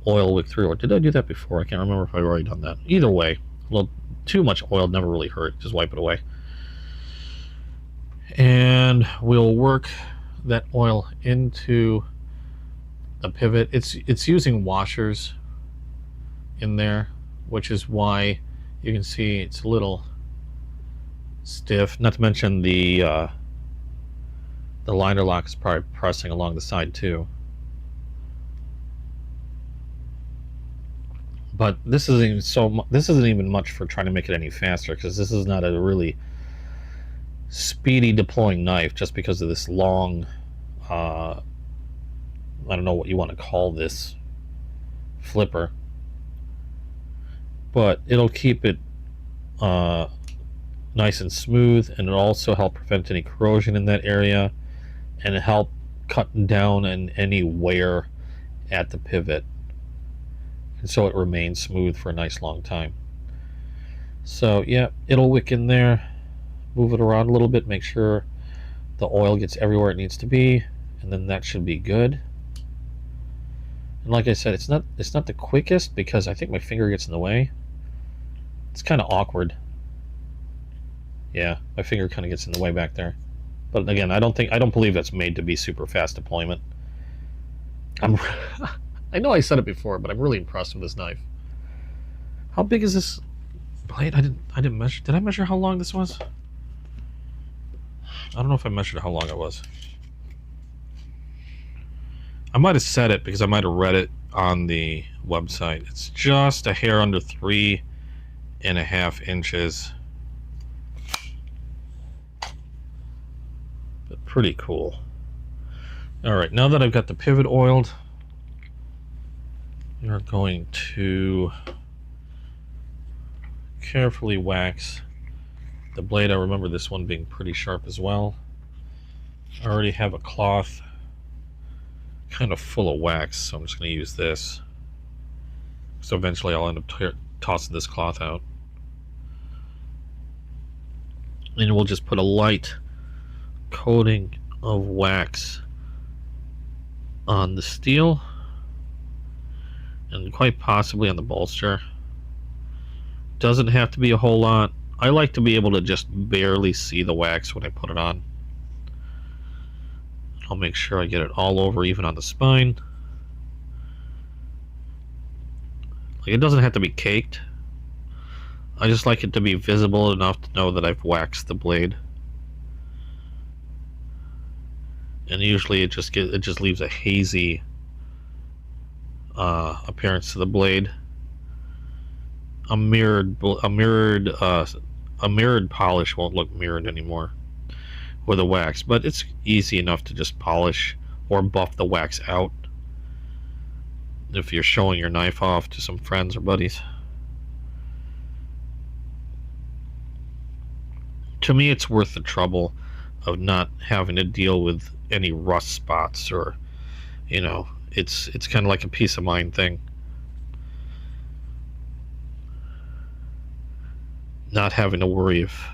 oil wick through. Or did I do that before? I can't remember if I've already done that. Either way, we'll too much oil never really hurt. Just wipe it away. And we'll work that oil into the pivot. It's using washers in there, which is why you can see it's a little stiff. Not to mention the liner lock is probably pressing along the side too. But this isn't even much for trying to make it any faster, because this is not a really speedy deploying knife, just because of this long I don't know what you want to call this flipper, but it'll keep it nice and smooth, and it'll also help prevent any corrosion in that area, and help cut down on any wear at the pivot, and so it remains smooth for a nice long time. So yeah, it'll wick in there. Move it around a little bit, make sure the oil gets everywhere it needs to be, and then that should be good. And like I said, it's not the quickest, because I think my finger gets in the way. It's kind of awkward. Yeah, my finger kind of gets in the way back there. But again, I don't believe that's made to be super fast deployment. I know I said it before, but I'm really impressed with this knife. How big is this blade? I didn't measure. Did I measure how long this was? I don't know if I measured how long it was. I might have said it because I might have read it on the website. It's just a hair under 3.5 inches. But pretty cool. Alright, now that I've got the pivot oiled, we are going to carefully wax the blade. I remember this one being pretty sharp as well. I already have a cloth kind of full of wax, so I'm just going to use this. So eventually I'll end up tossing this cloth out. And we'll just put a light coating of wax on the steel, and quite possibly on the bolster. Doesn't have to be a whole lot. I like to be able to just barely see the wax when I put it on. I'll make sure I get it all over, even on the spine. Like, it doesn't have to be caked. I just like it to be visible enough to know that I've waxed the blade. And usually it just leaves a hazy appearance to the blade. A mirrored polish won't look mirrored anymore with a wax, but it's easy enough to just polish or buff the wax out if you're showing your knife off to some friends or buddies. To me, it's worth the trouble of not having to deal with any rust spots, or, you know, it's kind of like a peace of mind thing. Not having to worry if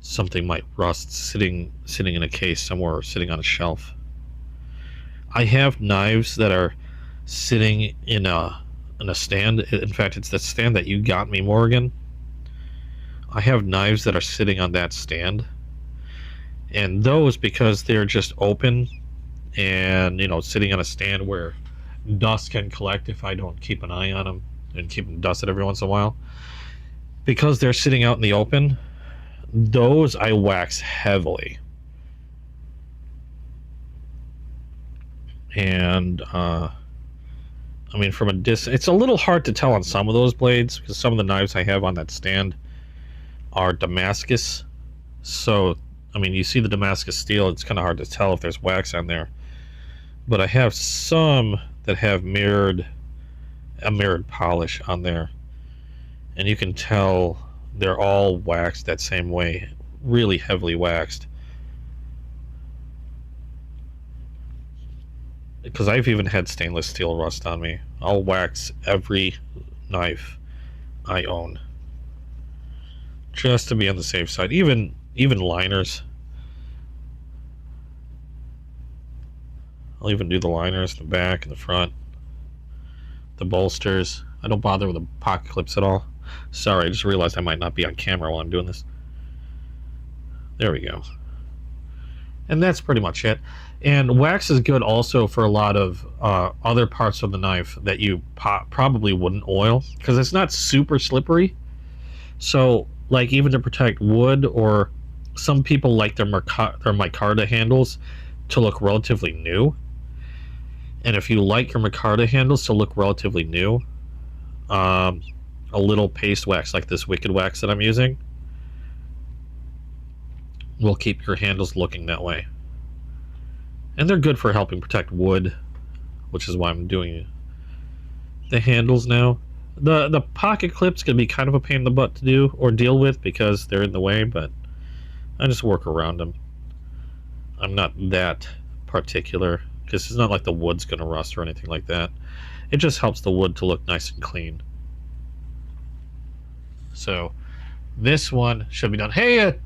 something might rust sitting in a case somewhere, or sitting on a shelf. I have knives that are sitting in a stand. In fact, it's the stand that you got me, Morgan. I have knives that are sitting on that stand, and those, because they're just open and, you know, sitting on a stand where dust can collect if I don't keep an eye on them and keep them dusted every once in a while. Because they're sitting out in the open, those I wax heavily. And I mean, from a distance, it's a little hard to tell on some of those blades, because some of the knives I have on that stand are Damascus. So, I mean, you see the Damascus steel, it's kind of hard to tell if there's wax on there. But I have some that have a mirrored polish on there, and you can tell they're all waxed that same way, really heavily waxed. Because I've even had stainless steel rust on me. I'll wax every knife I own, just to be on the safe side. Even liners. I'll even do the liners in the back and the front. The bolsters. I don't bother with the pocket clips at all. Sorry, I just realized I might not be on camera while I'm doing this. There we go. And that's pretty much it. And wax is good also for a lot of other parts of the knife that you probably wouldn't oil, because it's not super slippery. So, like, even to protect wood, or some people like their micarta handles to look relatively new. And if you like your micarta handles to look relatively new, a little paste wax like this Wicked Wax that I'm using will keep your handles looking that way. And they're good for helping protect wood, which is why I'm doing the handles now. The pocket clips can be kind of a pain in the butt to do or deal with because they're in the way, but I just work around them. I'm not that particular because it's not like the wood's going to rust or anything like that. It just helps the wood to look nice and clean. So this one should be done. Hey,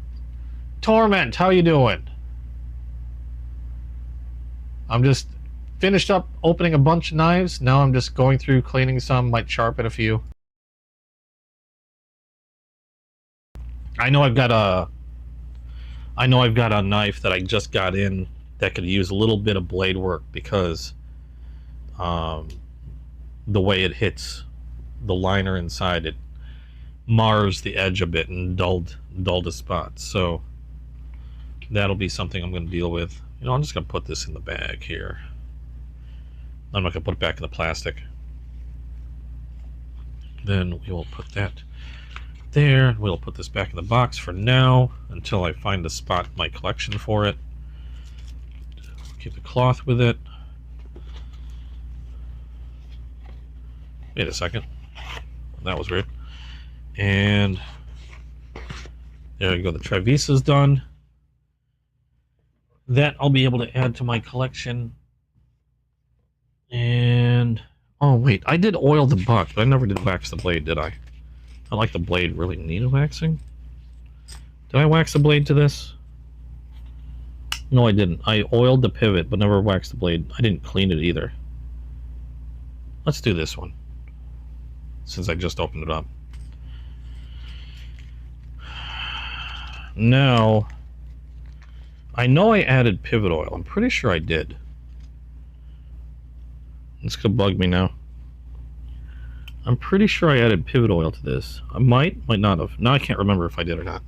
Torment, how you doing? I'm just finished up opening a bunch of knives. Now I'm just going through cleaning some, might sharpen a few. I know I've got a knife that I just got in that could use a little bit of blade work because the way it hits the liner inside, it mars the edge a bit and dulled the spots. So that'll be something I'm going to deal with. You know, I'm just going to put this in the bag here. I'm not going to put it back in the plastic. Then we will put that there. We'll put this back in the box for now until I find a spot in my collection for it. Keep the cloth with it. Wait a second. That was weird. And there you go. The Trivisa's done. That I'll be able to add to my collection. And oh wait, I did oil the butt, but I never did wax the blade, did I? I like the blade really needed waxing. Did I wax the blade to this? No, I didn't. I oiled the pivot, but never waxed the blade. I didn't clean it either. Let's do this one, since I just opened it up. Now, I know I added pivot oil. I'm pretty sure I did. It's gonna bug me now. I'm pretty sure I added pivot oil to this. I might not have. Now I can't remember if I did or not.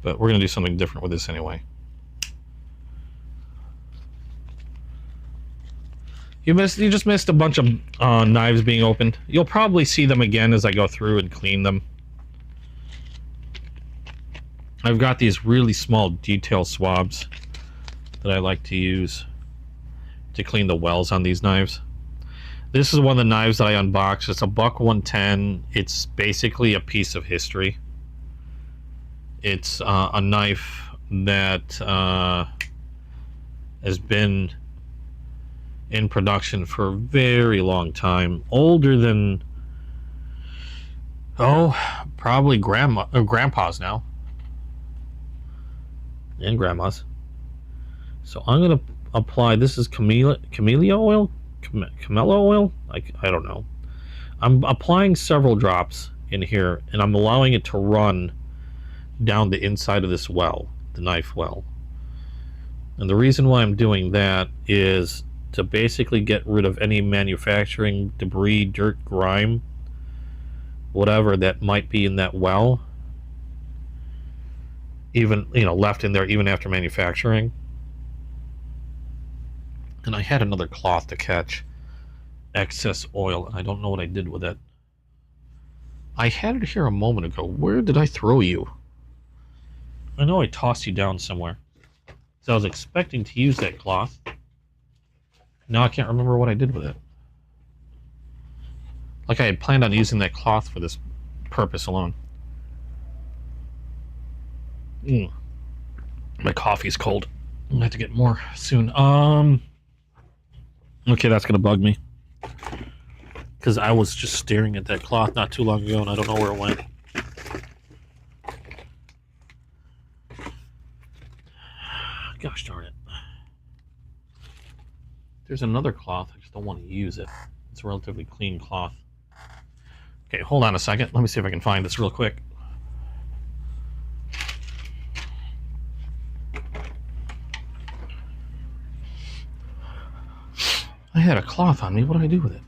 But we're gonna do something different with this anyway. You just missed a bunch of knives being opened. You'll probably see them again as I go through and clean them. I've got these really small detail swabs that I like to use to clean the wells on these knives. This is one of the knives that I unboxed. It's a buck 110. It's basically a piece of history. It's a knife that has been in production for a very long time. Older than, probably grandpa's now. And grandma's. So I'm going to apply, this is camellia oil? Camellia oil? I don't know. I'm applying several drops in here, and I'm allowing it to run down the inside of this well, the knife well. And the reason why I'm doing that is to basically get rid of any manufacturing debris, dirt, grime, whatever that might be in that well, even, left in there even after manufacturing. And I had another cloth to catch excess oil, and I don't know what I did with it. I had it here a moment ago. Where did I throw you? I know I tossed you down somewhere. So I was expecting to use that cloth. Now I can't remember what I did with it. Like I had planned on using that cloth for this purpose alone. My coffee's cold. I'm gonna have to get more soon. Okay, that's gonna bug me. Because I was just staring at that cloth not too long ago and I don't know where it went. Gosh darn it. There's another cloth, I just don't want to use it. It's a relatively clean cloth. Okay, hold on a second. Let me see if I can find this real quick. I had a cloth on me. What do I do with it?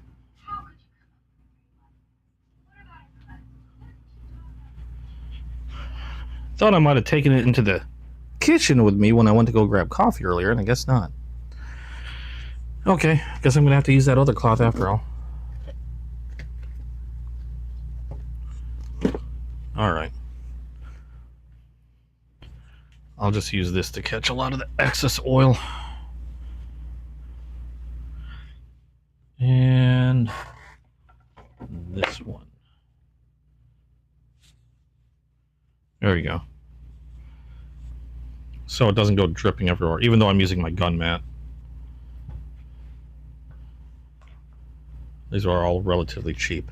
Thought I might have taken it into the kitchen with me when I went to go grab coffee earlier, and I guess not. Okay, guess I'm gonna have to use that other cloth after all. All right. I'll just use this to catch a lot of the excess oil. And this one. There you go. So it doesn't go dripping everywhere, even though I'm using my gun mat. These are all relatively cheap.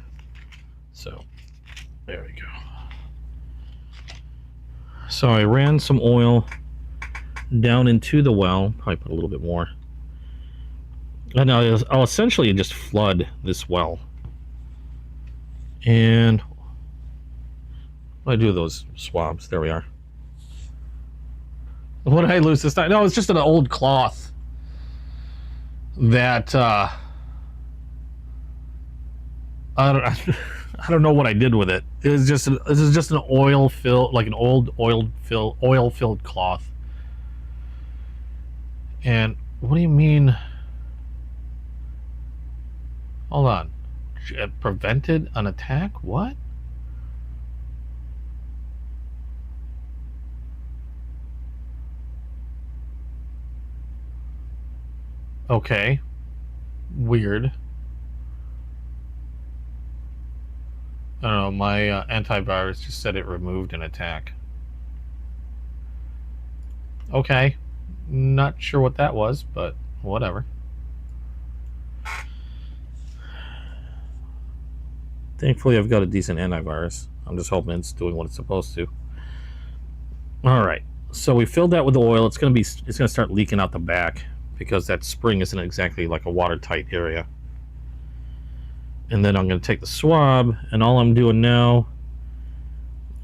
So, there we go. So I ran some oil down into the well. Probably put a little bit more. And I'll essentially just flood this well. And what do I do with those swabs? There we are. What did I lose this time? No, it's just an old cloth that I don't know what I did with it. This is just an oil filled, like an old oil filled cloth. And what do you mean? Hold on. It prevented an attack? What? Okay. Weird. I don't know, my antivirus just said it removed an attack. Okay. Not sure what that was, but whatever. Thankfully, I've got a decent antivirus. I'm just hoping it's doing what it's supposed to. All right. So we filled that with the oil. It's going to start leaking out the back because that spring isn't exactly like a watertight area. And then I'm going to take the swab, and all I'm doing now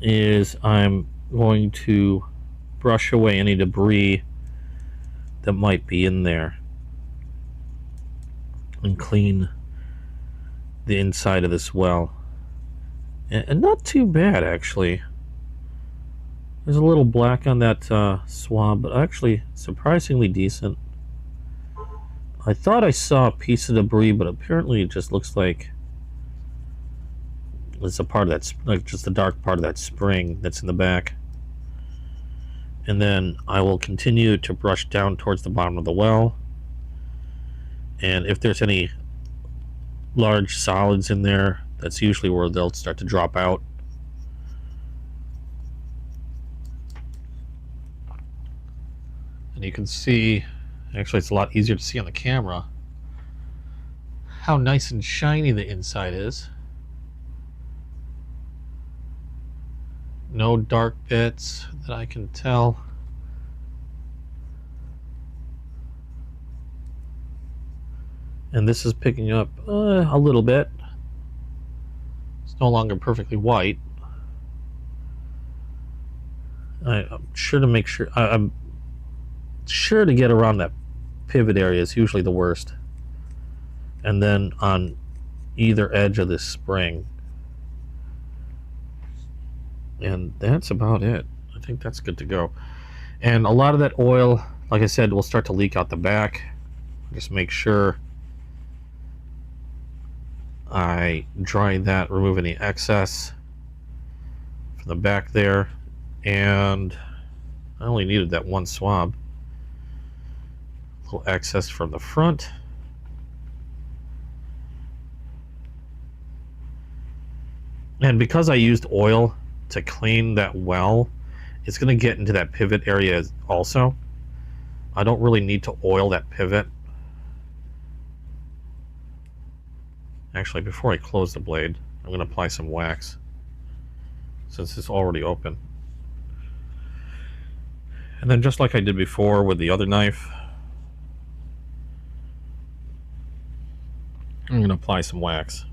is I'm going to brush away any debris that might be in there and clean the inside of this well. And not too bad, actually. There's a little black on that swab, but actually surprisingly decent. I thought I saw a piece of debris, but apparently it just looks like it's a part of that, like just the dark part of that spring that's in the back. And then I will continue to brush down towards the bottom of the well. And if there's any large solids in there, that's usually where they'll start to drop out. And you can see, actually it's a lot easier to see on the camera, how nice and shiny the inside is. No dark bits that I can tell. And this is picking up a little bit. It's no longer perfectly white. I'm sure to make sure, I'm sure to get around that pivot area is usually the worst. And then on either edge of this spring. And that's about it. I think that's good to go. And a lot of that oil, like I said, will start to leak out the back. Just make sure I dry that, remove any excess from the back there. And I only needed that one swab. A little excess from the front. And because I used oil to clean that well, it's going to get into that pivot area also. I don't really need to oil that pivot. Actually, before I close the blade, I'm going to apply some wax since it's already open. And then just like I did before with the other knife, I'm going to apply some wax.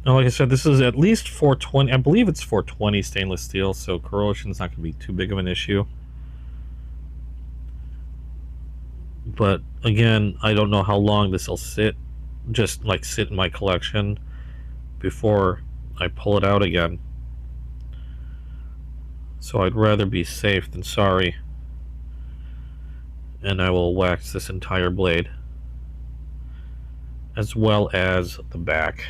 Now, like I said, this is at least 420. I believe it's 420 stainless steel, so corrosion is not going to be too big of an issue. But again, I don't know how long this will sit, just like sit in my collection before I pull it out again. So I'd rather be safe than sorry. And I will wax this entire blade, as well as the back.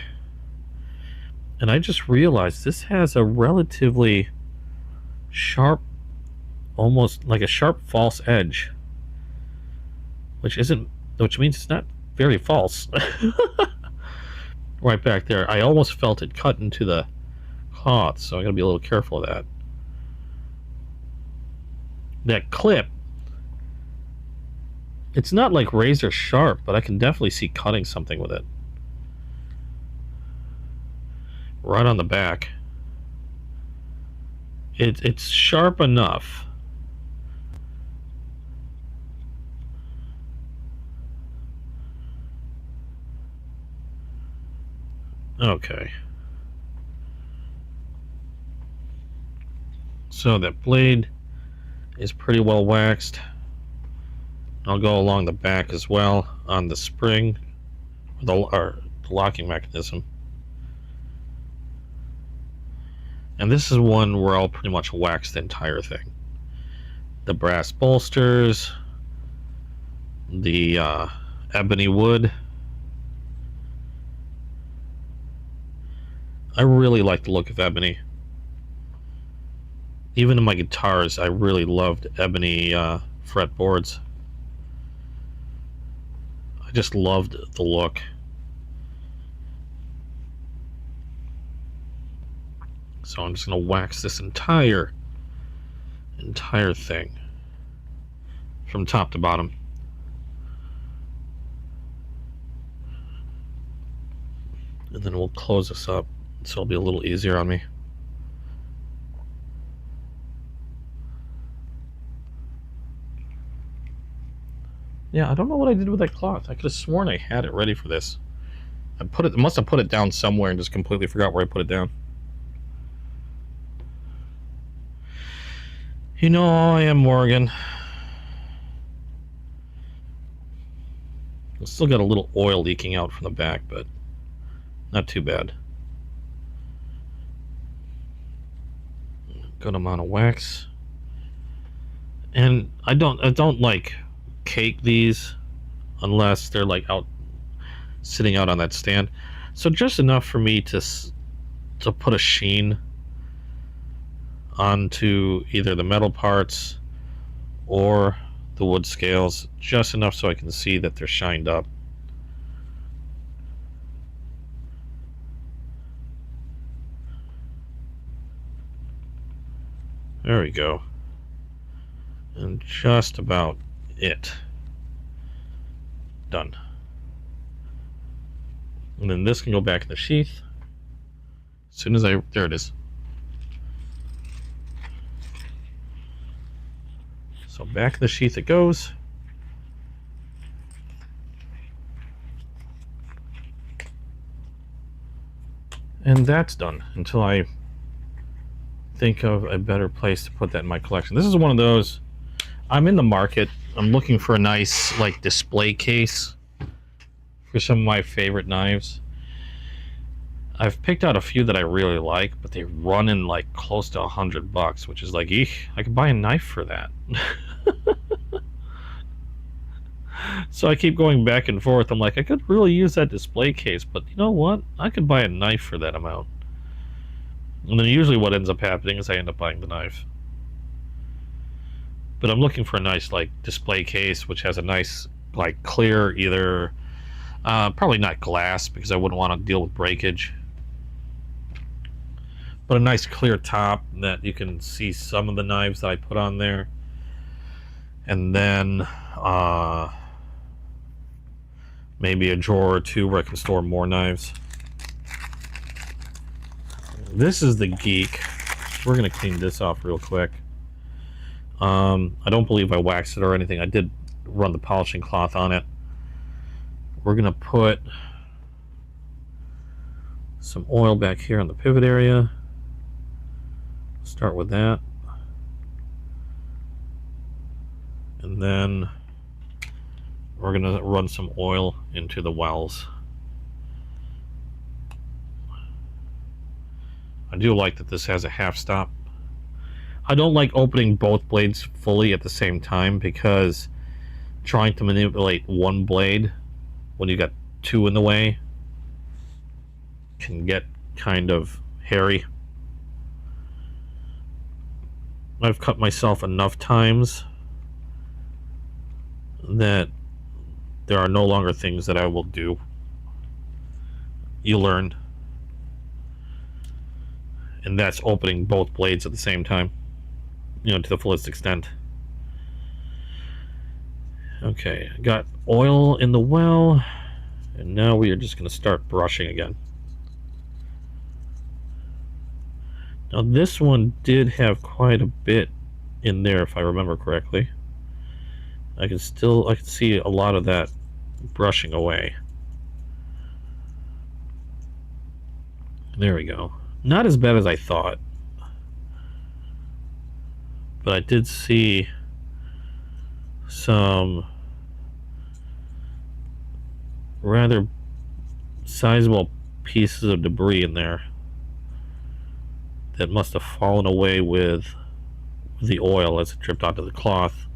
And I just realized this has a relatively sharp, almost like a sharp false edge, which means it's not very false. Right back there, I almost felt it cut into the cloth, so I gotta be a little careful of that. That clip, it's not like razor sharp, but I can definitely see cutting something with it. Right on the back. It's sharp enough. Okay. So that blade is pretty well waxed. I'll go along the back as well on the spring, or the locking mechanism. And this is one where I'll pretty much wax the entire thing. The brass bolsters, the ebony wood. I really like the look of ebony. Even in my guitars, I really loved ebony fretboards. I just loved the look. So I'm just going to wax this entire thing from top to bottom. And then we'll close this up so it'll be a little easier on me. Yeah, I don't know what I did with that cloth. I could have sworn I had it ready for this. I must have put it down somewhere and just completely forgot where I put it down. You know, I am Morgan. I've still got a little oil leaking out from the back, but not too bad. Good amount of wax. And I don't like cake these unless they're like out sitting out on that stand. So just enough for me to put a sheen onto either the metal parts or the wood scales, just enough so I can see that they're shined up. There we go. And just about it. Done. And then this can go back in the sheath. As soon as there it is. So back in the sheath it goes. And that's done until I think of a better place to put that in my collection. This is one of those, I'm in the market. I'm looking for a nice like display case for some of my favorite knives. I've picked out a few that I really like, but they run in like close to $100, which is like, eek, I could buy a knife for that. So I keep going back and forth. I'm like, I could really use that display case, but you know what? I could buy a knife for that amount. And then usually what ends up happening is I end up buying the knife. But I'm looking for a nice like display case which has a nice like clear, either probably not glass because I wouldn't want to deal with breakage, but a nice clear top that you can see some of the knives that I put on there. And then maybe a drawer or two where I can store more knives. This is the Geek. We're gonna clean this off real quick. I don't believe I waxed it or anything. I did run the polishing cloth on it. We're gonna put some oil back here on the pivot area. Start with that. And then we're going to run some oil into the wells. I do like that this has a half stop. I don't like opening both blades fully at the same time, because trying to manipulate one blade when you got two in the way can get kind of hairy. I've cut myself enough times that there are no longer things that I will do. You learn. And that's opening both blades at the same time, you know, to the fullest extent. Okay, I got oil in the well, and now we are just going to start brushing again. Now this one did have quite a bit in there, if I remember correctly. I can see a lot of that brushing away. There we go. Not as bad as I thought, but I did see some rather sizable pieces of debris in there that must have fallen away with the oil as it dripped onto the cloth.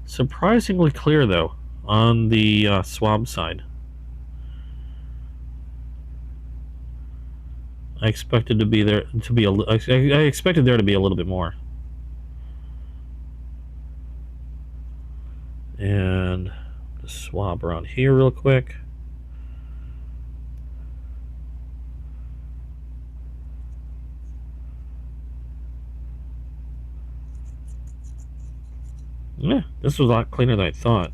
Surprisingly clear though on the swab side. I expected to be there to be I expected there to be a little bit more. And just swab around here real quick. Yeah, this was a lot cleaner than I thought.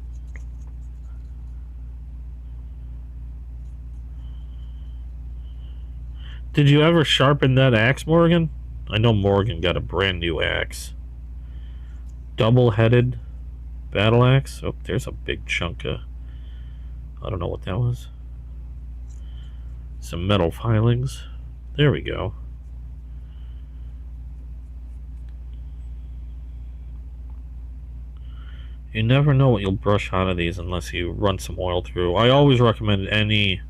Did you ever sharpen that axe, Morgan? I know Morgan got a brand new axe. Double-headed battle axe. Oh, there's a big chunk of... I don't know what that was. Some metal filings. There we go. You never know what you'll brush out of these unless you run some oil through. I always recommend any...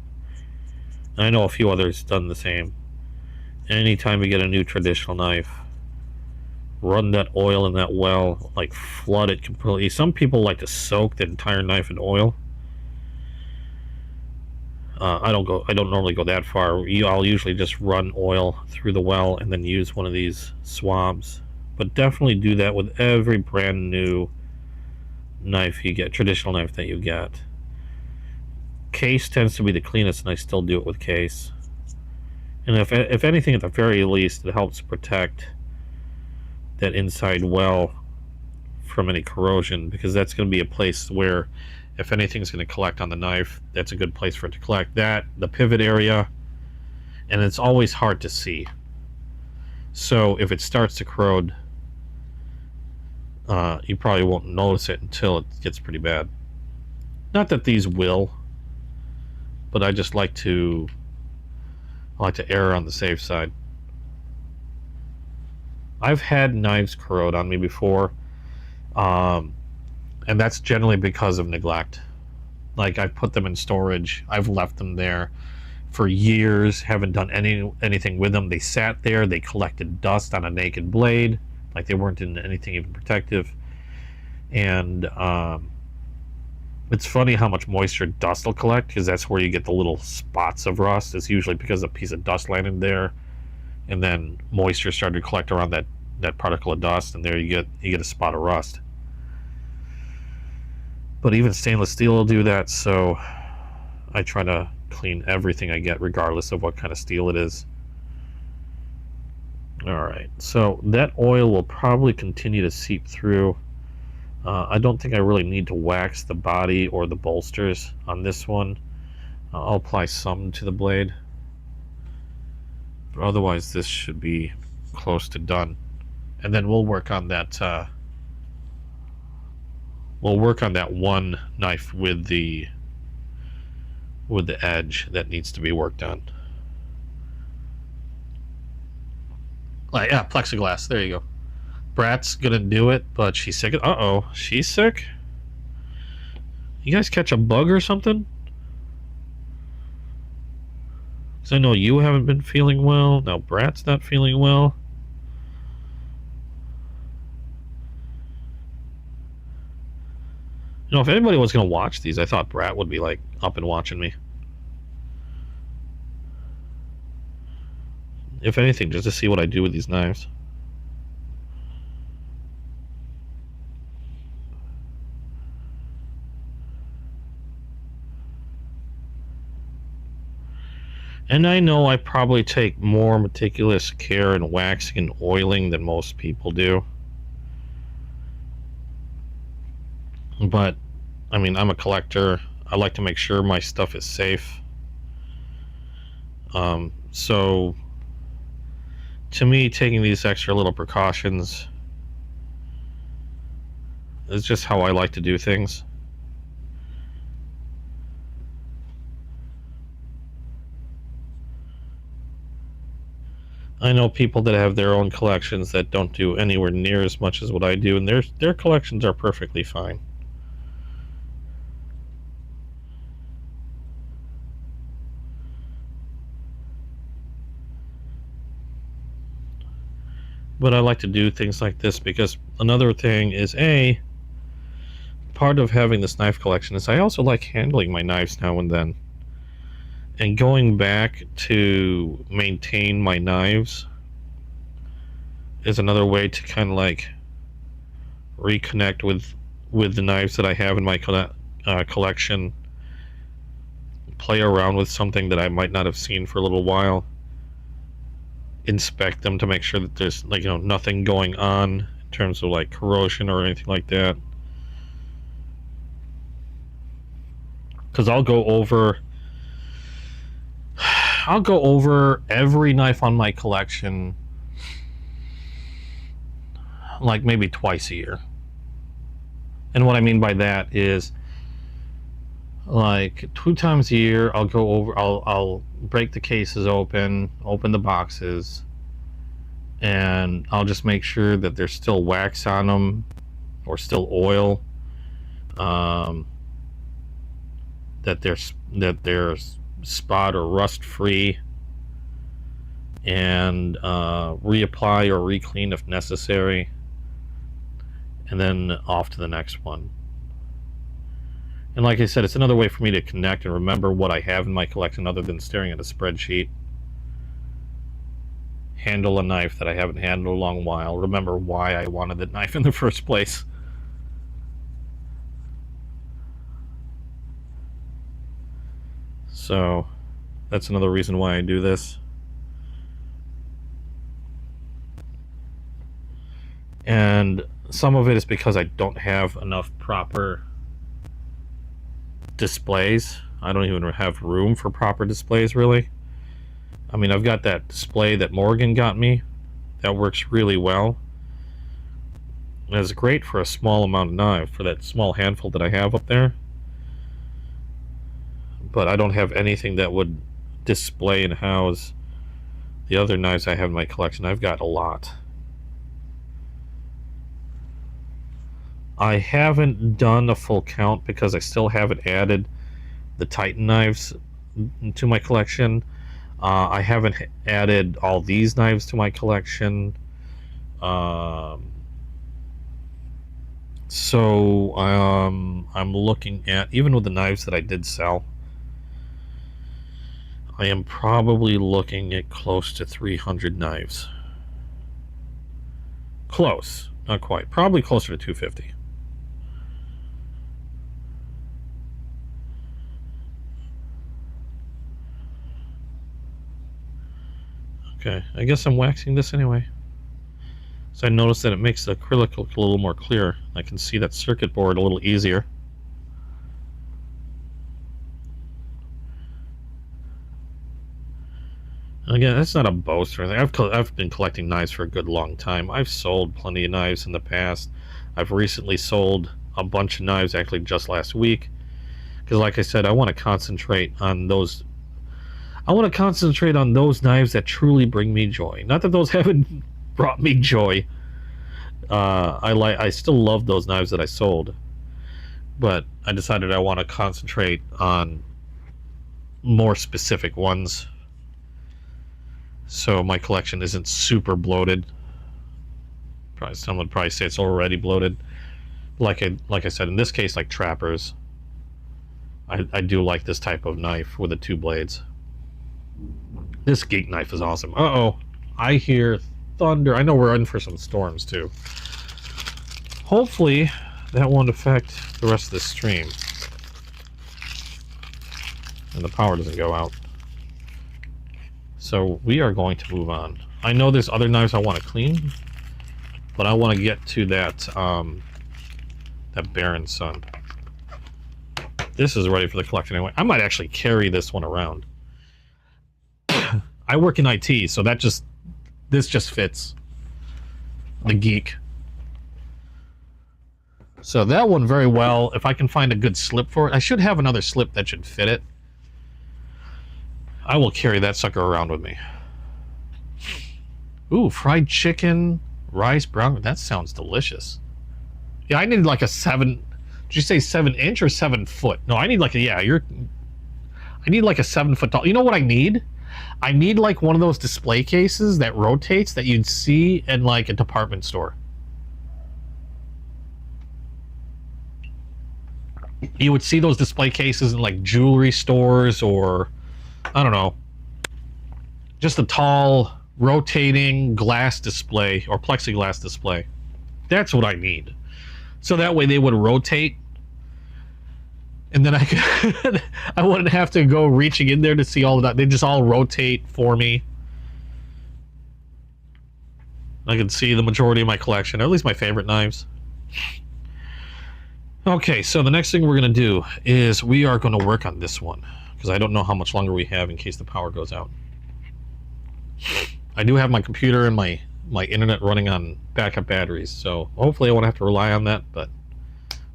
I know a few others done the same. Anytime you get a new traditional knife, run that oil in that well, like flood it completely. Some people like to soak the entire knife in oil. I don't normally go that far. I'll usually just run oil through the well and then use one of these swabs. But definitely do that with every brand new knife you get, traditional knife that you get. Case tends to be the cleanest, and I still do it with case. And if anything, at the very least, it helps protect that inside well from any corrosion, because that's going to be a place where if anything's going to collect on the knife, that's a good place for it to collect. That, the pivot area, and it's always hard to see. So if it starts to corrode, you probably won't notice it until it gets pretty bad. Not that these will, but I just like to err on the safe side. I've had knives corrode on me before, and that's generally because of neglect. Like, I've put them in storage, I've left them there for years, haven't done anything with them. They sat there, they collected dust on a naked blade, like they weren't in anything even protective. And it's funny how much moisture dust will collect, because that's where you get the little spots of rust. It's usually because a piece of dust landed there, and then moisture started to collect around that particle of dust, and there you get a spot of rust. But even stainless steel will do that, so I try to clean everything I get, regardless of what kind of steel it is. Alright, so that oil will probably continue to seep through. I don't think I really need to wax the body or the bolsters on this one. I'll apply some to the blade, but otherwise this should be close to done. And then we'll work on that one knife with the with the edge that needs to be worked on. Like, yeah, plexiglass. There you go. Brat's gonna do it, but she's sick. Uh-oh. She's sick? You guys catch a bug or something? Because I know you haven't been feeling well. Now Brat's not feeling well. You know, if anybody was going to watch these, I thought Brat would be, like, up and watching me. If anything, just to see what I do with these knives. And I know I probably take more meticulous care in waxing and oiling than most people do. But, I mean, I'm a collector. I like to make sure my stuff is safe. So, to me, taking these extra little precautions is just how I like to do things. I know people that have their own collections that don't do anywhere near as much as what I do, and their collections are perfectly fine. But I like to do things like this because another thing is, part of having this knife collection is I also like handling my knives now and then. And going back to maintain my knives is another way to kind of like reconnect with the knives that I have in my collection. Play around with something that I might not have seen for a little while. Inspect them to make sure that there's, like, you know, nothing going on in terms of like corrosion or anything like that. Because I'll go over every knife on my collection like maybe twice a year. And what I mean by that is, like, 2 times a year I'll break the cases open the boxes, and I'll just make sure that there's still wax on them or still oil, that there's spot or rust free, and reapply or re-clean if necessary, and then off to the next one. And like I said, it's another way for me to connect and remember what I have in my collection other than staring at a spreadsheet. Handle a knife that I haven't handled in a long while. Remember why I wanted the knife in the first place. So that's another reason why I do this. And some of it is because I don't have enough proper displays. I don't even have room for proper displays, really. I mean, I've got that display that Morgan got me. That works really well. And it's great for a small amount of knife, for that small handful that I have up there. But I don't have anything that would display and house the other knives I have in my collection. I've got a lot. I haven't done a full count because I still haven't added the Titan knives to my collection. I haven't added all these knives to my collection. So I'm looking at, even with the knives that I did sell, I am probably looking at close to 300 knives. Close, not quite. Probably closer to 250. Okay, I guess I'm waxing this anyway. So I noticed that it makes the acrylic look a little more clear. I can see that circuit board a little easier. And again, that's not a boast or anything. I've been collecting knives for a good long time. I've sold plenty of knives in the past. I've recently sold a bunch of knives, actually just last week. Because like I said, I want to concentrate on those. I want to concentrate on those knives that truly bring me joy. Not that those haven't brought me joy. I still love those knives that I sold, but I decided I want to concentrate on more specific ones, so my collection isn't super bloated. Probably someone would probably say it's already bloated. Like I said, in this case, like trappers, I do like this type of knife with the 2 blades. This geek knife is awesome. Uh-oh, I hear thunder. I know we're in for some storms too. Hopefully that won't affect the rest of the stream and the power doesn't go out. So we are going to move on. I know there's other knives I want to clean, but I want to get to that that Baron Sun. This is ready for the collection anyway. I might actually carry this one around. I work in IT, so this just fits the geek. So that one very well. If I can find a good slip for it, I should have another slip that should fit it. I will carry that sucker around with me. Ooh, fried chicken, rice, brown. That sounds delicious. Yeah, I need like a 7. Did you say 7-inch or 7 foot? No, I need like a, yeah, I need like a 7 foot tall. You know what I need? I need like one of those display cases that rotates that you'd see in like a department store. You would see those display cases in like jewelry stores, or I don't know, just a tall rotating glass display or plexiglass display. That's what I need. So that way they would rotate, and then I wouldn't have to go reaching in there to see all of that. They just all rotate for me. I can see the majority of my collection, or at least my favorite knives. Okay, so the next thing we're going to do is we are going to work on this one, because I don't know how much longer we have in case the power goes out. I do have my computer and my internet running on backup batteries, so hopefully I won't have to rely on that, but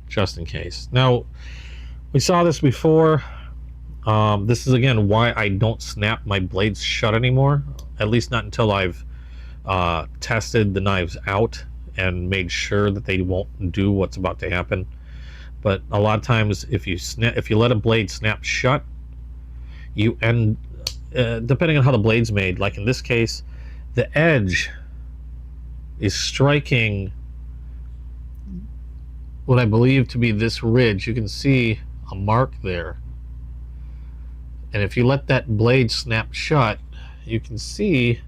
just in case. Now, we saw this before. This is again why I don't snap my blades shut anymore, at least not until I've tested the knives out and made sure that they won't do what's about to happen. But a lot of times, if you let a blade snap shut, you end, depending on how the blade's made, like in this case, the edge is striking what I believe to be this ridge. You can see a mark there, and if you let that blade snap shut, you can see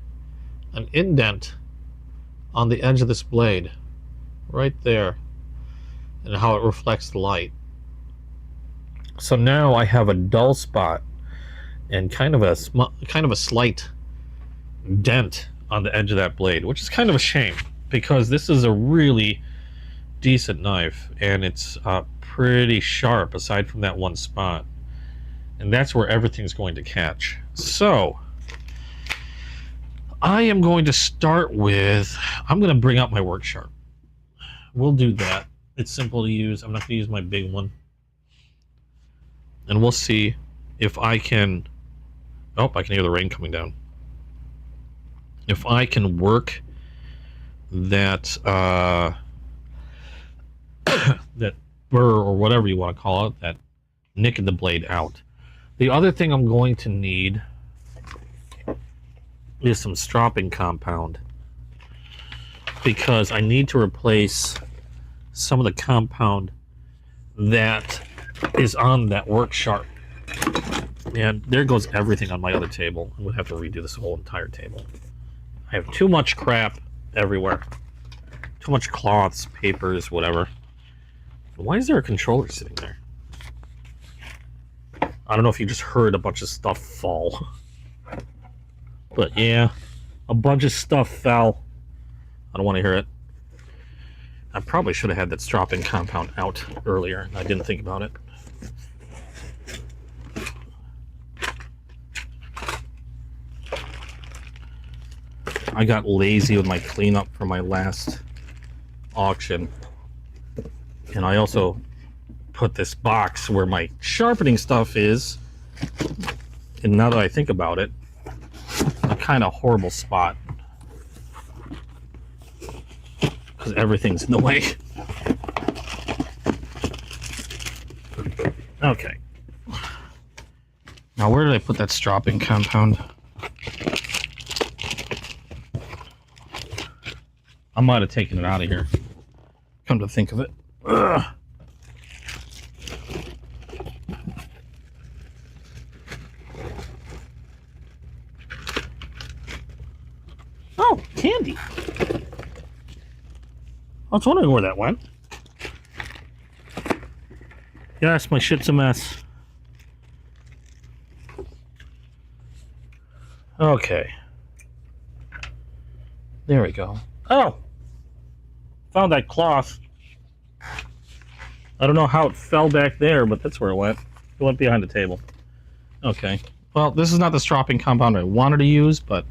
an indent on the edge of this blade right there, and how it reflects the light. So now I have a dull spot and kind of a slight dent on the edge of that blade, which is kind of a shame, because this is a really decent knife and it's pretty sharp aside from that one spot, and that's where everything's going to catch. So I am going to start with, I'm going to bring out my work sharp. We'll do that. It's simple to use. I'm not going to use my big one. And we'll see if I can... Oh, I can hear the rain coming down. If I can work that that burr, or whatever you want to call it, that nick in the blade out. The other thing I'm going to need is some stropping compound, because I need to replace some of the compound that is on that work sharp. And there goes everything on my other table. I'm gonna have to redo this whole entire table. I have too much crap everywhere. Too much cloths, papers, whatever. Why is there a controller sitting there? I don't know if you just heard a bunch of stuff fall. But yeah, a bunch of stuff fell. I don't want to hear it. I probably should have had that stropping compound out earlier. I didn't think about it. I got lazy with my cleanup for my last auction. And I also put this box where my sharpening stuff is. And now that I think about it, a kind of horrible spot. Because everything's in the way. Okay. Now where did I put that stropping compound? I might have taken it out of here. Come to think of it. Ugh. Oh, candy. I was wondering where that went. Yes, my shit's a mess. Okay. There we go. Oh! Found that cloth. I don't know how it fell back there, but that's where it went. It went behind the table. Okay. Well, this is not the stropping compound I wanted to use, but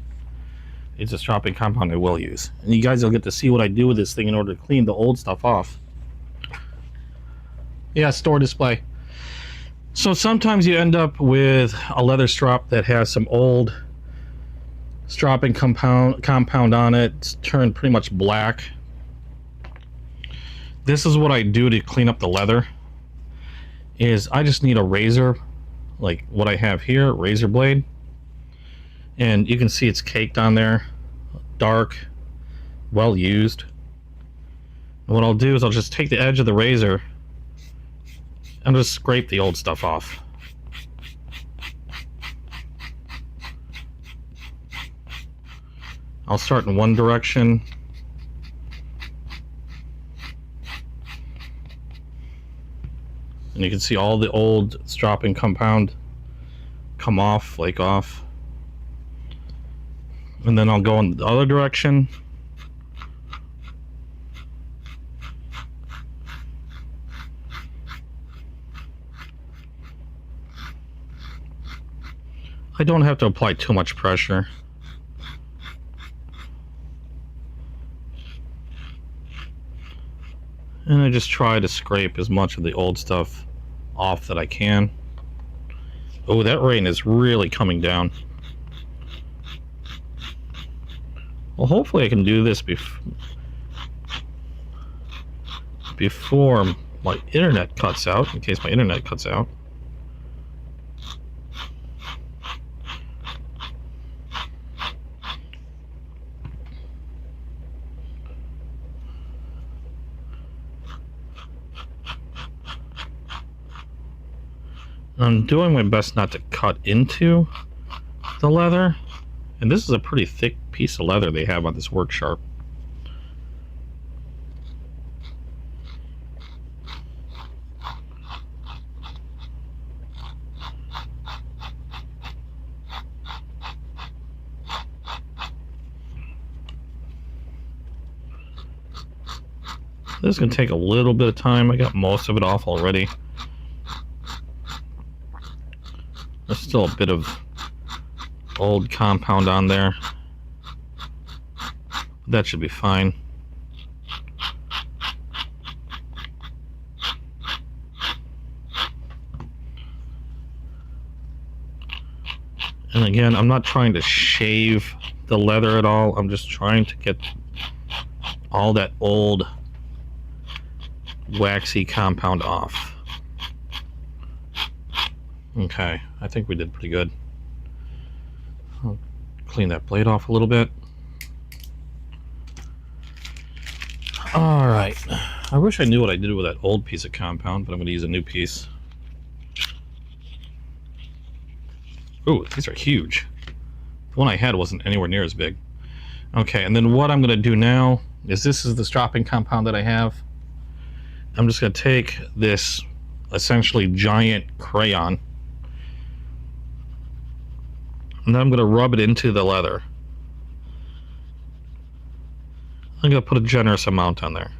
it's a stropping compound I will use. And you guys will get to see what I do with this thing in order to clean the old stuff off. Yeah, store display. So sometimes you end up with a leather strop that has some old stropping compound on it. It's turned pretty much black. This is what I do to clean up the leather. Is I just need a razor, like what I have here, razor blade. And you can see it's caked on there, dark, well used. And what I'll do is I'll just take the edge of the razor and just scrape the old stuff off. I'll start in one direction. And you can see all the old stropping compound come off, flake off. And then I'll go in the other direction. I don't have to apply too much pressure. And I just try to scrape as much of the old stuff off that I can. Oh, that rain is really coming down. Well, hopefully I can do this before my internet cuts out, in case my internet cuts out. I'm doing my best not to cut into the leather. And this is a pretty thick piece of leather they have on this work sharp. This is going to take a little bit of time. I got most of it off already. There's still a bit of old compound on there. That should be fine. And again, I'm not trying to shave the leather at all. I'm just trying to get all that old waxy compound off. Okay, I think we did pretty good. I'll clean that blade off a little bit. Alright, I wish I knew what I did with that old piece of compound, but I'm going to use a new piece. Ooh, these are huge. The one I had wasn't anywhere near as big. Okay, and then what I'm going to do now is this is the stropping compound that I have. I'm just going to take this essentially giant crayon and then I'm going to rub it into the leather. I'm going to put a generous amount on there.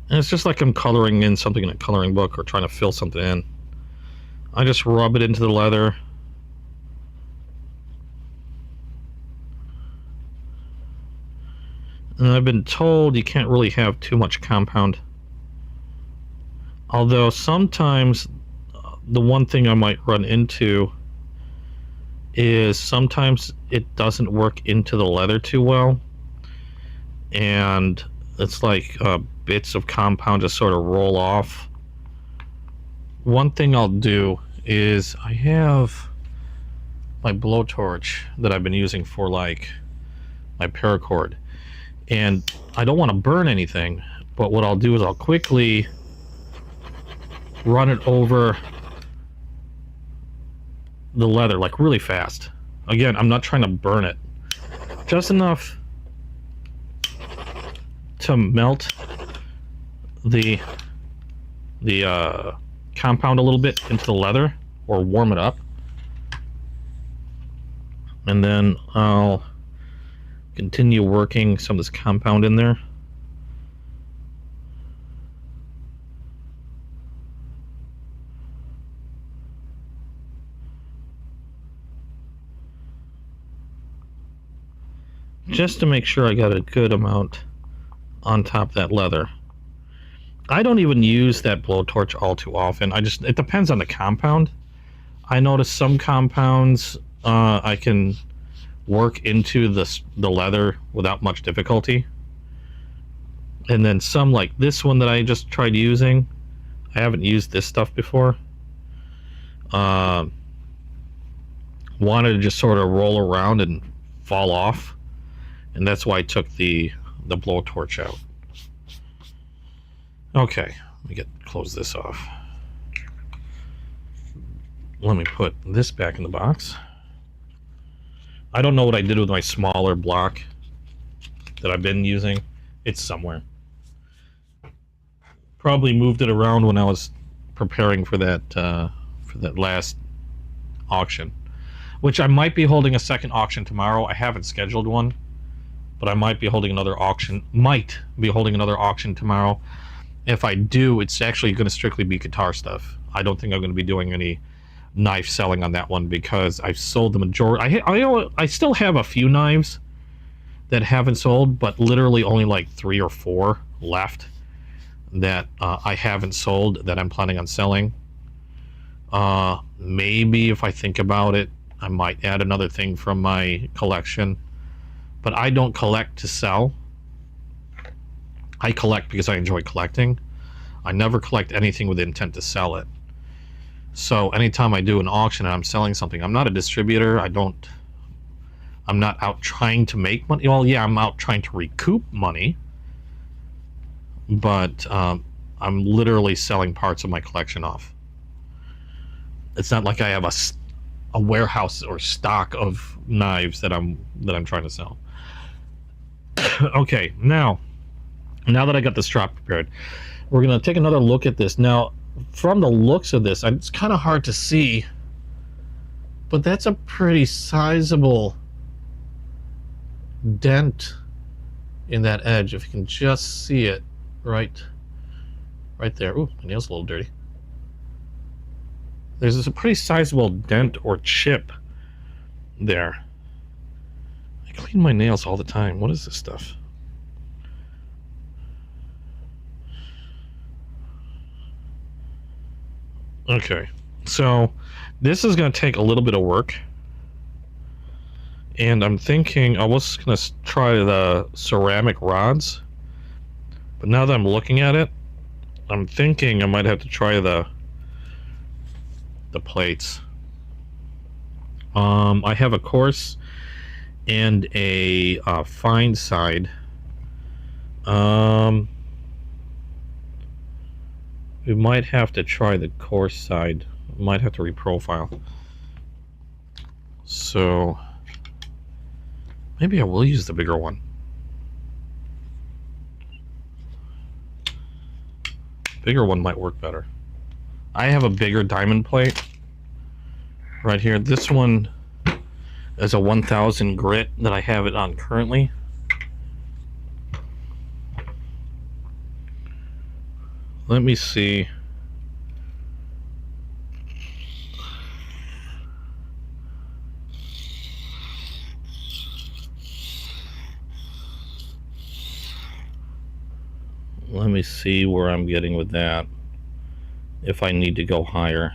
And it's just like I'm coloring in something in a coloring book or trying to fill something in. I just rub it into the leather. And I've been told you can't really have too much compound. Although sometimes the one thing I might run into is sometimes it doesn't work into the leather too well. And it's like bits of compound just sort of roll off. One thing I'll do is I have my blowtorch that I've been using for like my paracord, and I don't want to burn anything, but what I'll do is I'll quickly run it over the leather like really fast. Again, I'm not trying to burn it, just enough to melt the compound a little bit into the leather or warm it up, and then I'll continue working some of this compound in there. Just to make sure I got a good amount on top of that leather. I don't even use that blowtorch all too often. It depends on the compound. I notice some compounds I can work into the leather without much difficulty. And then some, like this one that I just tried using, I haven't used this stuff before. Wanted to just sort of roll around and fall off. And that's why I took the blowtorch out. Okay, let me close this off. Let me put this back in the box. I don't know what I did with my smaller block that I've been using. It's somewhere. Probably moved it around when I was preparing for that last auction, which I might be holding a second auction tomorrow. I haven't scheduled one, but I might be holding another auction. Might be holding another auction tomorrow. If I do, it's actually going to strictly be guitar stuff. I don't think I'm going to be doing any knife selling on that one because I've sold the majority. I still have a few knives that haven't sold, but literally only like 3 or 4 left that I haven't sold that I'm planning on selling. Maybe if I think about it, I might add another thing from my collection, but I don't collect to sell. I collect because I enjoy collecting. I never collect anything with the intent to sell it. So anytime I do an auction and I'm selling something, I'm not a distributor. I'm not out trying to make money. Well, yeah, I'm out trying to recoup money, but I'm literally selling parts of my collection off. It's not like I have a warehouse or stock of knives that I'm trying to sell. Okay, now that I got the strap prepared, we're going to take another look at this. Now, from the looks of this, it's kind of hard to see, but that's a pretty sizable dent in that edge. If you can just see it right there. Ooh, my nail's a little dirty. There's a pretty sizable dent or chip there. I clean my nails all the time. What is this stuff? Okay, so this is going to take a little bit of work, and I'm thinking I was going to try the ceramic rods, but now that I'm looking at it, I'm thinking I might have to try the plates. I have a coarse and a fine side. We might have to try the coarse side. Might have to reprofile. So maybe I will use the bigger one. Bigger one might work better. I have a bigger diamond plate right here. This one is a 1000 grit that I have it on currently. Let me see. me see where I'm getting with that, if I need to go higher.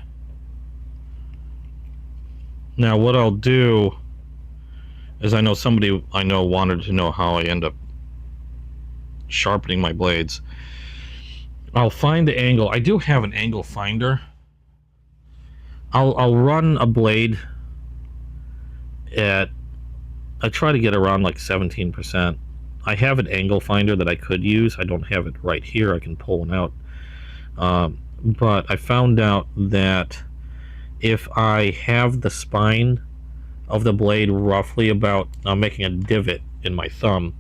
Now what I'll do is, I know somebody I know wanted to know how I end up sharpening my blades. I'll find the angle. I do have an angle finder. I'll run a blade at, I try to get around like 17%. I have an angle finder that I could use. I don't have it right here. I can pull one out. But I found out that if I have the spine of the blade roughly about, I'm making a divot in my thumb.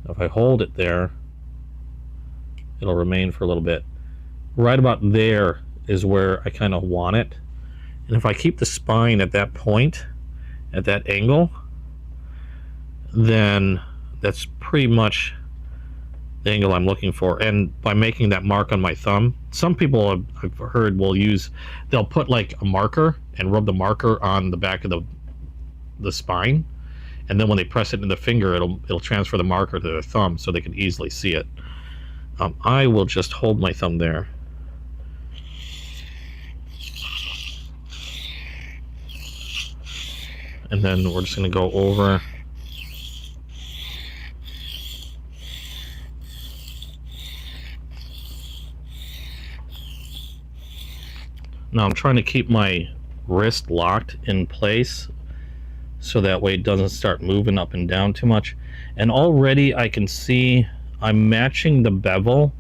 If I hold it there, it'll remain for a little bit. Right about there is where I kind of want it. And if I keep the spine at that point, at that angle, then that's pretty much the angle I'm looking for. And by making that mark on my thumb, some people I've heard will use, they'll put like a marker and rub the marker on the back of the spine, and then when they press it in the finger, it'll transfer the marker to their thumb so they can easily see it. I will just hold my thumb there. And then we're just going to go over. Now I'm trying to keep my wrist locked in place so that way it doesn't start moving up and down too much. And already I can see I'm matching the bevel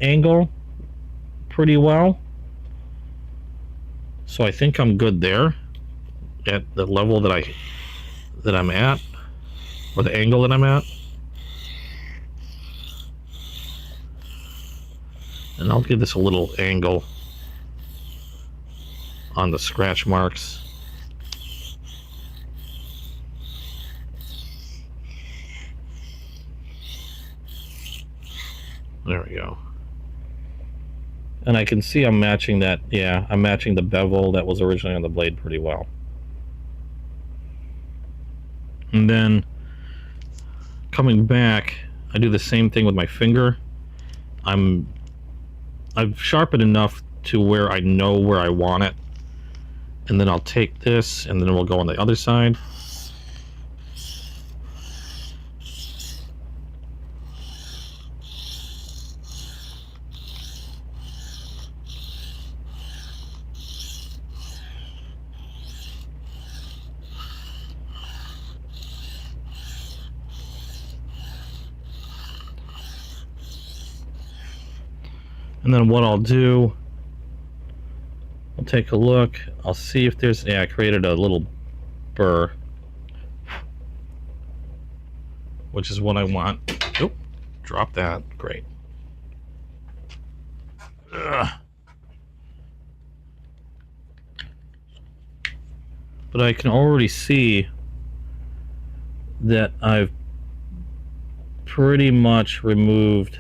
angle pretty well. So I think I'm good there at the level that I'm at, or the angle that I'm at. And I'll give this a little angle on the scratch marks. There we go. And I can see I'm matching that. Yeah, I'm matching the bevel that was originally on the blade pretty well. And then coming back, I do the same thing with my finger. I've sharpened enough to where I know where I want it. And then I'll take this, and then we'll go on the other side. And then what I'll do, I'll take a look, I'll see if there's, yeah, I created a little burr, which is what I want. Oh, drop that, great. Ugh. But I can already see that I've pretty much removed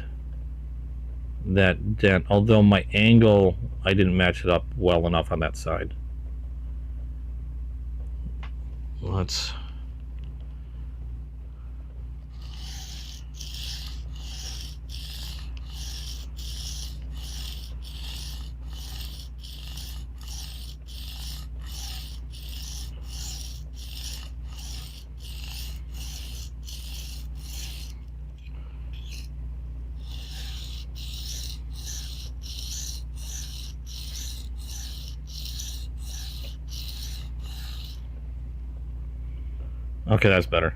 that dent, although my angle, I didn't match it up well enough on that side. Let's okay, that's better.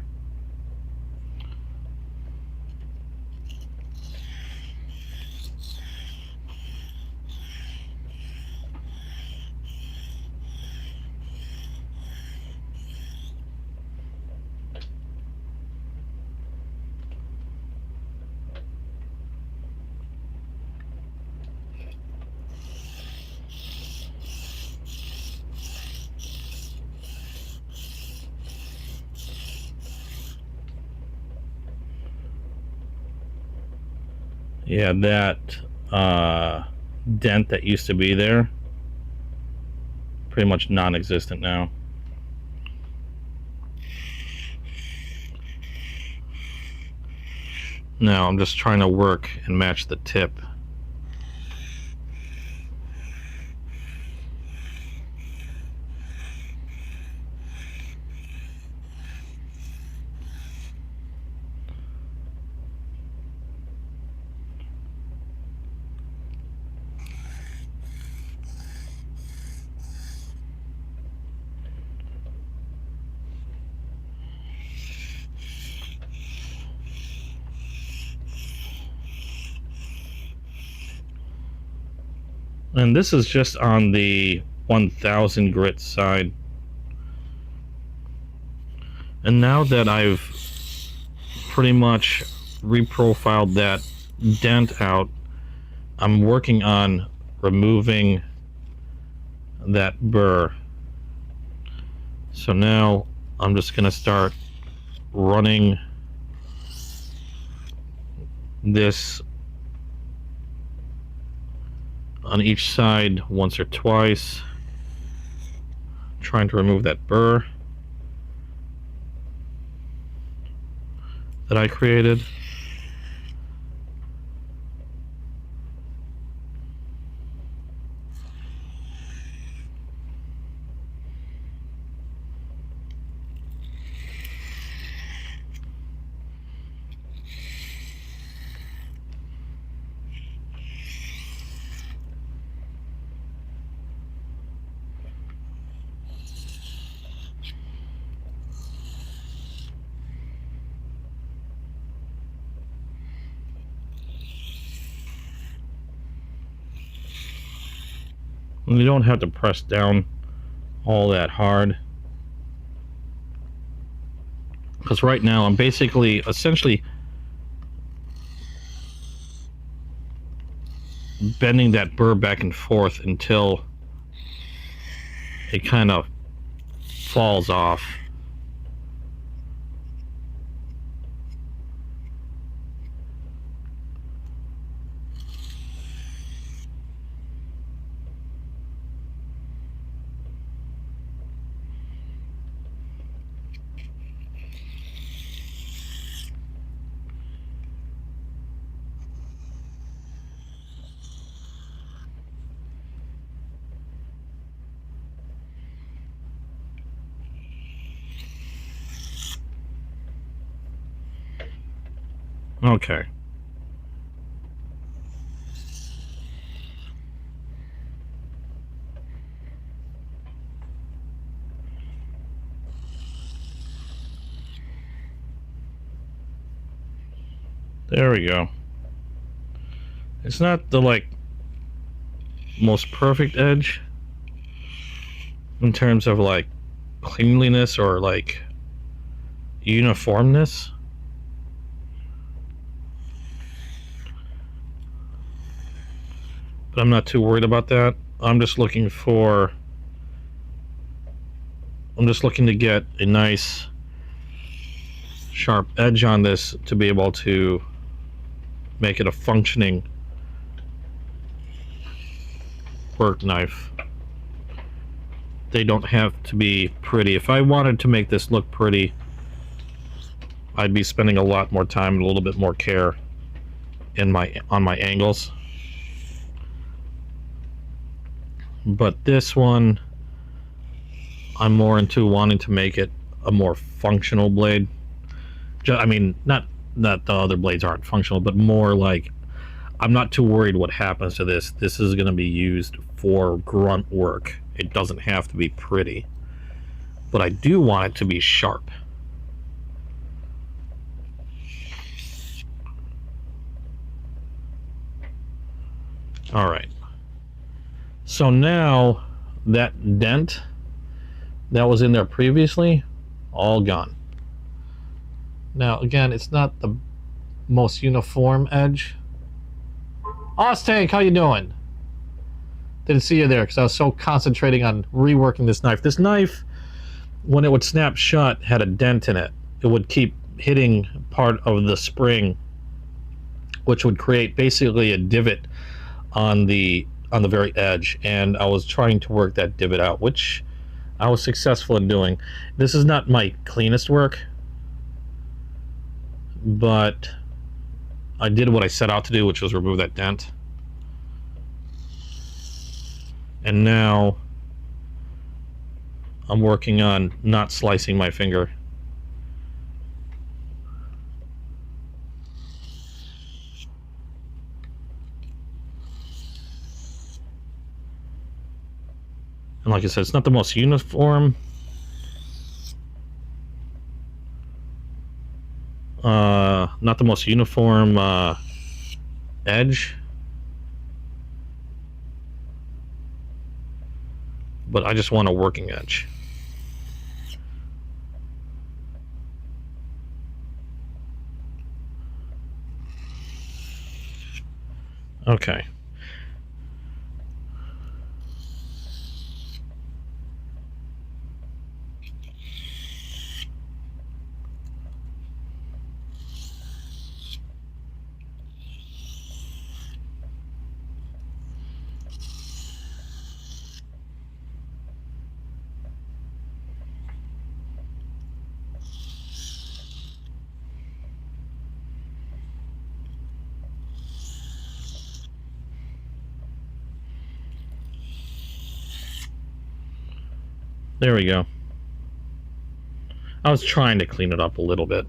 Yeah, that dent that used to be there, pretty much non-existent now. Now I'm just trying to work and match the tip. And this is just on the 1000 grit side. And now that I've pretty much reprofiled that dent out, I'm working on removing that burr. So now I'm just going to start running this on each side once or twice, trying to remove that burr that I created. And you don't have to press down all that hard, because right now I'm basically essentially bending that burr back and forth until it kind of falls off. Okay. There we go. It's not the most perfect edge in terms of cleanliness or uniformness. But I'm not too worried about that. I'm just looking to get a nice sharp edge on this to be able to make it a functioning work knife. They don't have to be pretty. If I wanted to make this look pretty, I'd be spending a lot more time and a little bit more care on my angles. But this one, I'm more into wanting to make it a more functional blade. I mean, not that the other blades aren't functional, but more I'm not too worried what happens to this. This is going to be used for grunt work. It doesn't have to be pretty, but I do want it to be sharp. All right. So now that dent that was in there previously, all gone. Now again, it's not the most uniform edge. Ostank, how you doing? Didn't see you there because I was so concentrating on reworking this knife. This knife, when it would snap shut, had a dent in it. It would keep hitting part of the spring, which would create basically a divot on the very edge, and I was trying to work that divot out, which I was successful in doing. This is not my cleanest work, but I did what I set out to do, which was remove that dent. And now I'm working on not slicing my finger. And like I said, it's not the most uniform. Not the most uniform edge. But I just want a working edge. Okay. There we go. I was trying to clean it up a little bit.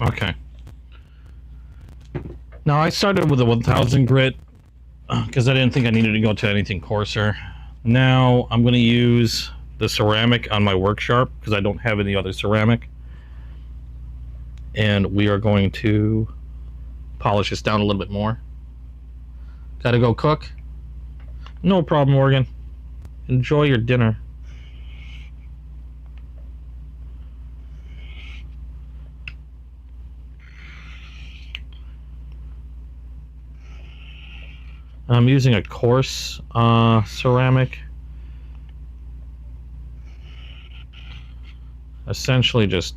Okay. Now I started with a 1000 grit because I didn't think I needed to go to anything coarser. Now I'm going to use the ceramic on my work sharp because I don't have any other ceramic. And we are going to polish this down a little bit more. Gotta go cook? No problem, Morgan. Enjoy your dinner. I'm using a coarse ceramic. Essentially just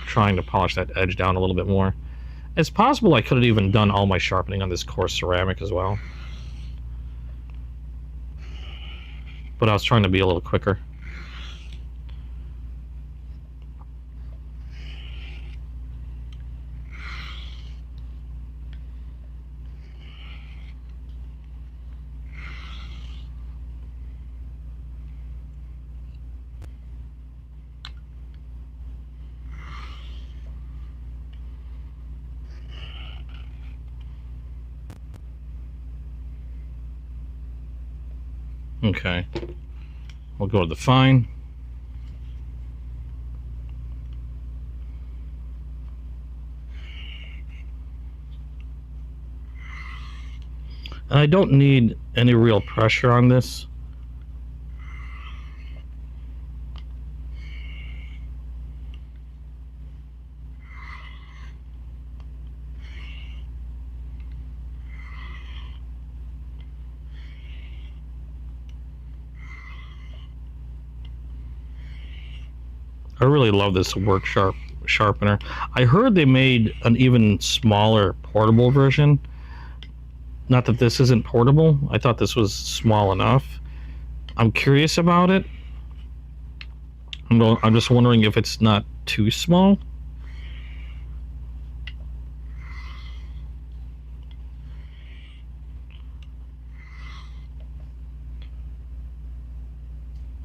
trying to polish that edge down a little bit more. It's possible I could have even done all my sharpening on this coarse ceramic as well. But I was trying to be a little quicker. Okay, we'll go to the fine. And I don't need any real pressure on this. I really love this work sharpener. I heard they made an even smaller portable version. Not that this isn't portable. I thought this was small enough. I'm curious about it. I'm just wondering if it's not too small.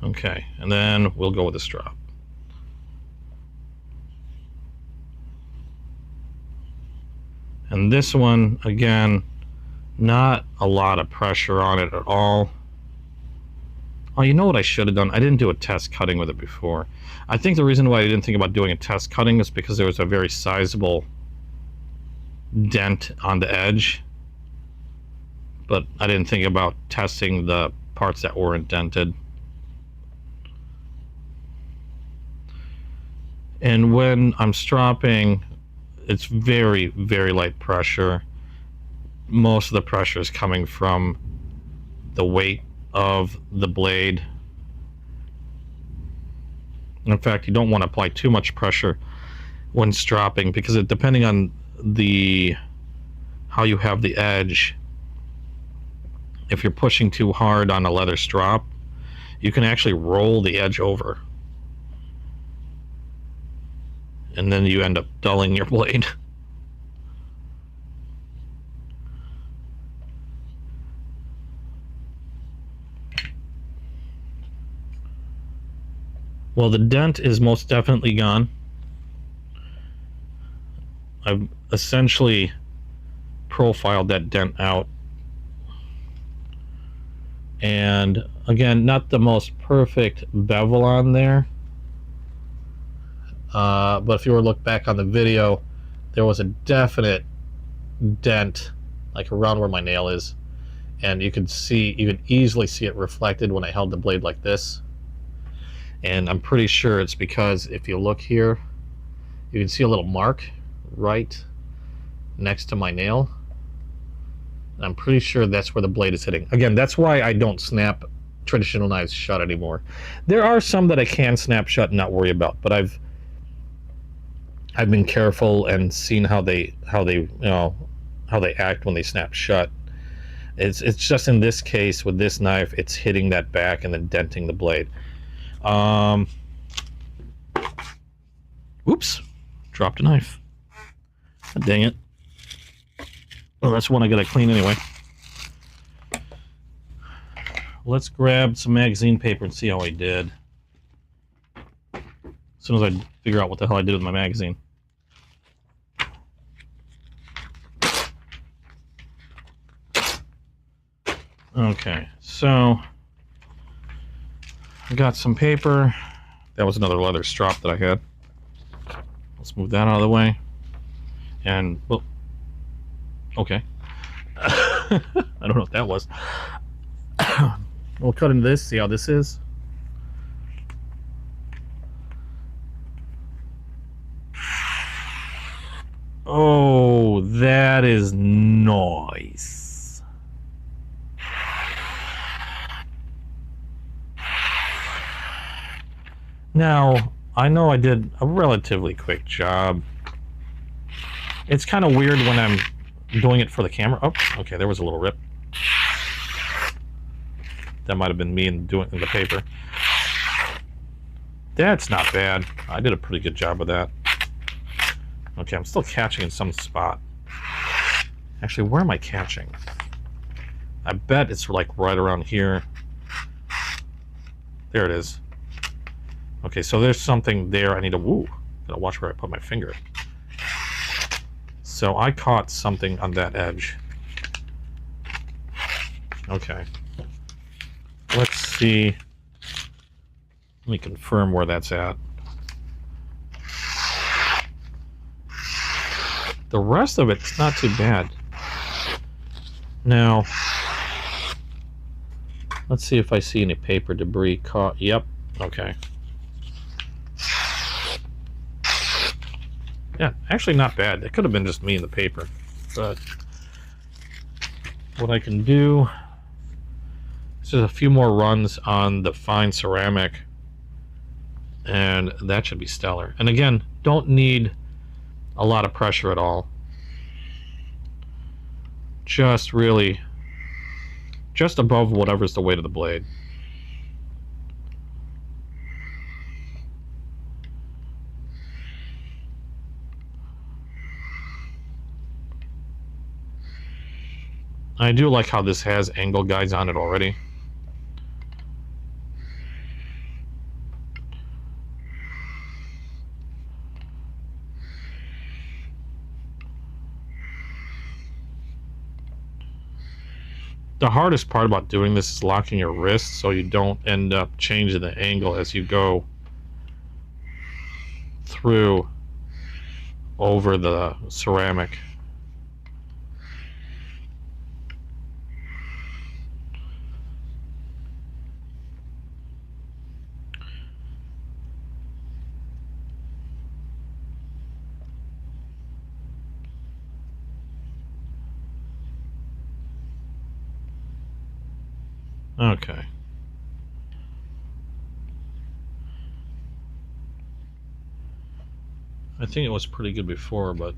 Okay, and then we'll go with the strap. And this one, again, not a lot of pressure on it at all. Oh, you know what I should have done? I didn't do a test cutting with it before. I think the reason why I didn't think about doing a test cutting is because there was a very sizable dent on the edge. But I didn't think about testing the parts that weren't dented. And when I'm stropping, it's very, very light pressure. Most of the pressure is coming from the weight of the blade. In fact, you don't want to apply too much pressure when stropping, because depending on how you have the edge, if you're pushing too hard on a leather strop, you can actually roll the edge over. And then you end up dulling your blade. Well, the dent is most definitely gone. I've essentially profiled that dent out. And again, not the most perfect bevel on there. But if you were to look back on the video, there was a definite dent, like around where my nail is. And you could easily see it reflected when I held the blade like this. And I'm pretty sure it's because if you look here, you can see a little mark right next to my nail. I'm pretty sure that's where the blade is hitting. Again, that's why I don't snap traditional knives shut anymore. There are some that I can snap shut and not worry about, but I've been careful and seen how they act when they snap shut. It's just in this case with this knife, it's hitting that back and then denting the blade. Oops, dropped a knife. Dang it. Well, that's one I gotta clean anyway. Let's grab some magazine paper and see how I did. As soon as I figure out what the hell I did with my magazine. Okay, so I got some paper. That was another leather strop that I had. Let's move that out of the way. And, well, okay. I don't know what that was. We'll cut into this, see how this is. Oh, that is nice. Now, I know I did a relatively quick job. It's kind of weird when I'm doing it for the camera. Oh, okay, there was a little rip. That might have been me doing in the paper. That's not bad. I did a pretty good job of that. Okay, I'm still catching in some spot. Actually, where am I catching? I bet it's like right around here. There it is. Okay, so there's something there. I need to, gotta watch where I put my finger. So I caught something on that edge. Okay. Let's see. Let me confirm where that's at. The rest of it's not too bad. Now, let's see if I see any paper debris caught. Yep. Okay. Yeah, actually not bad. It could have been just me and the paper. But what I can do is just a few more runs on the fine ceramic, and that should be stellar. And again, don't need a lot of pressure at all. Just really, just above whatever's the weight of the blade. I do like how this has angle guides on it already. The hardest part about doing this is locking your wrist so you don't end up changing the angle as you go through over the ceramic. Okay. I think it was pretty good before, but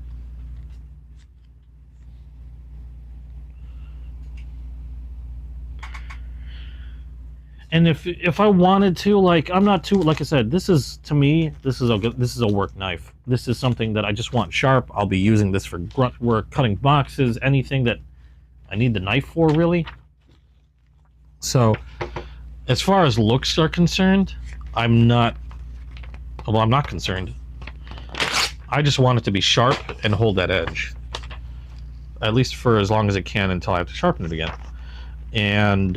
and if I wanted to, like, I'm not too, like I said, this is, to me, this is a work knife. This is something that I just want sharp. I'll be using this for grunt work, cutting boxes, anything that I need the knife for, really. So, as far as looks are concerned, I'm not concerned. I just want it to be sharp and hold that edge. At least for as long as it can until I have to sharpen it again. And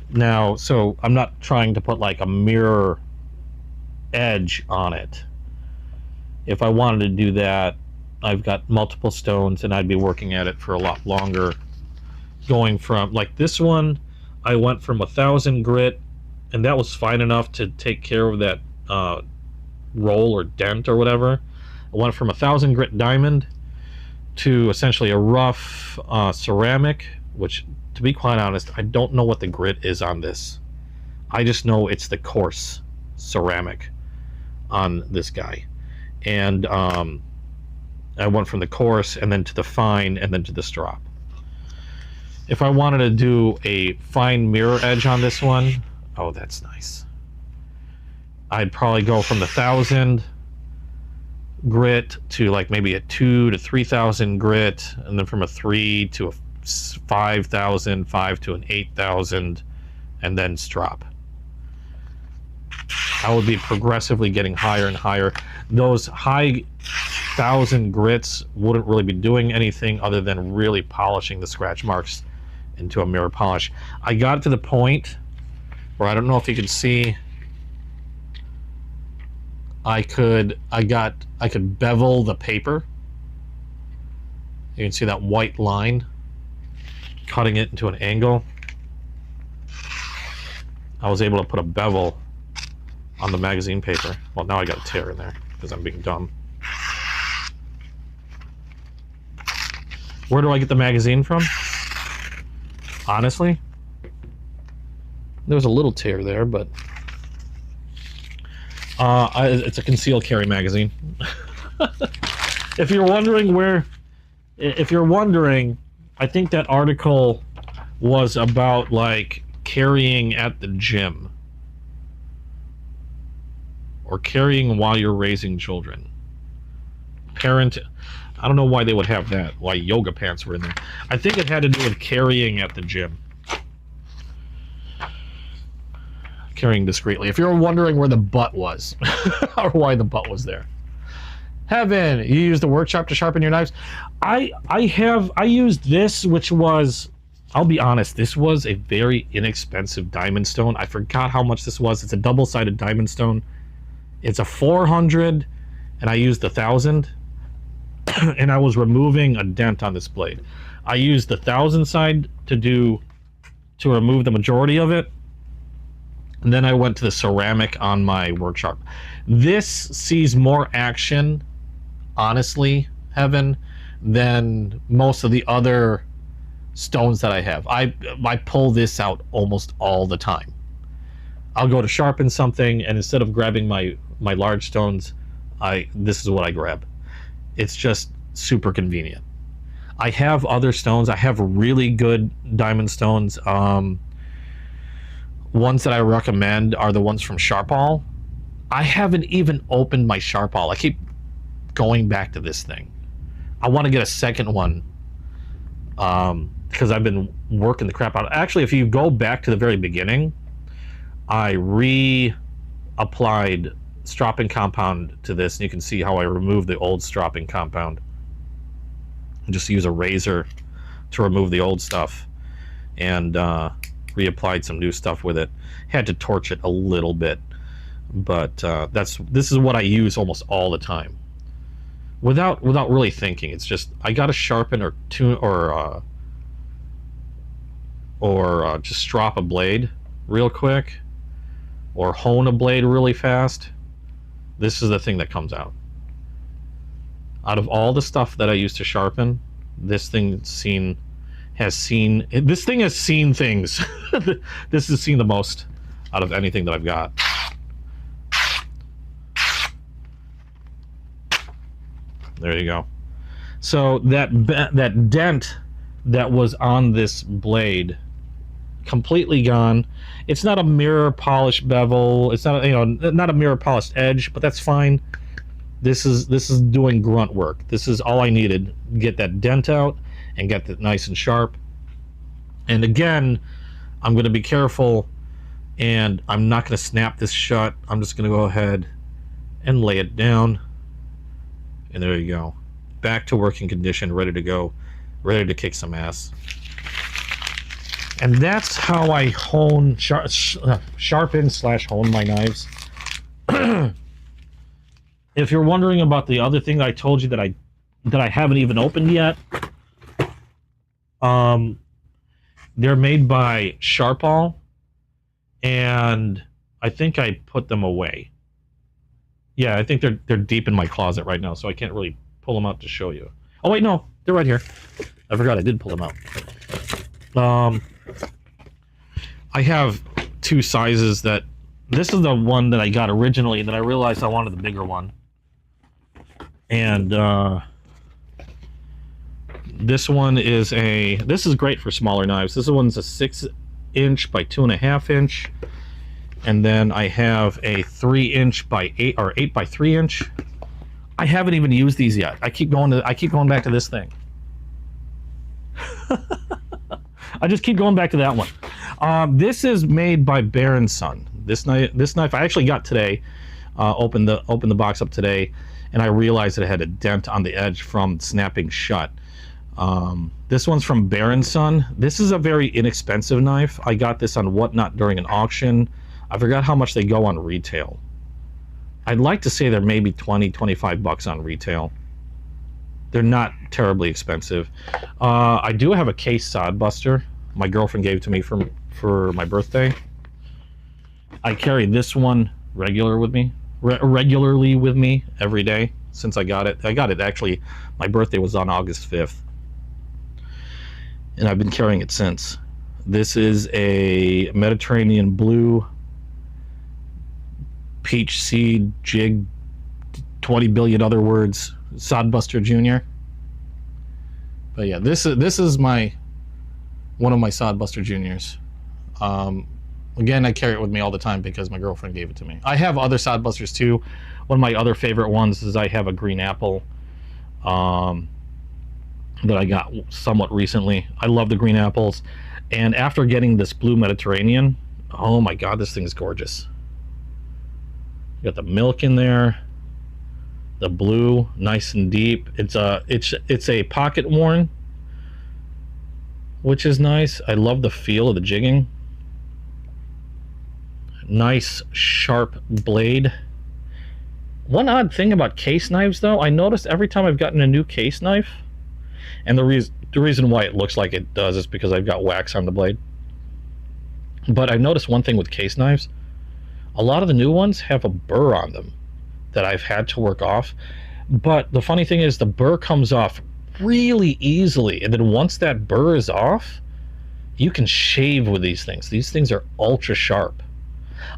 now, so I'm not trying to put like a mirror edge on it. If I wanted to do that, I've got multiple stones and I'd be working at it for a lot longer. Going from, like this one, I went from 1,000 grit, and that was fine enough to take care of that roll or dent or whatever. I went from 1,000 grit diamond to essentially a rough ceramic, which, to be quite honest, I don't know what the grit is on this. I just know it's the coarse ceramic on this guy. And I went from the coarse and then to the fine and then to the strop. If I wanted to do a fine mirror edge on this one, oh, that's nice. I'd probably go from the 1,000 grit to like maybe a 2,000 to 3,000 grit, and then from a 3 to a 5,000, 5 to an 8,000, and then strop. I would be progressively getting higher and higher. Those high 1,000 grits wouldn't really be doing anything other than really polishing the scratch marks into a mirror polish. I got to the point where, I don't know if you can see, I could bevel the paper. You can see that white line, cutting it into an angle. I was able to put a bevel on the magazine paper. Well, now I got a tear in there because I'm being dumb. Where do I get the magazine from? Honestly, there was a little tear there, but it's a concealed carry magazine. If you're wondering where, I think that article was about like carrying at the gym or carrying while you're raising children. I don't know why they would have that, why yoga pants were in there. I think it had to do with carrying at the gym. Carrying discreetly. If you're wondering where the butt was, or why the butt was there. Heaven, you used the workshop to sharpen your knives? I used this, which was, I'll be honest, this was a very inexpensive diamond stone. I forgot how much this was. It's a double-sided diamond stone. It's a 400, and I used 1,000. And I was removing a dent on this blade. I used the 1,000 side to remove the majority of it, and then I went to the ceramic on my workshop. This sees more action, honestly, Heaven, than most of the other stones that I have. I pull this out almost all the time. I'll go to sharpen something, and instead of grabbing my large stones, this is what I grab. It's just super convenient. I have other stones. I have really good diamond stones. Ones that I recommend are the ones from Sharpall. I haven't even opened my Sharpall. I keep going back to this thing. I want to get a second one because I've been working the crap out. Actually, if you go back to the very beginning, I reapplied stropping compound to this, and you can see how I removed the old stropping compound and just use a razor to remove the old stuff. and reapplied some new stuff with it. Had to torch it a little bit, but this is what I use almost all the time, without really thinking. It's just I got to sharpen or tune or just strop a blade real quick, or hone a blade really fast. This is the thing that comes out. Out of all the stuff that I used to sharpen, this thing has seen things. This has seen the most out of anything that I've got. There you go. So that dent that was on this blade, completely gone. It's not a mirror polished bevel. It's not not a mirror polished edge, but that's fine. This is doing grunt work. This is all I needed. Get that dent out and get that nice and sharp. And again, I'm going to be careful, and I'm not going to snap this shut. I'm just going to go ahead and lay it down. And there you go. Back to working condition, ready to go, ready to kick some ass. And that's how I hone, sharpen / hone my knives. If you're wondering about the other thing I told you that I haven't even opened yet, they're made by Sharpall, and I think I put them away. Yeah, I think they're deep in my closet right now, so I can't really pull them out to show you. Oh wait, no, they're right here. I forgot I did pull them out. I have two sizes. This is the one that I got originally, and then I realized I wanted the bigger one. And this one is this is great for smaller knives. This one's a 6" by 2.5 inch. And then I have a 3" by 8 or 8 by 3 inch. I haven't even used these yet. I keep going back to this thing. I just keep going back to that one. This is made by Bear & Son. This knife I actually got today. Opened the box up today, and I realized that it had a dent on the edge from snapping shut. This one's from Bear & Son. This is a very inexpensive knife. I got this on Whatnot during an auction. I forgot how much they go on retail. I'd like to say they're maybe 20-25 bucks on retail. They're not terribly expensive. I do have a case sod buster. My girlfriend gave it to me for my birthday. I carry this one regularly with me every day since I got it. I got it actually, my birthday was on August 5th. And I've been carrying it since. This is a Mediterranean blue peach seed jig, 20 billion other words, Sodbuster Jr. But yeah, this is one of my Sodbuster Juniors. Again, I carry it with me all the time because my girlfriend gave it to me. I have other Sodbusters too. One of my other favorite ones is I have a green apple that I got somewhat recently. I love the green apples. And after getting this blue Mediterranean, oh my god, this thing is gorgeous. You got the milk in there, the blue, nice and deep. It's a pocket worn, which is nice. I love the feel of the jigging. Nice sharp blade. One odd thing about case knives though, I noticed every time I've gotten a new case knife, and the reason why it looks like it does is because I've got wax on the blade. But I've noticed one thing with case knives, a lot of the new ones have a burr on them that I've had to work off. But the funny thing is the burr comes off really easily, and then once that burr is off, you can shave with these things. These things are ultra sharp.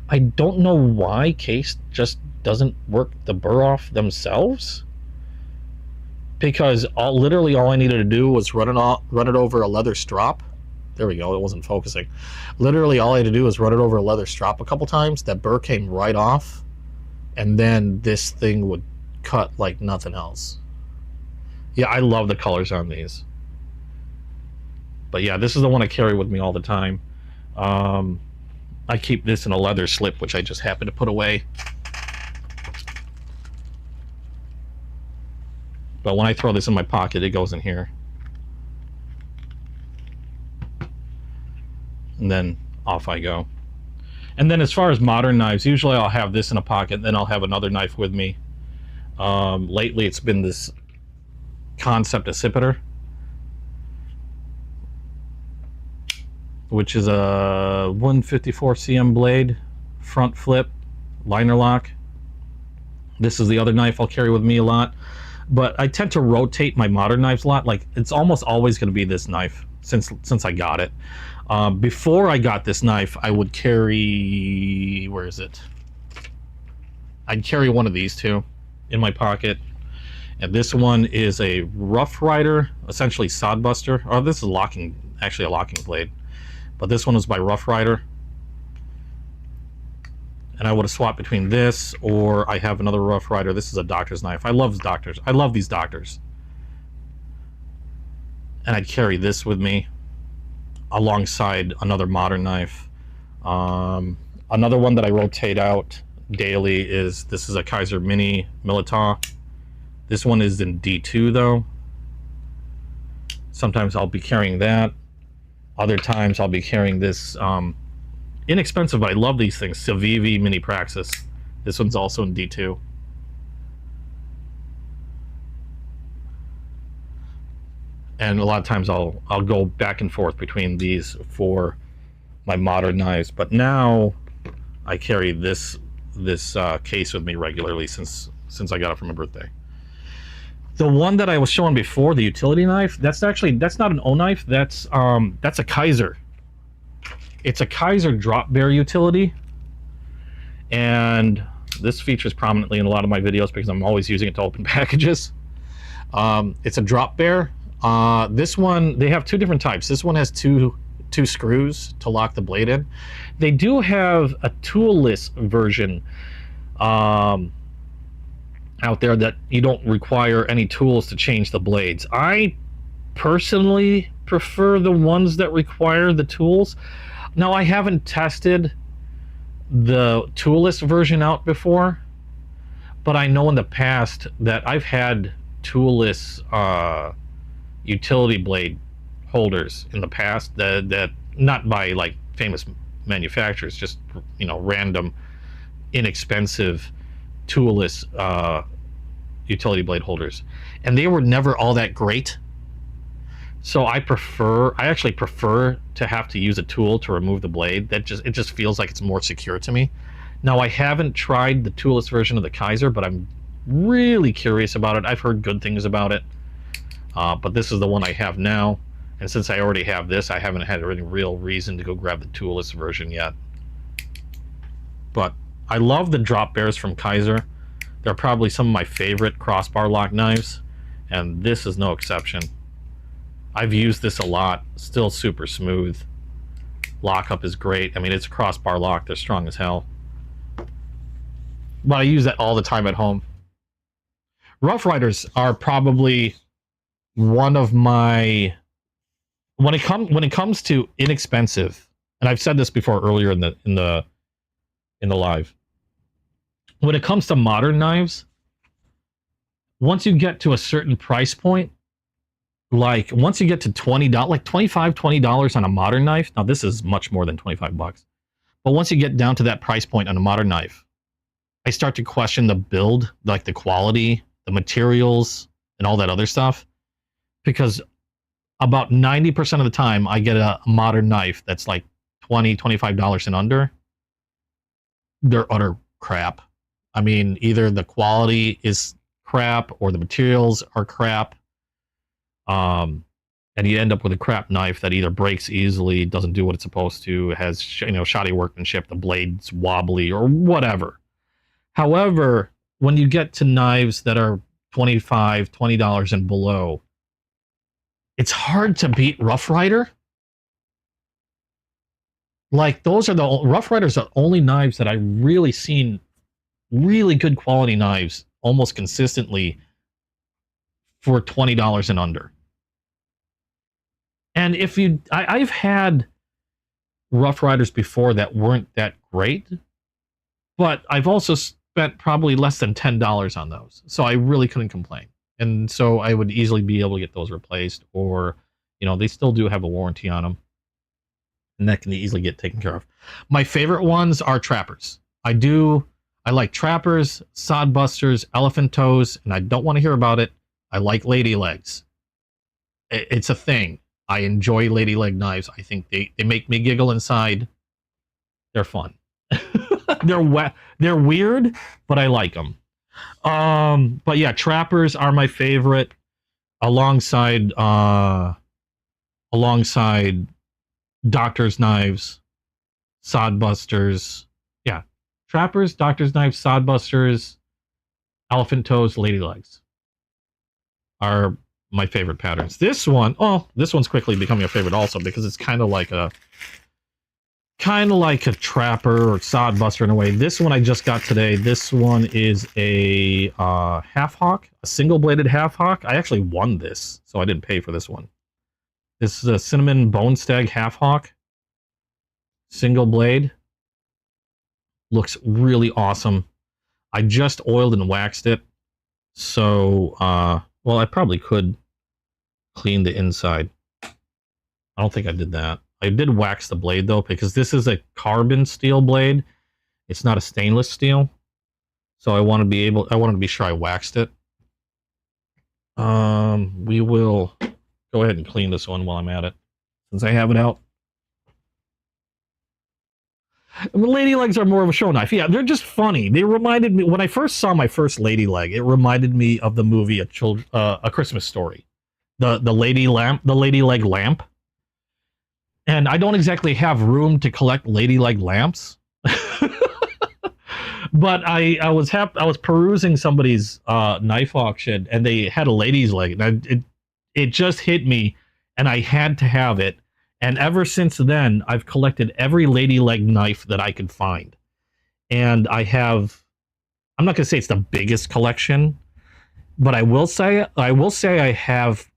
I don't know why case just doesn't work the burr off themselves, because literally all I needed to do was run it over a leather strop. There we go, it wasn't focusing. Literally all I had to do was run it over a leather strop a couple times. That burr came right off, and then this thing would cut like nothing else. Yeah, I love the colors on these. But yeah, this is the one I carry with me all the time. I keep this in a leather slip, which I just happen to put away. But when I throw this in my pocket, it goes in here. and then off I go. And then as far as modern knives, usually I'll have this in a pocket, and then I'll have another knife with me. Lately it's been this Concept Accipiter, which is a 154 cm blade, front flip, liner lock. This is the other knife I'll carry with me a lot, but I tend to rotate my modern knives a lot. Like, it's almost always going to be this knife since I got it. Before I got this knife, I would carry, where is it? I'd carry one of these two in my pocket. And this one is a Rough Rider, essentially sodbuster. Oh, this is actually a locking blade. But this one was by Rough Rider. And I would have swapped between this, or I have another Rough Rider. This is a doctor's knife. I love doctors. I love these doctors. And I'd carry this with me alongside another modern knife. Another one that I rotate out daily is, this is a Kaiser Mini Militar. This one is in D2 though. Sometimes I'll be carrying that. Other times I'll be carrying this inexpensive, but I love these things, Civivi Mini Praxis. This one's also in D2. And a lot of times I'll go back and forth between these for my modern knives. But now I carry this case with me regularly since I got it for my birthday. The one that I was showing before, the utility knife, that's not an O knife. That's a Kaiser. It's a Kaiser drop bear utility, and this features prominently in a lot of my videos because I'm always using it to open packages. It's a drop bear. This one, they have two different types. This one has two screws to lock the blade in. They do have a toolless version out there that you don't require any tools to change the blades. I personally prefer the ones that require the tools. Now, I haven't tested the toolless version out before, but I know in the past that I've had toolless utility blade holders in the past that not by like famous manufacturers, just, you know, random inexpensive toolless utility blade holders, and they were never all that great. So I actually prefer to have to use a tool to remove the blade. It just feels like it's more secure to me. Now, I haven't tried the toolless version of the Kaiser, but I'm really curious about it. I've heard good things about it, but this is the one I have now, and since I already have this, I haven't had any real reason to go grab the toolless version yet. But I love the drop bears from Kaiser. They're probably some of my favorite crossbar lock knives, and this is no exception. I've used this a lot. Still super smooth. Lockup is great. I mean, it's a crossbar lock. They're strong as hell. But I use that all the time at home. Rough Riders are probably one of my... When it comes to inexpensive, and I've said this before earlier in the live, when it comes to modern knives, once you get to a certain price point, like once you get to $20, like $20 on a modern knife, now this is much more than 25 bucks, but once you get down to that price point on a modern knife, I start to question the build, like the quality, the materials, and all that other stuff, because about 90% of the time I get a modern knife that's like $20-25 and under. They're utter crap. I mean, either the quality is crap or the materials are crap. And you end up with a crap knife that either breaks easily, doesn't do what it's supposed to, has shoddy workmanship, the blade's wobbly or whatever. However, when you get to knives that are $20 and below, it's hard to beat Rough Rider. Like, those are the Rough Riders are the only knives that I've really seen really good quality knives almost consistently for $20 and under. And if I've had Rough Riders before that weren't that great, but I've also spent probably less than $10 on those. So I really couldn't complain. And so I would easily be able to get those replaced, or, they still do have a warranty on them. and that can easily get taken care of. My favorite ones are trappers. I like trappers, sodbusters, elephant toes, and I don't want to hear about it. I like lady legs. It's a thing. I enjoy lady leg knives. I think they make me giggle inside. They're fun. They're weird, but I like them. But yeah, trappers are my favorite, alongside doctor's knives, sodbusters. Yeah, trappers, doctor's knives, sodbusters, elephant toes, lady legs are my favorite patterns. This one's quickly becoming a favorite also because it's kind of like a trapper or sodbuster in a way. This one I just got today. This one is a half hawk, a single bladed half hawk. I actually won this, so I didn't pay for this one. This is a cinnamon bone stag half hawk, single blade. Looks really awesome. I just oiled and waxed it, so well, I probably could clean the inside. I don't think I did that. I did wax the blade though, because this is a carbon steel blade. It's not a stainless steel. So I want to be sure I waxed it. We will go ahead and clean this one while I'm at it, since I have it out. Lady legs are more of a show knife. Yeah, they're just funny. They reminded me, when I first saw my first lady leg, it reminded me of the movie A Christmas Story. The lady leg lamp. And I don't exactly have room to collect lady leg lamps. But I was perusing somebody's knife auction, and they had a lady's leg, and it just hit me, and I had to have it. And ever since then, I've collected every lady leg knife that I could find. And I'm not going to say it's the biggest collection, but I will say I have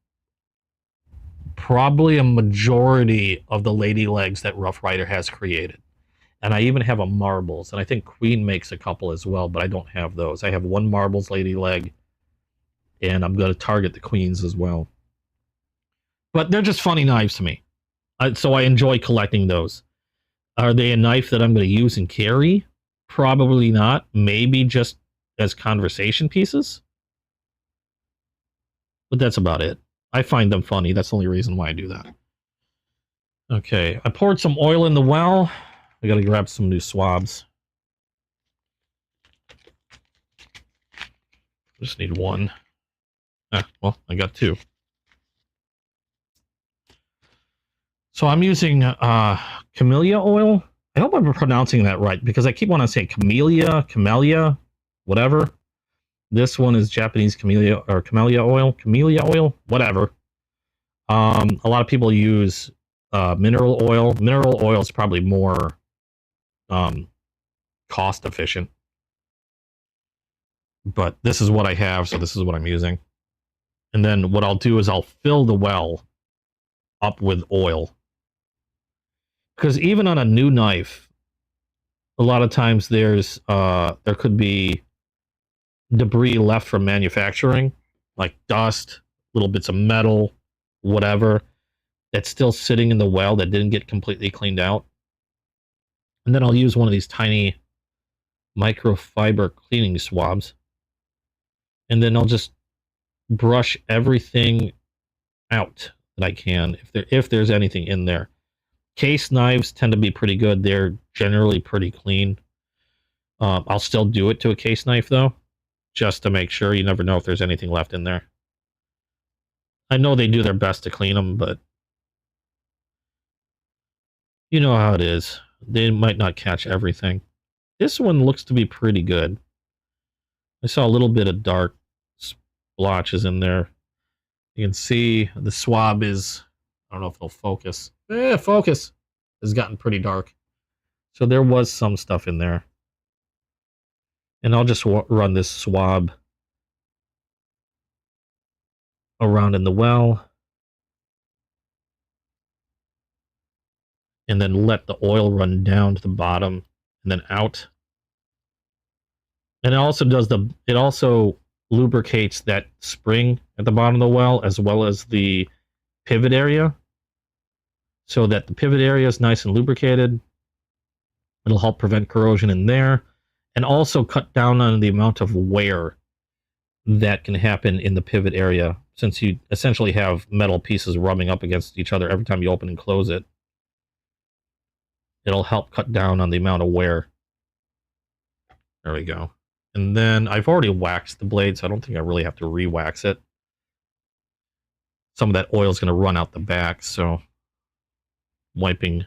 probably a majority of the lady legs that Rough Rider has created. And I even have a marbles, and I think Queen makes a couple as well, but I don't have those. I have one marbles lady leg, and I'm going to target the Queens as well. But they're just funny knives to me. So I enjoy collecting those. Are they a knife that I'm going to use and carry? Probably not. Maybe just as conversation pieces. But that's about it. I find them funny. That's the only reason why I do that. Okay, I poured some oil in the well. I got to grab some new swabs. Just need one. Well, I got two. So I'm using camellia oil. I hope I'm pronouncing that right, because I keep wanting to say camellia, whatever. This one is Japanese camellia oil, whatever. A lot of people use mineral oil. Mineral oil is probably more cost efficient. But this is what I have, so this is what I'm using. And then what I'll do is I'll fill the well up with oil. Because even on a new knife, a lot of times there could be debris left from manufacturing, like dust, little bits of metal, whatever, that's still sitting in the well that didn't get completely cleaned out. And then I'll use one of these tiny microfiber cleaning swabs. And then I'll just brush everything out that I can, if there's anything in there. Case knives tend to be pretty good. They're generally pretty clean. I'll still do it to a case knife, though, just to make sure. You never know if there's anything left in there. I know they do their best to clean them, but you know how it is. They might not catch everything. This one looks to be pretty good. I saw a little bit of dark splotches in there. You can see the swab is, I don't know if it'll focus. Focus has gotten pretty dark. So there was some stuff in there. And I'll just run this swab around in the well. And then let the oil run down to the bottom and then out. And it also lubricates that spring at the bottom of the well, as well as the pivot area. so that the pivot area is nice and lubricated. It'll help prevent corrosion in there and also cut down on the amount of wear that can happen in the pivot area, since you essentially have metal pieces rubbing up against each other every time you open and close it. It'll help cut down on the amount of wear. There we go. And then I've already waxed the blade, so I don't think I really have to re-wax it. Some of that oil is going to run out the back, so wiping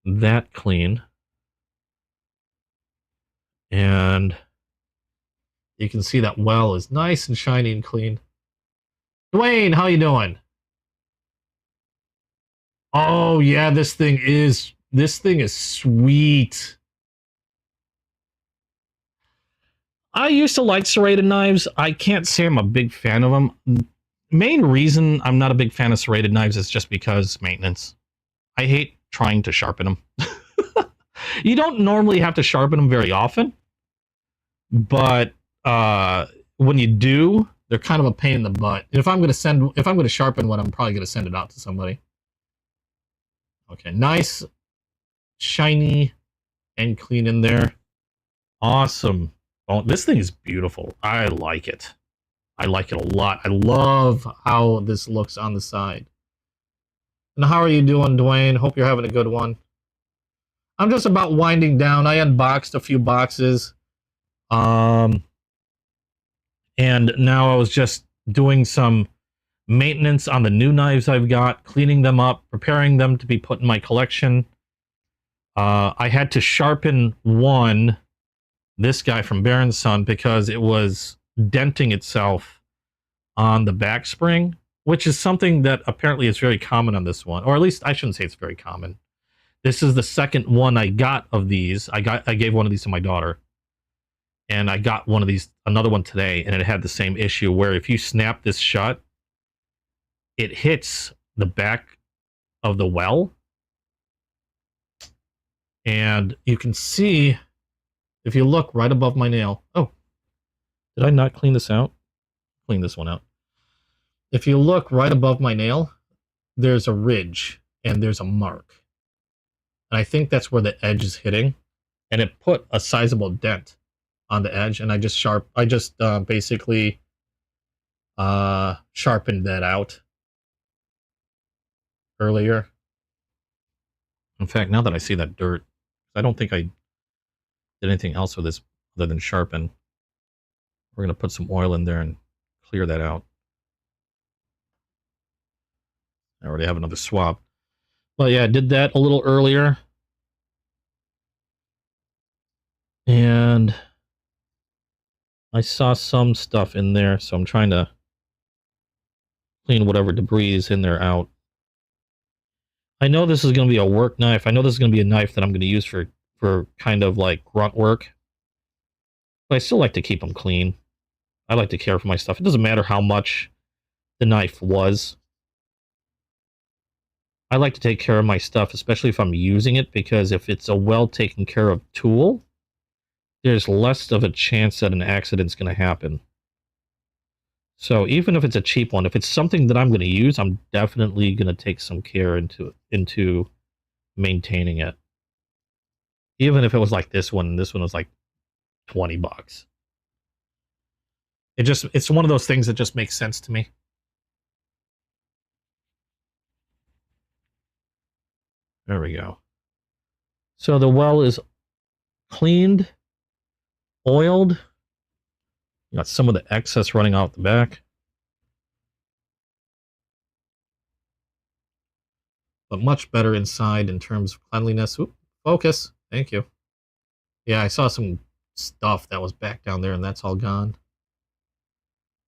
that clean. And you can see that well is nice and shiny and clean. Dwayne, how you doing? Oh yeah, this thing is sweet. I used to like serrated knives. I can't say I'm a big fan of them. Main reason I'm not a big fan of serrated knives is just because maintenance. I hate trying to sharpen them. You don't normally have to sharpen them very often, but when you do, they're kind of a pain in the butt. If I'm going to sharpen one, I'm probably going to send it out to somebody. Okay, nice, shiny, and clean in there. Awesome. Oh, this thing is beautiful. I like it. I like it a lot. I love how this looks on the side. And how are you doing, Dwayne? Hope you're having a good one. I'm just about winding down. I unboxed a few boxes. And now I was just doing some maintenance on the new knives I've got, cleaning them up, preparing them to be put in my collection. I had to sharpen one, this guy from Baron's Son, because it was denting itself on the back spring, which is something that apparently is very common on this one, or at least I shouldn't say it's very common. This is the second one I got of these. I gave one of these to my daughter, and I got one of these, another one today, and it had the same issue where if you snap this shut, it hits the back of the well, and you can see, if you look right above my nail. Oh, did I not clean this out? Clean this one out. If you look right above my nail, there's a ridge and there's a mark. And I think that's where the edge is hitting. And it put a sizable dent on the edge. And I just basically sharpened that out earlier. In fact, now that I see that dirt, I don't think I did anything else with this other than sharpen. We're going to put some oil in there and clear that out. I already have another swab. But yeah, I did that a little earlier. And I saw some stuff in there, so I'm trying to clean whatever debris is in there out. I know this is going to be a work knife. I know this is going to be a knife that I'm going to use for kind of like grunt work. But I still like to keep them clean. I like to care for my stuff. It doesn't matter how much the knife was. I like to take care of my stuff, especially if I'm using it, because if it's a well taken care of tool, there's less of a chance that an accident's going to happen. So even if it's a cheap one, if it's something that I'm going to use, I'm definitely going to take some care into maintaining it. Even if it was like this one was like $20. It's one of those things that just makes sense to me. There we go. So the well is cleaned, oiled. Got some of the excess running out the back. But much better inside in terms of cleanliness. Oop, focus. Thank you. Yeah, I saw some stuff that was back down there, and that's all gone.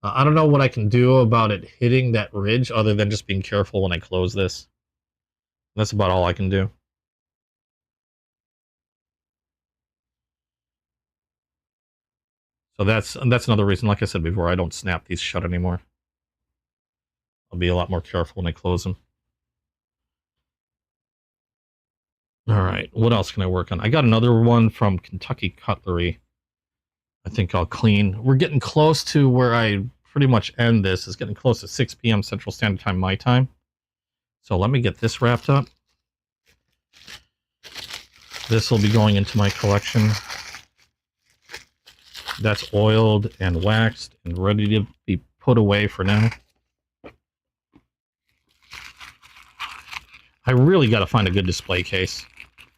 I don't know what I can do about it hitting that ridge other than just being careful when I close this. That's about all I can do. So that's another reason, like I said before, I don't snap these shut anymore. I'll be a lot more careful when I close them. All right, what else can I work on? I got another one from Kentucky Cutlery. I think I'll clean. We're getting close to where I pretty much end this. It's getting close to 6 p.m. Central Standard Time, my time. So let me get this wrapped up. This will be going into my collection. That's oiled and waxed and ready to be put away for now. I really got to find a good display case.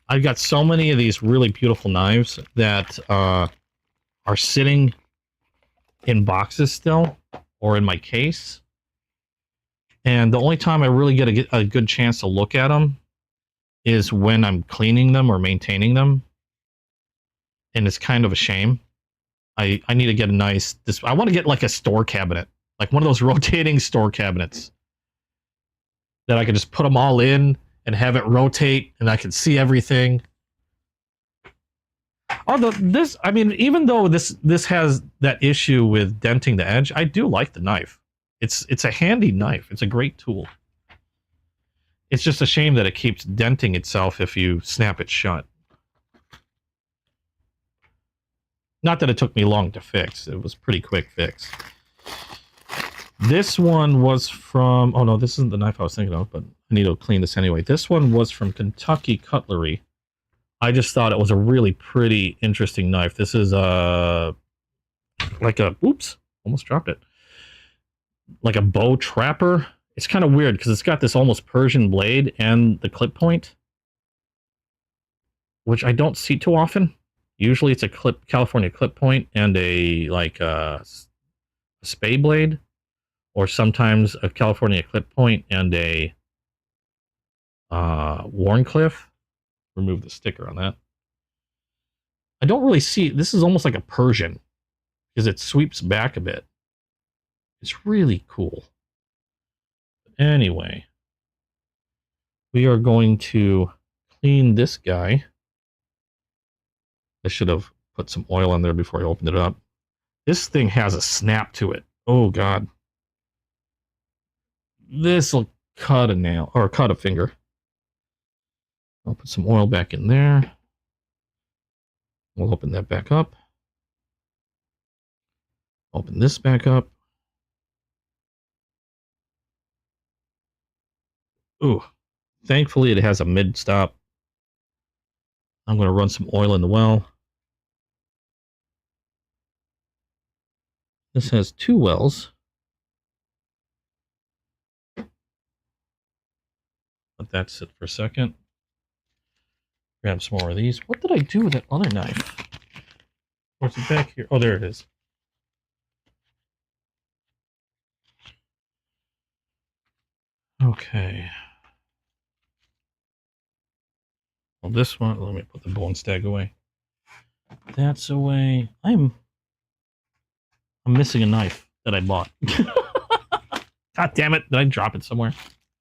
I've got so many of these really beautiful knives that are sitting in boxes still or in my case. And the only time I really get a good chance to look at them is when I'm cleaning them or maintaining them. And it's kind of a shame. I need to get a nice... I want to get like a store cabinet. Like one of those rotating store cabinets. That I can just put them all in and have it rotate and I can see everything. Although this... I mean, even though this has that issue with denting the edge, I do like the knife. It's a handy knife. It's a great tool. It's just a shame that it keeps denting itself if you snap it shut. Not that it took me long to fix. It was a pretty quick fix. This one was from... Oh, no, this isn't the knife I was thinking of, but I need to clean this anyway. This one was from Kentucky Cutlery. I just thought it was a really pretty, interesting knife. This is like a... Oops, almost dropped it. Like a bow trapper. It's kind of weird because it's got this almost Persian blade and the clip point, which I don't see too often. Usually it's a California clip point and a spade blade, or sometimes a California clip point and a Warncliffe. Remove the sticker on that. I don't really see... This is almost like a Persian because it sweeps back a bit. It's really cool. Anyway, we are going to clean this guy. I should have put some oil on there before I opened it up. This thing has a snap to it. Oh, God. This will cut a nail, or cut a finger. I'll put some oil back in there. We'll open that back up. Open this back up. Ooh, thankfully it has a mid stop. I'm going to run some oil in the well. This has 2 wells. Let that sit for a second. Grab some more of these. What did I do with that other knife? Where's it back here? Oh, there it is. Okay. Well, this one, let me put the bone stag away. That's away. I'm missing a knife that I bought. God damn it. Did I drop it somewhere?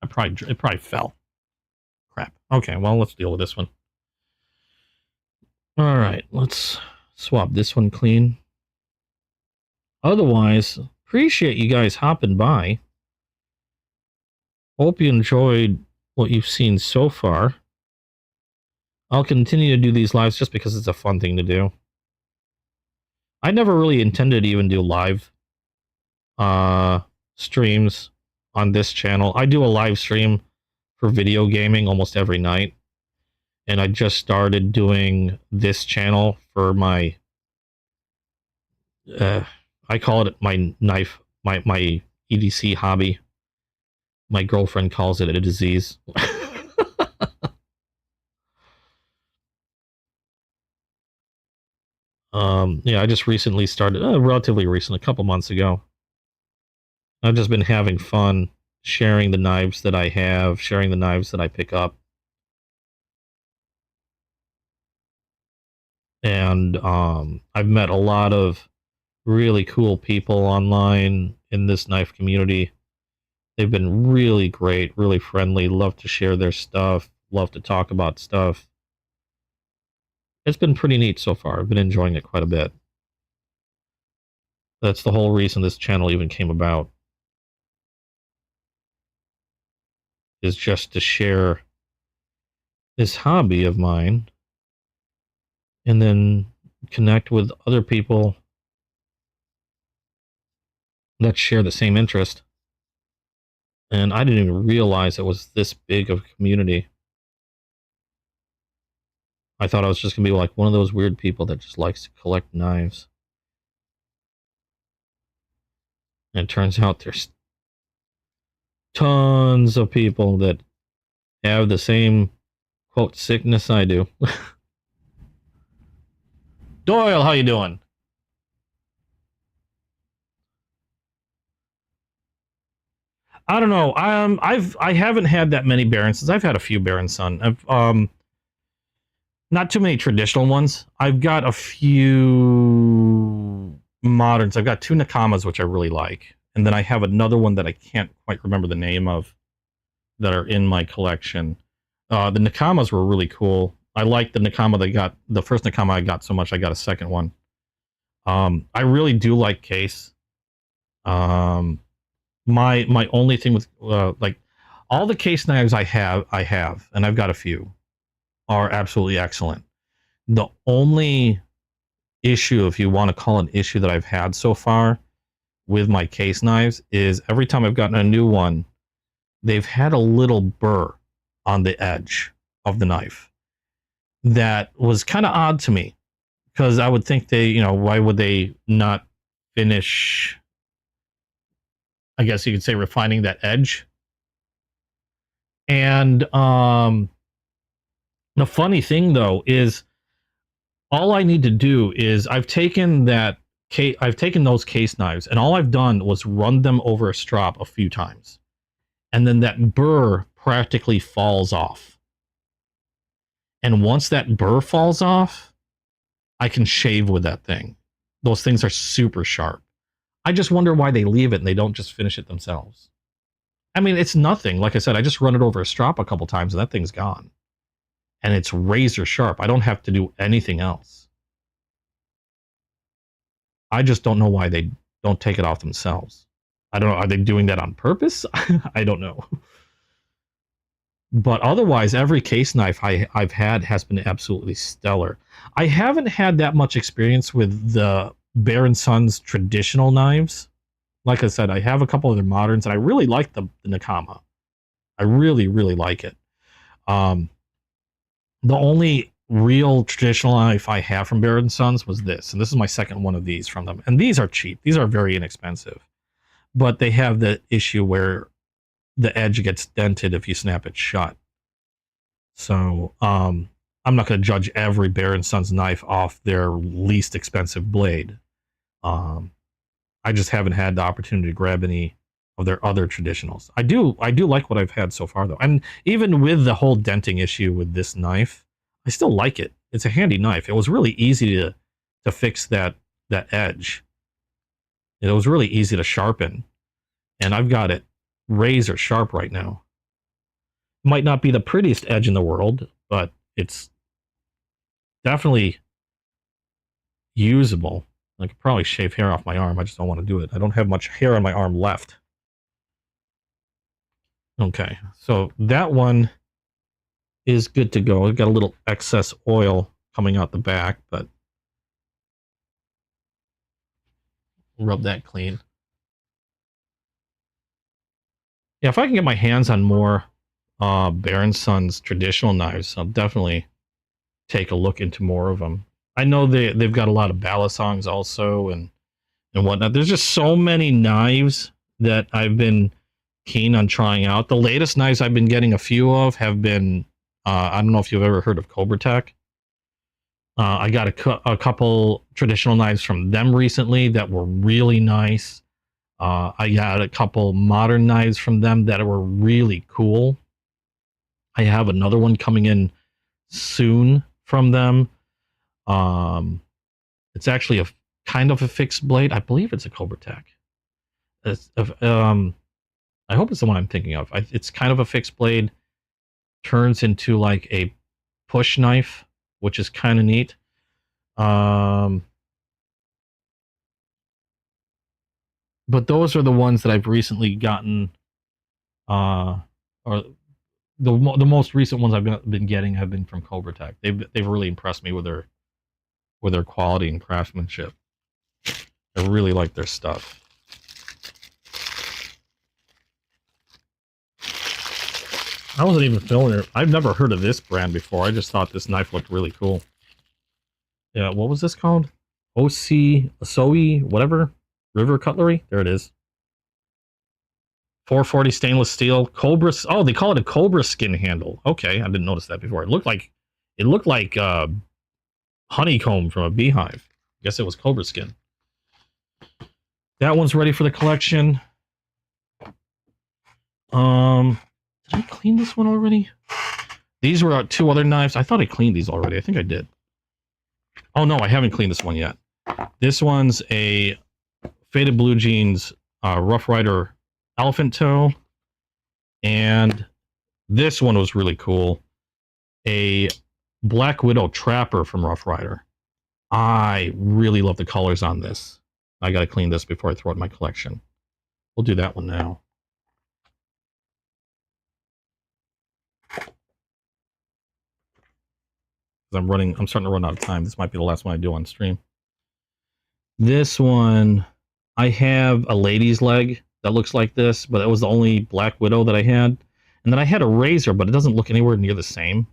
It probably fell. Crap. Okay, well, let's deal with this one. All right, let's swap this one clean. Otherwise, appreciate you guys hopping by. Hope you enjoyed what you've seen so far. I'll continue to do these lives just because it's a fun thing to do. I never really intended to even do live streams on this channel. I do a live stream for video gaming almost every night. And I just started doing this channel for my... I call it my knife, my EDC hobby. My girlfriend calls it a disease. Yeah, I just recently started, relatively recent, a couple months ago. I've just been having fun sharing the knives that I have, sharing the knives that I pick up. And I've met a lot of really cool people online in this knife community. They've been really great, really friendly, love to share their stuff, love to talk about stuff. It's been pretty neat so far. I've been enjoying it quite a bit. That's the whole reason this channel even came about. Is just to share this hobby of mine and then connect with other people that share the same interest. And I didn't even realize it was this big of a community. I thought I was just gonna be like one of those weird people that just likes to collect knives. And it turns out there's tons of people that have the same, quote, sickness I do. Doyle, how you doing? I don't know. I haven't had that many Baronsons. I've had a few Baronson. I've not too many traditional ones. I've got a few moderns. I've got two Nakamas, which I really like. And then I have another one that I can't quite remember the name of that are in my collection. The Nakamas were really cool. I liked the Nakama that got the first Nakama I got so much I got a second one. I really do like Case. My only thing with like all the Case knives I have, and I've got a few, are absolutely excellent. The only issue, if you want to call an issue, that I've had so far with my Case knives is every time I've gotten a new one, they've had a little burr on the edge of the knife that was kind of odd to me, because I would think they, why would they not finish, I guess you could say, refining that edge. And the funny thing though is all I need to do is I've taken those Case knives and all I've done was run them over a strop a few times. And then that burr practically falls off. And once that burr falls off, I can shave with that thing. Those things are super sharp. I just wonder why they leave it and they don't just finish it themselves. I mean, it's nothing. Like I said, I just run it over a strop a couple times and that thing's gone. And it's razor sharp. I don't have to do anything else. I just don't know why they don't take it off themselves. I don't know. Are they doing that on purpose? I don't know. But otherwise, every Case knife I've had has been absolutely stellar. I haven't had that much experience with the Bear & Sons traditional knives. Like I said, I have a couple of their moderns, and I really like the Nakama. I really, really like it. The only real traditional knife I have from Bear & Sons was this, and this is my second one of these from them. And these are cheap. These are very inexpensive. But they have the issue where the edge gets dented if you snap it shut. So I'm not going to judge every Bear & Sons knife off their least expensive blade. I just haven't had the opportunity to grab any of their other traditionals. I do like what I've had so far, though. And even with the whole denting issue with this knife, I still like it. It's a handy knife. It was really easy to fix that edge. It was really easy to sharpen. And I've got it razor sharp right now. Might not be the prettiest edge in the world, but it's definitely usable. I could probably shave hair off my arm. I just don't want to do it. I don't have much hair on my arm left. Okay, so that one is good to go. I've got a little excess oil coming out the back, but rub that clean. Yeah, if I can get my hands on more Bear & Sons traditional knives, I'll definitely take a look into more of them. I know they've got a lot of balisongs also and whatnot. There's just so many knives that I've been keen on trying out. The latest knives I've been getting a few of have been, I don't know if you've ever heard of Cobra Tech. I got a couple traditional knives from them recently that were really nice. I got a couple modern knives from them that were really cool. I have another one coming in soon from them. It's actually a kind of a fixed blade. I believe it's a Cobra Tech. I hope it's the one I'm thinking of. It's kind of a fixed blade. Turns into like a push knife, which is kind of neat. But those are the ones that I've recently gotten, or the most recent ones I've been getting have been from Cobra Tech. They've really impressed me with their quality and craftsmanship. I really like their stuff. I wasn't even familiar. I've never heard of this brand before. I just thought this knife looked really cool. Yeah, what was this called? Asoe, whatever. River Cutlery? There it is. 440 stainless steel. Cobra. Oh, they call it a cobra skin handle. Okay, I didn't notice that before. It looked like honeycomb from a beehive. I guess it was cobra skin. That one's ready for the collection. Did I clean this one already? These were 2 other knives. I thought I cleaned these already. I think I did. Oh no, I haven't cleaned this one yet. This one's a Faded Blue Jeans Rough Rider elephant toe. And this one was really cool. A Black Widow Trapper from Rough Rider. I really love the colors on this. I gotta clean this before I throw it in my collection. We'll do that one now. I'm starting to run out of time. This might be the last one I do on stream. This one, I have a lady's leg that looks like this, but it was the only Black Widow that I had. And then I had a razor, but it doesn't look anywhere near the same.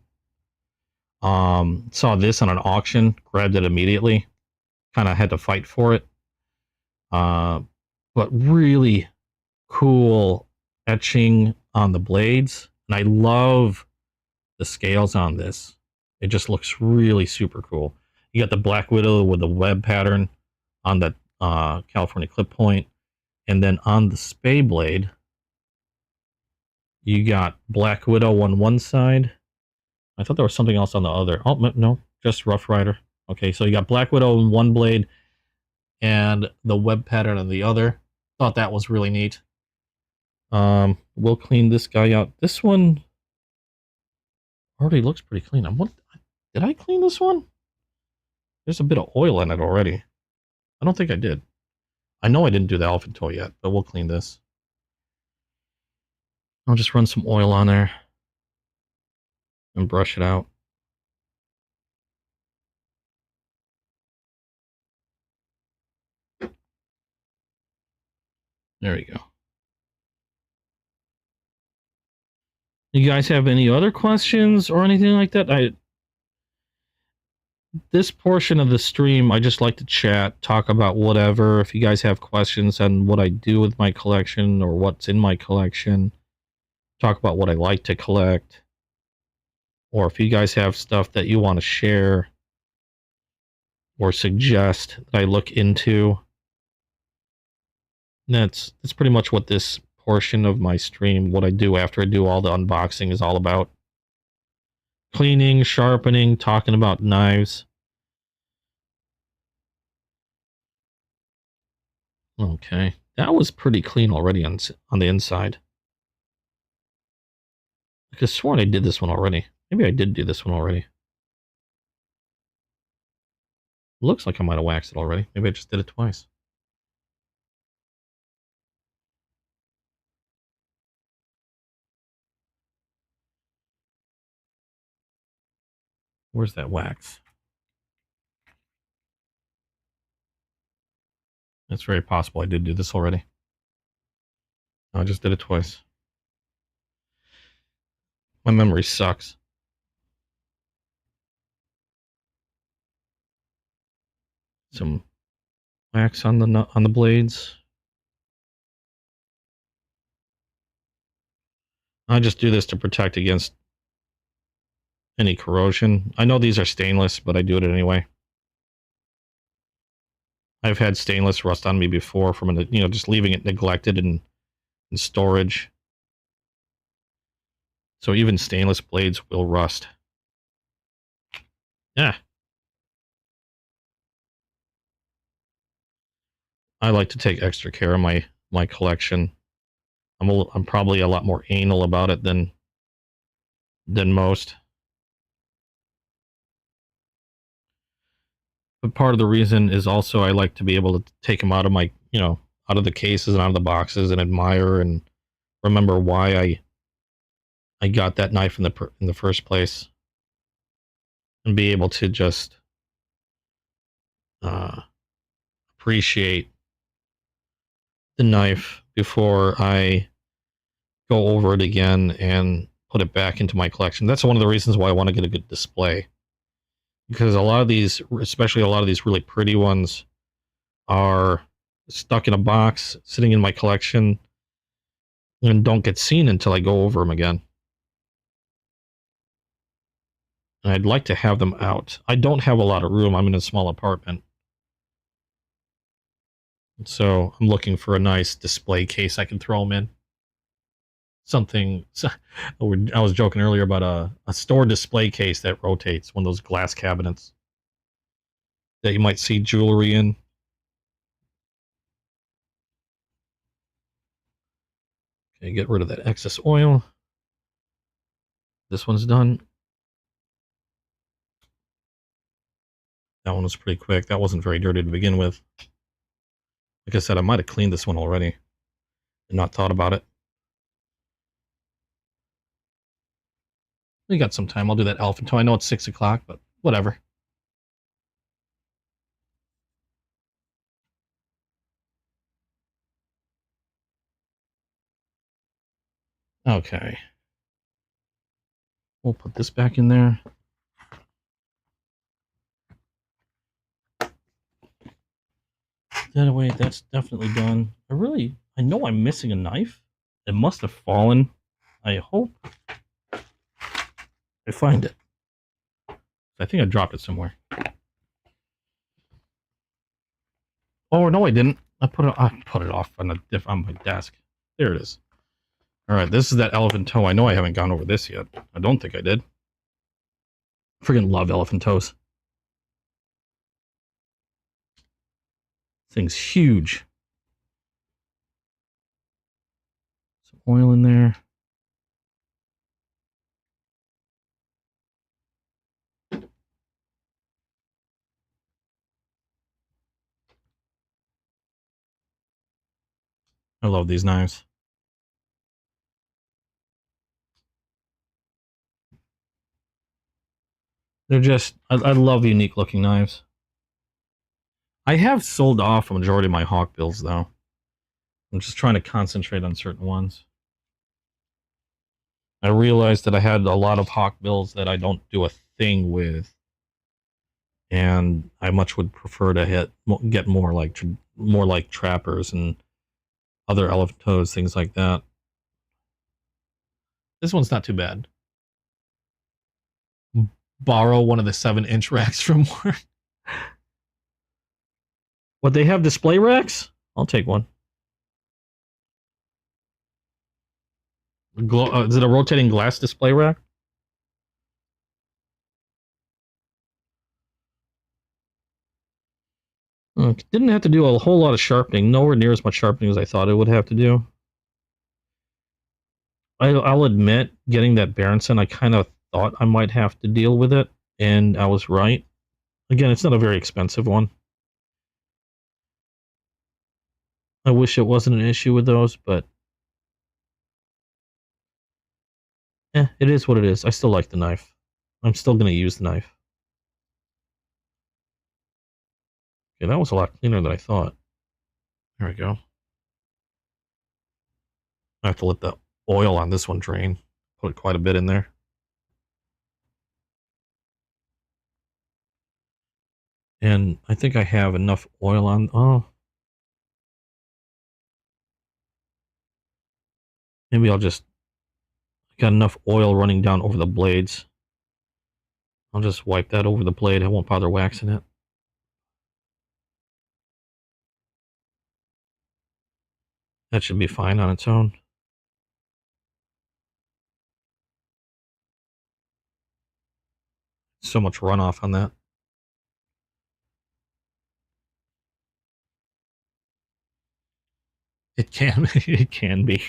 Saw this on an auction, grabbed it immediately. Kind of had to fight for it. But really cool etching on the blades. And I love the scales on this. It just looks really super cool. You got the Black Widow with the web pattern on the California clip point. And then on the Spay blade, you got Black Widow on one side. I thought there was something else on the other. Oh, no, just Rough Rider. Okay, so you got Black Widow on one blade and the web pattern on the other. Thought that was really neat. We'll clean this guy out. This one already looks pretty clean. Did I clean this one? There's a bit of oil in it already. I don't think I did. I know I didn't do the elephant toe yet, but we'll clean this. I'll just run some oil on there and brush it out. There we go. You guys have any other questions or anything like that? This portion of the stream, I just like to chat, talk about whatever. If you guys have questions on what I do with my collection or what's in my collection, talk about what I like to collect. Or if you guys have stuff that you want to share or suggest that I look into, that's pretty much what this portion of my stream, what I do after I do all the unboxing, is all about. Cleaning, sharpening, talking about knives. Okay, that was pretty clean already on the inside. I could have sworn I did this one already. Maybe I did do this one already. Looks like I might have waxed it already. Maybe I just did it twice. Where's that wax? It's very possible I did do this already. I just did it twice. My memory sucks. Some wax on the blades. I just do this to protect against any corrosion. I know these are stainless, but I do it anyway. I've had stainless rust on me before from just leaving it neglected in storage. So even stainless blades will rust. Yeah. I like to take extra care of my collection. I'm probably a lot more anal about it than most. But part of the reason is also I like to be able to take them out of my, out of the cases and out of the boxes and admire and remember why I got that knife in the first place, and be able to just appreciate the knife before I go over it again and put it back into my collection. That's one of the reasons why I want to get a good display. Because a lot of these, especially a lot of these really pretty ones, are stuck in a box, sitting in my collection, and don't get seen until I go over them again. And I'd like to have them out. I don't have a lot of room. I'm in a small apartment. So I'm looking for a nice display case I can throw them in. Something, I was joking earlier about a store display case that rotates, one of those glass cabinets that you might see jewelry in. Okay, get rid of that excess oil. This one's done. That one was pretty quick. That wasn't very dirty to begin with. Like I said, I might have cleaned this one already and not thought about it. We got some time. I'll do that elephant toe. I know it's 6 o'clock, but whatever. Okay. We'll put this back in there. That away, that's definitely done. I know I'm missing a knife. It must have fallen. I hope I find it. I think I dropped it somewhere. Oh no, I didn't. I put it off on my desk. There it is. All right, this is that elephant toe. I know I haven't gone over this yet. I don't think I did. I freaking love elephant toes. Thing's huge. Some oil in there. I love these knives. They're just, I love unique looking knives. I have sold off a majority of my hawk bills though. I'm just trying to concentrate on certain ones. I realized that I had a lot of hawk bills that I don't do a thing with. And I much would prefer to get more like trappers and other elephant toes, things like that. This one's not too bad. Borrow one of the 7-inch racks from work. What, they have display racks? I'll take one. Is it a rotating glass display rack? Didn't have to do a whole lot of sharpening. Nowhere near as much sharpening as I thought it would have to do. I'll admit, getting that Berenson, I kind of thought I might have to deal with it, and I was right. Again, it's not a very expensive one. I wish it wasn't an issue with those, but it is what it is. I still like the knife. I'm still going to use the knife. Okay, that was a lot cleaner than I thought. There we go. I have to let the oil on this one drain. Put quite a bit in there. And I think I have enough oil on. Oh. Maybe I got enough oil running down over the blades. I'll just wipe that over the blade. I won't bother waxing it. That should be fine on its own. So much runoff on that. It can be.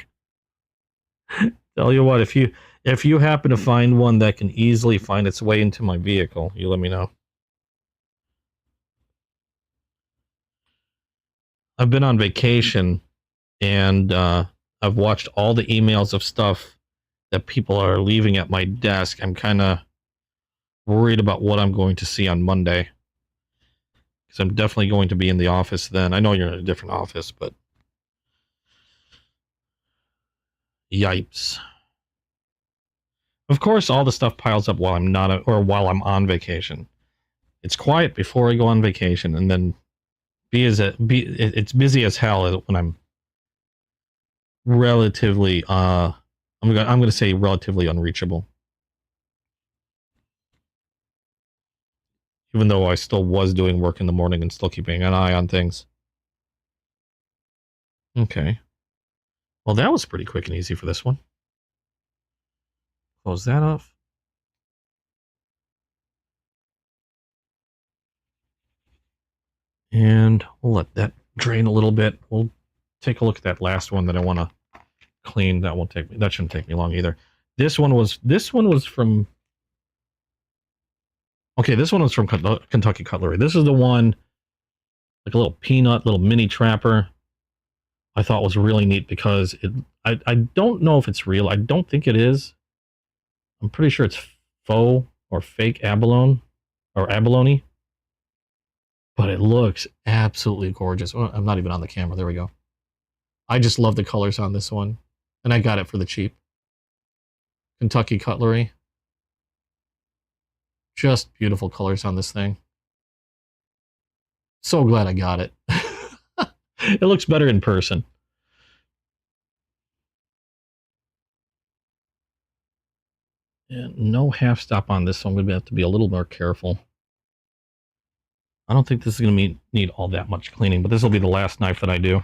Tell you what, if you happen to find one that can easily find its way into my vehicle, you let me know. I've been on vacation, and I've watched all the emails of stuff that people are leaving at my desk. I'm kind of worried about what I'm going to see on Monday, because I'm definitely going to be in the office then. I know you're in a different office, but yipes. Of course, all the stuff piles up while I'm not, or while I'm on vacation. It's quiet before I go on vacation, and then it's busy as hell when I'm relatively, I'm gonna say relatively unreachable. Even though I still was doing work in the morning and still keeping an eye on things. Okay. Well, that was pretty quick and easy for this one. Close that off. And we'll let that drain a little bit. We'll take a look at that last one that I want to clean. That shouldn't take me long either. This one was from Kentucky Cutlery. This is the one, like a little peanut, little mini trapper. I thought was really neat because I don't know if it's real. I don't think it is. I'm pretty sure it's faux or fake abalone or abalone. But it looks absolutely gorgeous. Well, I'm not even on the camera. There we go. I just love the colors on this one. And I got it for the cheap. Kentucky Cutlery. Just beautiful colors on this thing. So glad I got it. It looks better in person. And no half stop on this, so I'm going to have to be a little more careful. I don't think this is going to need all that much cleaning, but this will be the last knife that I do.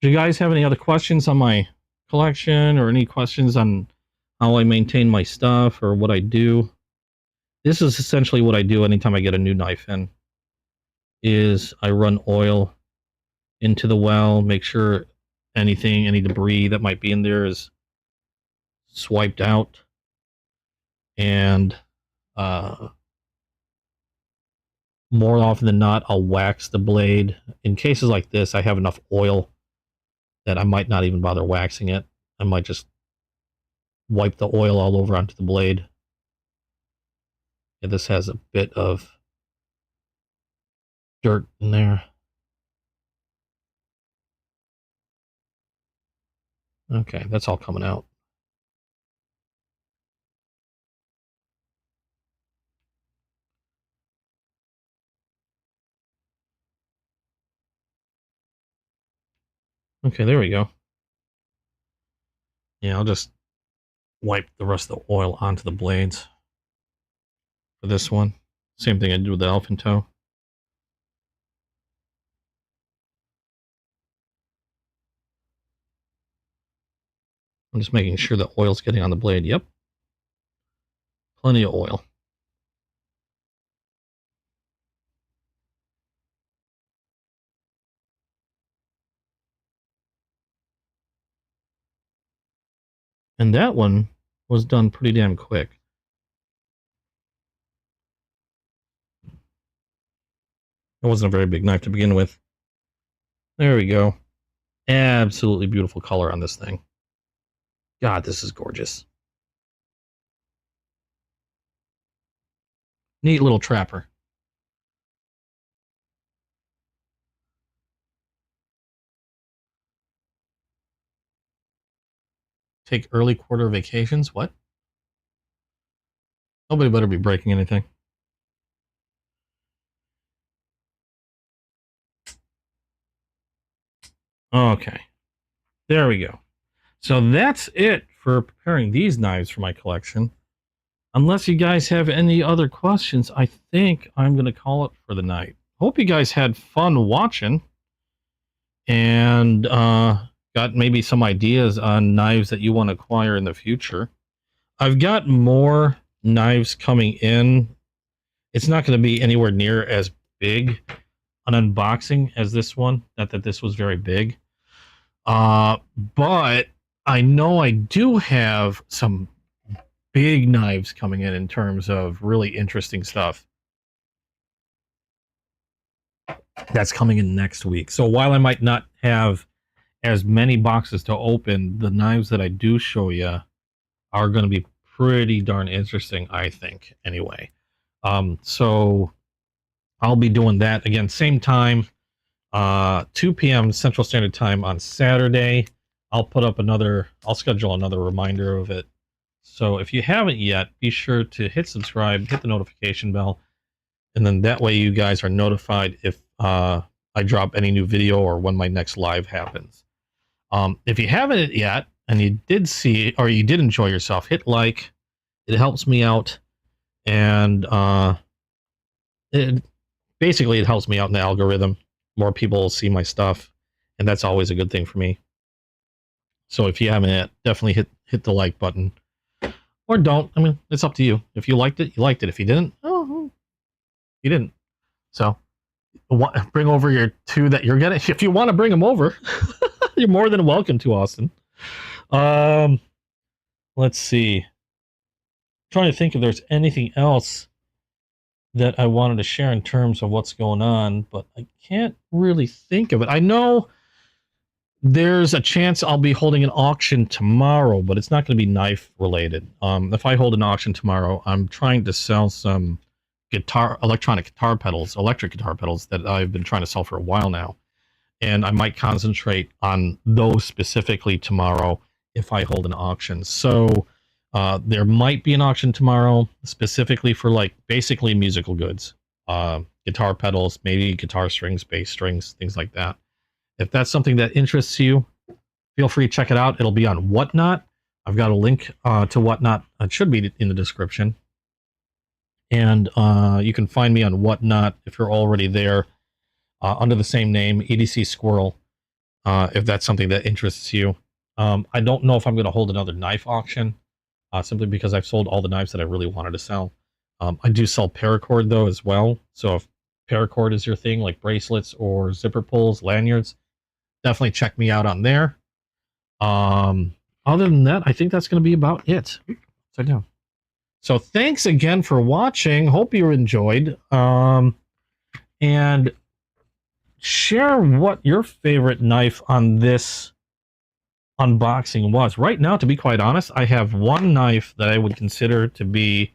Do you guys have any other questions on my collection or any questions on how I maintain my stuff or what I do? This is essentially what I do anytime I get a new knife in, is I run oil into the well, make sure any debris that might be in there is swiped out, and more often than not, I'll wax the blade. In cases like this, I have enough oil that I might not even bother waxing it. I might just wipe the oil all over onto the blade. Yeah, this has a bit of dirt in there. Okay, that's all coming out. Okay, there we go. Yeah, I'll just wipe the rest of the oil onto the blades for this one. Same thing I did with the elephant toe. I'm just making sure the oil's getting on the blade. Yep. Plenty of oil. And that one was done pretty damn quick. It wasn't a very big knife to begin with. There we go. Absolutely beautiful color on this thing. God, this is gorgeous. Neat little trapper. Take early quarter vacations? What? Nobody better be breaking anything. Okay. There we go. So that's it for preparing these knives for my collection. Unless you guys have any other questions, I think I'm going to call it for the night. Hope you guys had fun watching and got maybe some ideas on knives that you want to acquire in the future. I've got more knives coming in. It's not going to be anywhere near as big an unboxing as this one. Not that this was very big. But I know I do have some big knives coming in terms of really interesting stuff. That's coming in next week. So while I might not have as many boxes to open, the knives that I do show you are going to be pretty darn interesting, I think, anyway. So I'll be doing that again, same time, 2 p.m. Central Standard Time on Saturday. I'll schedule another reminder of it So if you haven't yet, be sure to hit subscribe, hit the notification bell, and then that way you guys are notified if I drop any new video or when my next live happens. If you haven't yet, and you did see or you did enjoy yourself, hit like. It helps me out, and it helps me out in the algorithm. More people will see my stuff, and that's always a good thing for me. So if you haven't yet, definitely hit the like button, or don't. I mean, it's up to you. If you liked it, you liked it. If you didn't, oh, you didn't. So bring over your two that you're getting. If you want to bring them over, you're more than welcome to, Austin. Let's see. Trying to think if there's anything else that I wanted to share in terms of what's going on, but I can't really think of it. I know there's a chance I'll be holding an auction tomorrow, but it's not going to be knife related. If I hold an auction tomorrow, I'm trying to sell some electric guitar pedals that I've been trying to sell for a while now. And I might concentrate on those specifically tomorrow if I hold an auction. So there might be an auction tomorrow specifically for like basically musical goods, guitar pedals, maybe guitar strings, bass strings, things like that. If that's something that interests you, feel free to check it out. It'll be on Whatnot. I've got a link to Whatnot. It should be in the description. And you can find me on Whatnot if you're already there under the same name, EDC Squirrel, if that's something that interests you. I don't know if I'm going to hold another knife auction. Simply because I've sold all the knives that I really wanted to sell. I do sell paracord though as well. So if paracord is your thing, like bracelets or zipper pulls, lanyards, definitely check me out on there. Other than that, I think that's going to be about it. So thanks again for watching. Hope you enjoyed. And share what your favorite knife on this unboxing was. Right now, to be quite honest, I have one knife that I would consider to be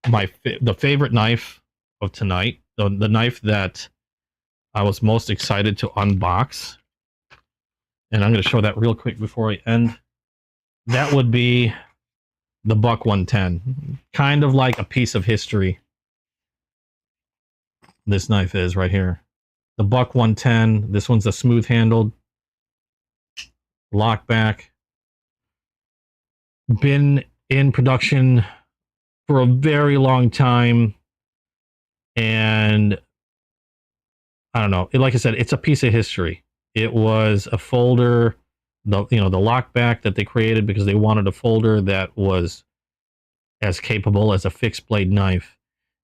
the favorite knife of tonight, the knife that I was most excited to unbox, and I'm going to show that real quick before I end. That would be the Buck 110, kind of like a piece of history. This knife is right here, the Buck 110. This one's a smooth handled lockback, been in production for a very long time, and I don't know, like I said, it's a piece of history. It was a folder, the lockback that they created because they wanted a folder that was as capable as a fixed blade knife,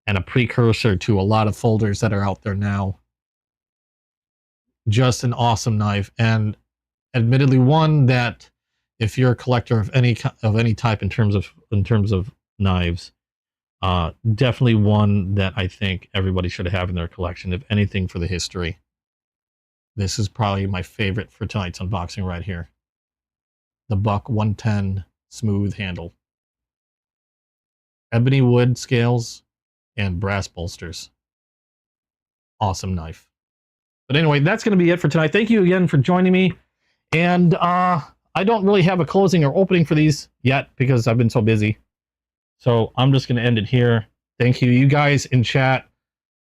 and a precursor to a lot of folders that are out there now. Just an awesome knife, and admittedly one that if you're a collector of any type in terms of knives, definitely one that I think everybody should have in their collection, if anything, for the history. This is probably my favorite for tonight's unboxing right here. The Buck 110 smooth handle. Ebony wood scales and brass bolsters. Awesome knife. But anyway, that's going to be it for tonight. Thank you again for joining me. And I don't really have a closing or opening for these yet because I've been so busy. So I'm just going to end it here. Thank you. You guys in chat,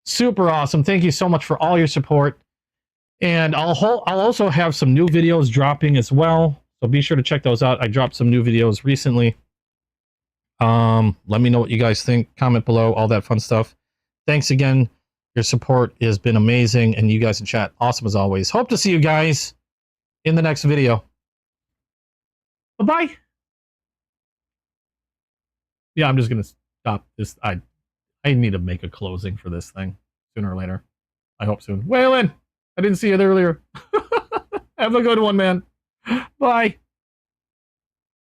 super awesome. Thank you so much for all your support. And I'll also have some new videos dropping as well. So be sure to check those out. I dropped some new videos recently. Let me know what you guys think. Comment below, all that fun stuff. Thanks again. Your support has been amazing. And you guys in chat, awesome as always. Hope to see you guys in the next video. Bye-bye. Yeah, I'm just going to stop this. I need to make a closing for this thing sooner or later. I hope soon. Waylon, I didn't see it earlier. Have a good one, man. Bye.